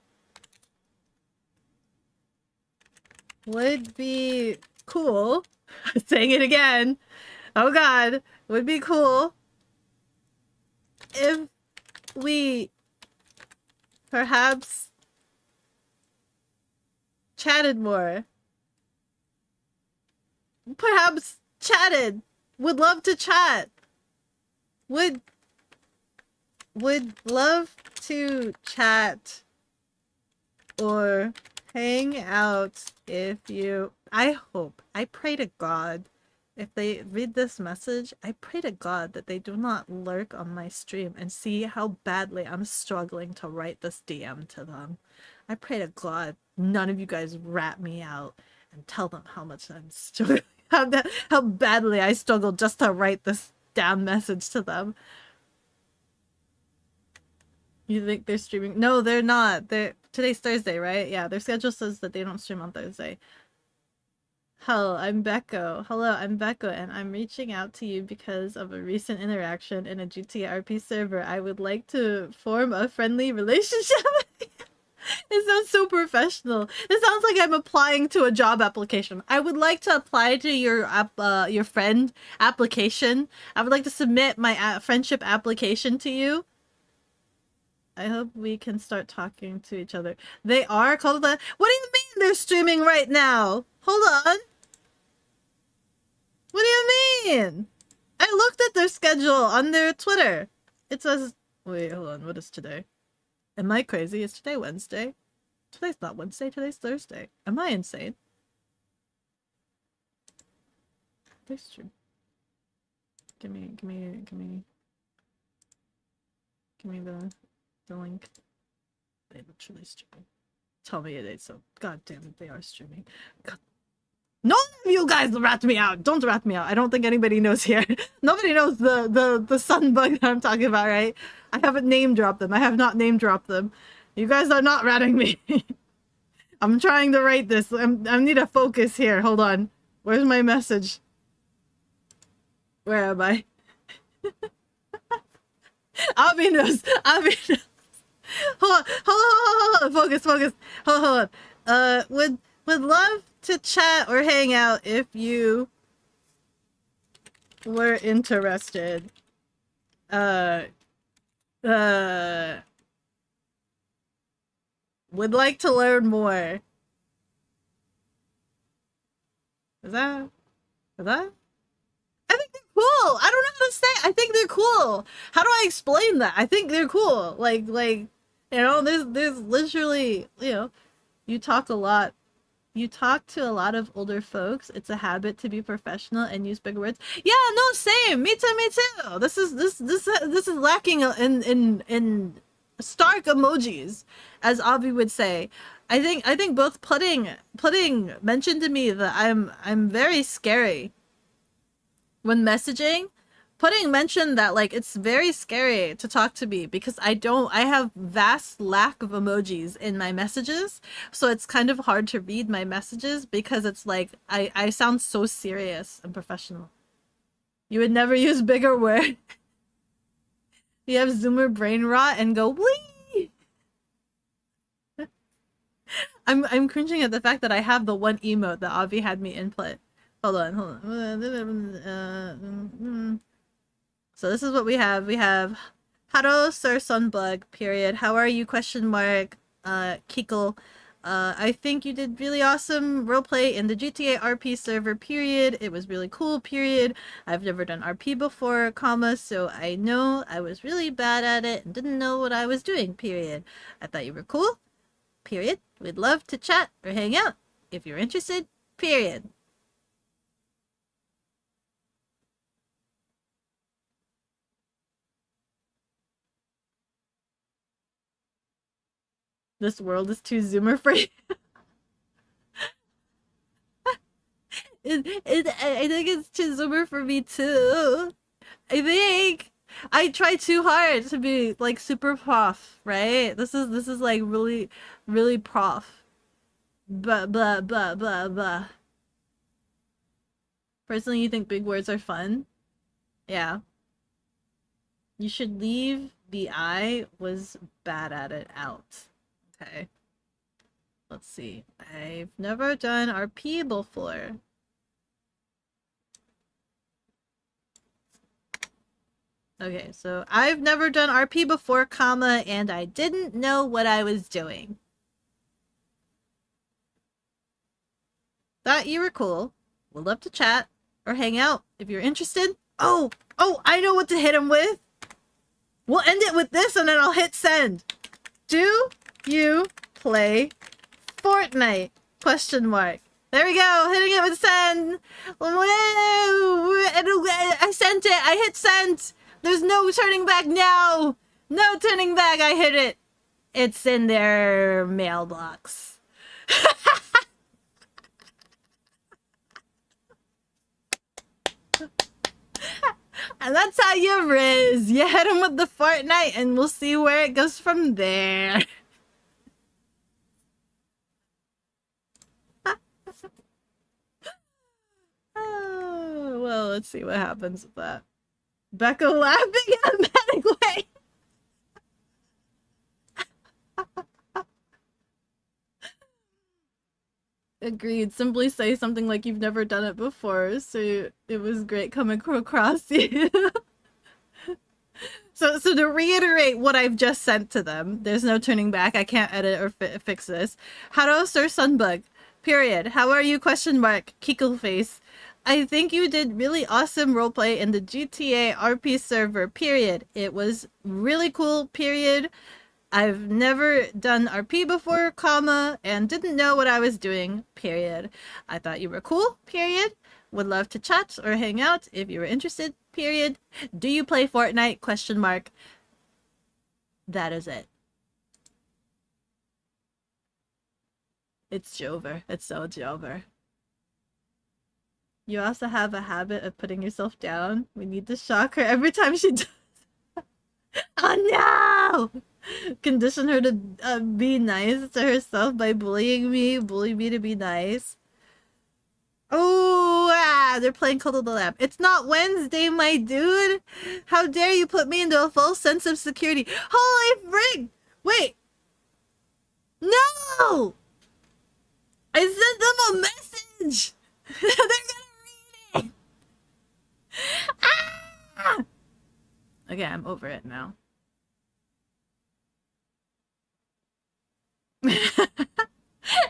Speaker 2: Would be cool. I'm saying it again. Oh god. Would be cool if we perhaps chatted more. Perhaps chatted. Would love to chat. Would love to chat or hang out if you... I pray to God, if they read this message, I pray to God that they do not lurk on my stream and see how badly I'm struggling to write this DM to them. I pray to God none of you guys rat me out and tell them how much I'm struggling, how badly I struggle just to write this damn message to them. You think they're streaming? No, they're not. Today's Thursday, right? Yeah, their schedule says that they don't stream on Thursday. Hello, I'm Beko. Hello, I'm Beko, and I'm reaching out to you because of a recent interaction in a GTRP server. I would like to form a friendly relationship. It sounds so professional. It sounds like I'm applying to a job application. I would like to apply to your friend application. I would like to submit my friendship application to you. I hope we can start talking to each other. They are called that. What do you mean they're streaming right now? Hold on. What do you mean? I looked at their schedule on their Twitter. It says, wait, hold on. What is today? Am I crazy? Is today Wednesday? Today's not Wednesday. Today's Thursday. Am I insane? That's true. Give me the link. They literally streaming. Tell me it is so. God damn it, they are streaming. God. None of you guys rat me out. Don't rat me out. I don't think anybody knows here. Nobody knows the sun bug that I'm talking about, right? I haven't name dropped them. I have not name dropped them. You guys are not ratting me. I'm trying to write this. I need to focus here. Hold on. Where's my message? Where am I? Avi knows. Avi knows. Hold on. Focus. Hold on. Would love to chat or hang out if you were interested. Would like to learn more. Is that? I think they're cool. I don't know how to say. I think they're cool. How do I explain that? I think they're cool. Like, you know, there's literally, you know, you talk a lot. You talk to a lot of older folks. It's a habit to be professional and use big words. Yeah, no, same. Me too. This is lacking in stark emojis, as Avi would say. I think both Pudding mentioned to me that I'm very scary when messaging. Pudding mentioned that, like, it's very scary to talk to me because I have vast lack of emojis in my messages. So it's kind of hard to read my messages because it's like, I sound so serious and professional. You would never use bigger words. You have Zoomer brain rot and go, wee! I'm cringing at the fact that I have the one emote that Avi had me input. Hold on. So this is what we have. We have Haro Sir Sunbug, period. How are you? Question mark. Kikle. I think you did really awesome roleplay in the GTA RP server, period. It was really cool, period. I've never done RP before, comma, so I know I was really bad at it and didn't know what I was doing, period. I thought you were cool, period. We'd love to chat or hang out if you're interested, period. This world is too zoomer free. I think it's too zoomer for me too. I think I try too hard to be like super prof, right? This is like really, really prof. Blah blah blah blah blah. Personally, you think big words are fun? Yeah. You should leave the I was bad at it out. Okay. Let's see. I've never done RP before. Okay, so I've never done RP before, comma, and I didn't know what I was doing. Thought you were cool. Would love to chat or hang out if you're interested. Oh, I know what to hit him with. We'll end it with this and then I'll hit send. Do you play Fortnite? Question mark. There we go. Hitting it with send. Woo! I sent it. I hit send. There's no turning back now. No turning back. I hit it. It's in their mailbox. And that's how you riz. You hit him with the Fortnite and we'll see where it goes from there. Oh, well, let's see what happens with that. Beko laughing in a manic way. Agreed. Simply say something like you've never done it before, so it was great coming across you. So to reiterate what I've just sent to them, there's no turning back. I can't edit or fix this. Hello, Sir Sunbug. Period. How are you? Question mark. Kiko face. I think you did really awesome roleplay in the GTA RP server. Period. It was really cool. Period. I've never done RP before, comma, and didn't know what I was doing, period. I thought you were cool, period. Would love to chat or hang out if you were interested, period. Do you play Fortnite? Question mark. That is it. It's Jover. It's so Jover. You also have a habit of putting yourself down. We need to shock her every time she does. Oh no! Condition her to be nice to herself by bullying me. Bully me to be nice. Oh, they're playing Cult of the Lamb. It's not Wednesday, my dude. How dare you put me into a false sense of security? Holy frig! Wait. No! I sent them a message. They're gonna read it. Ah! Okay, I'm over it now.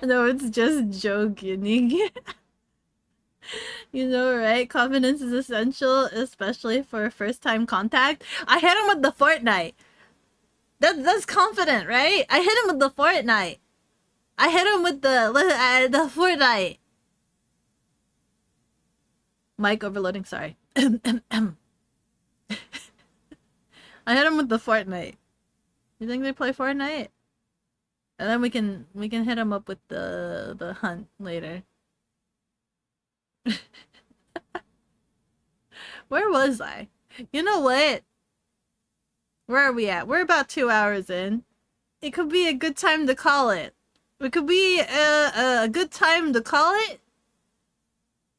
Speaker 2: No, it's just joking. You know, right? Confidence is essential, especially for a first-time contact. I hit him with the Fortnite. That's confident, right? I hit him with the Fortnite. I hit him with the Fortnite. Mic overloading, sorry. I hit him with the Fortnite. You think they play Fortnite? And then we can hit him up with the hunt later. Where was I? You know what? Where are we at? We're about 2 hours in. It could be a good time to call it. It could be a good time to call it.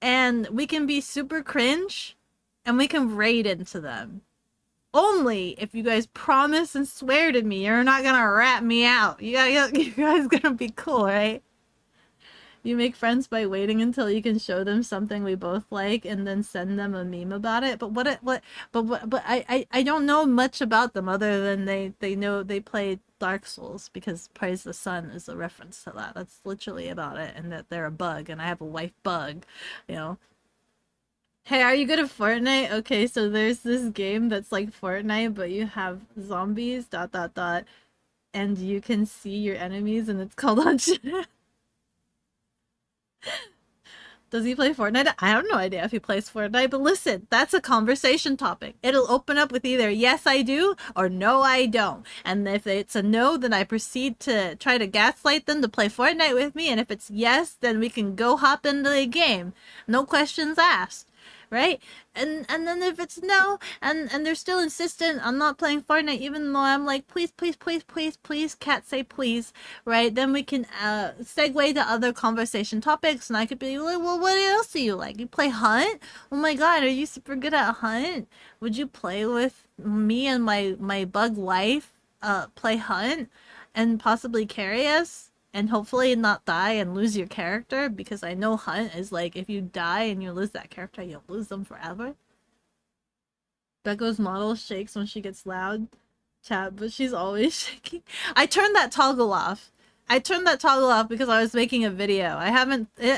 Speaker 2: And we can be super cringe. And we can raid into them. Only if you guys promise and swear to me you're not gonna rat me out. You guys gonna be cool, right? You make friends by waiting until you can show them something we both like and then send them a meme about it. But I don't know much about them other than they know they play Dark Souls because Praise the Sun is a reference to that. That's literally about it, and that they're a bug and I have a wife bug, you know. Hey, are you good at Fortnite? Okay, so there's this game that's like Fortnite, but you have zombies, ... and you can see your enemies, and it's called Uncut. Does he play Fortnite? I have no idea if he plays Fortnite, but listen, that's a conversation topic. It'll open up with either yes, I do, or no, I don't. And if it's a no, then I proceed to try to gaslight them to play Fortnite with me, and if it's yes, then we can go hop into the game. No questions asked. Right? And then if it's no, and they're still insistent on not playing Fortnite, even though I'm like, please, please, please, please, please, cat say please, right? Then we can segue to other conversation topics, and I could be like, well, what else do you like? You play Hunt? Oh my god, are you super good at Hunt? Would you play with me and my bug wife, play Hunt, and possibly carry us? And hopefully not die and lose your character, because I know Hunt is like, if you die and you lose that character, you'll lose them forever. Beko's model shakes when she gets loud. Chat, but she's always shaking. I turned that toggle off. I turned that toggle off because I was making a video. I haven't, it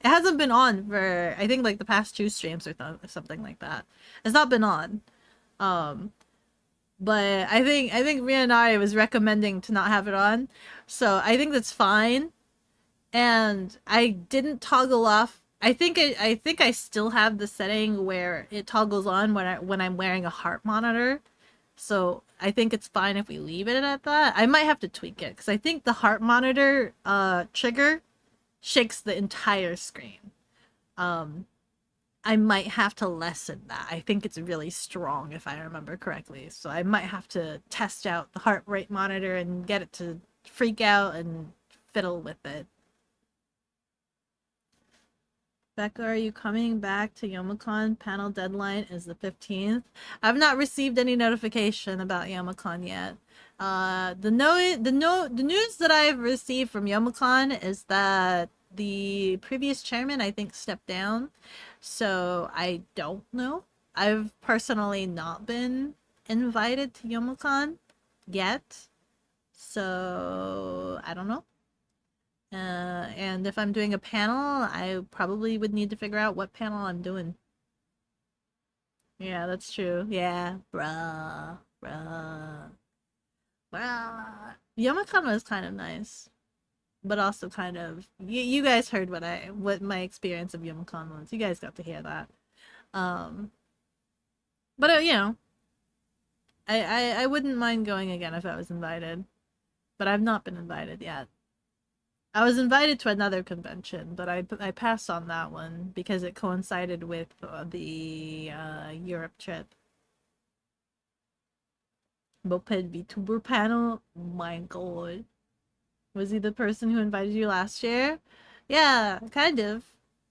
Speaker 2: hasn't been on for, I think like the past 2 streams or something like that. It's not been on. But I think Rianari was recommending to not have it on, so I think that's fine. And I didn't toggle off. I think I still have the setting where it toggles on when I'm wearing a heart monitor. So I think it's fine if we leave it at that. I might have to tweak it because I think the heart monitor trigger shakes the entire screen. I might have to lessen that. I think it's really strong if I remember correctly. So I might have to test out the heart rate monitor and get it to freak out and fiddle with it. Becca, are you coming back to Youmacon? Panel deadline is the 15th. I've not received any notification about Youmacon yet. The news that I've received from Youmacon is that the previous chairman, I think, stepped down. So I don't know. I've personally not been invited to Youmacon yet. So I don't know. And if I'm doing a panel, I probably would need to figure out what panel I'm doing. Yeah, that's true. Yeah, bruh. Youmacon was kind of nice, but also kind of, you guys heard what my experience of Youmacon was. You guys got to hear that. But you know, I wouldn't mind going again if I was invited, but I've not been invited yet. I was invited to another convention, but I passed on that one because it coincided with the Europe trip. Moped Vtuber panel? Oh my god. Was he the person who invited you last year? Yeah, kind of.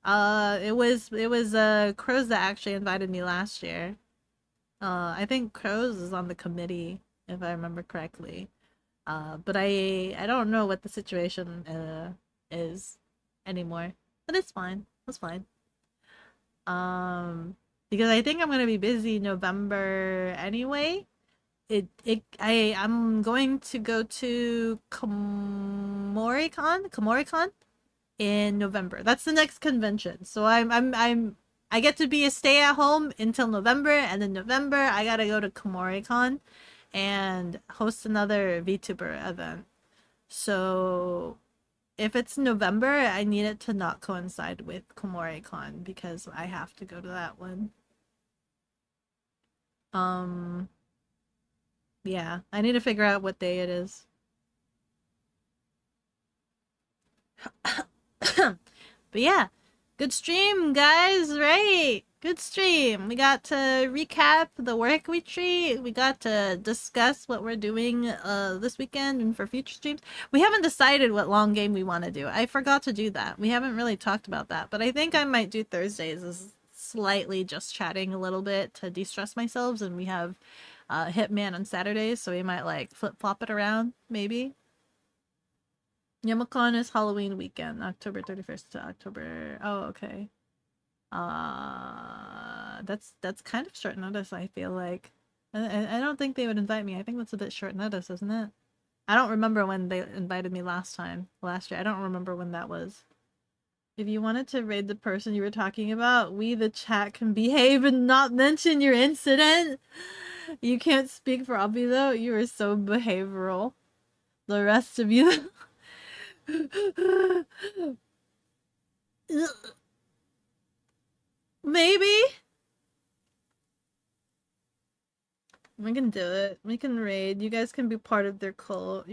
Speaker 2: It was Crows that actually invited me last year. I think Crows is on the committee, if I remember correctly. But I don't know what the situation is anymore. But it's fine. It's fine. Because I think I'm gonna be busy November anyway. I'm going to go to Komoricon in November. That's the next convention. So I get to be a stay at home until November, and in November I gotta go to Komoricon and host another VTuber event. So if it's November, I need it to not coincide with Komoricon because I have to go to that one. Yeah, I need to figure out what day it is. But yeah, good stream, guys, right? Good stream. We got to recap the work retreat. We got to discuss what we're doing this weekend and for future streams. We haven't decided what long game we want to do. I forgot to do that. We haven't really talked about that, but I think I might do Thursdays as slightly just chatting a little bit to de-stress myself, and we have Hitman on Saturdays, so we might like flip-flop it around, maybe. Yamacon is Halloween weekend, October 31st to October. Oh, okay. That's kind of short notice, I feel like. I don't think they would invite me. I think that's a bit short notice, isn't it? I don't remember when they invited me last year. I don't remember when that was. If you wanted to raid the person you were talking about, we, the chat, can behave and not mention your incident. You can't speak for Abby, though. You are so behavioral. The rest of you... Maybe? We can do it. We can raid. You guys can be part of their cult.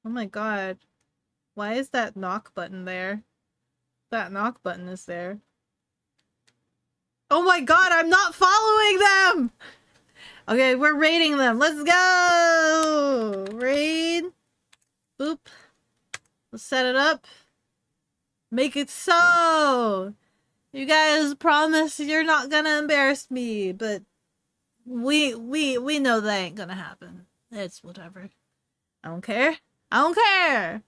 Speaker 2: Oh my god. Why is that knock button there? That knock button is there. Oh my god, I'm not following them! Okay, we're raiding them. Let's go! Raid. Boop. Let's set it up. Make it so! You guys promise you're not gonna embarrass me, but we know that ain't gonna happen. It's whatever. I don't care. I don't care!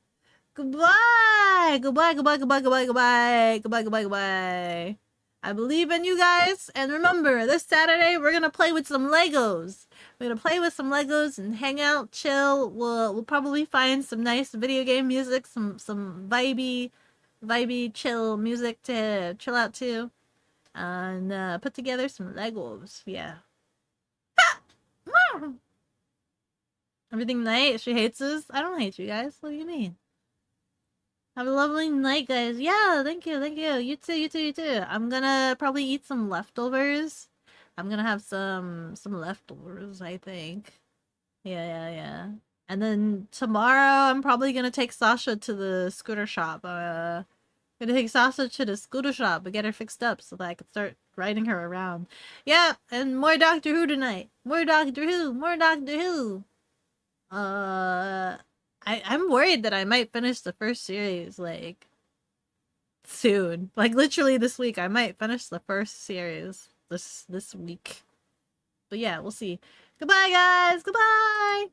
Speaker 2: Goodbye! Goodbye. I believe in you guys, and remember, this Saturday we're gonna play with some Legos. We're gonna play with some Legos and hang out, chill. We'll probably find some nice video game music, some vibey, chill music to chill out to, and put together some Legos. Yeah. Everything nice? She hates us? I don't hate you guys. What do you mean? Have a lovely night, guys. Yeah, thank you. You too. I'm gonna probably eat some leftovers. I'm gonna have some leftovers, I think. Yeah. And then tomorrow, I'm probably gonna take Sasha to the scooter shop. Gonna take Sasha to the scooter shop and get her fixed up so that I can start riding her around. Yeah, and more Doctor Who tonight. More Doctor Who. I'm worried that I might finish the first series, like, soon. Like, literally this week, I might finish the first series this week. But yeah, we'll see. Goodbye, guys! Goodbye!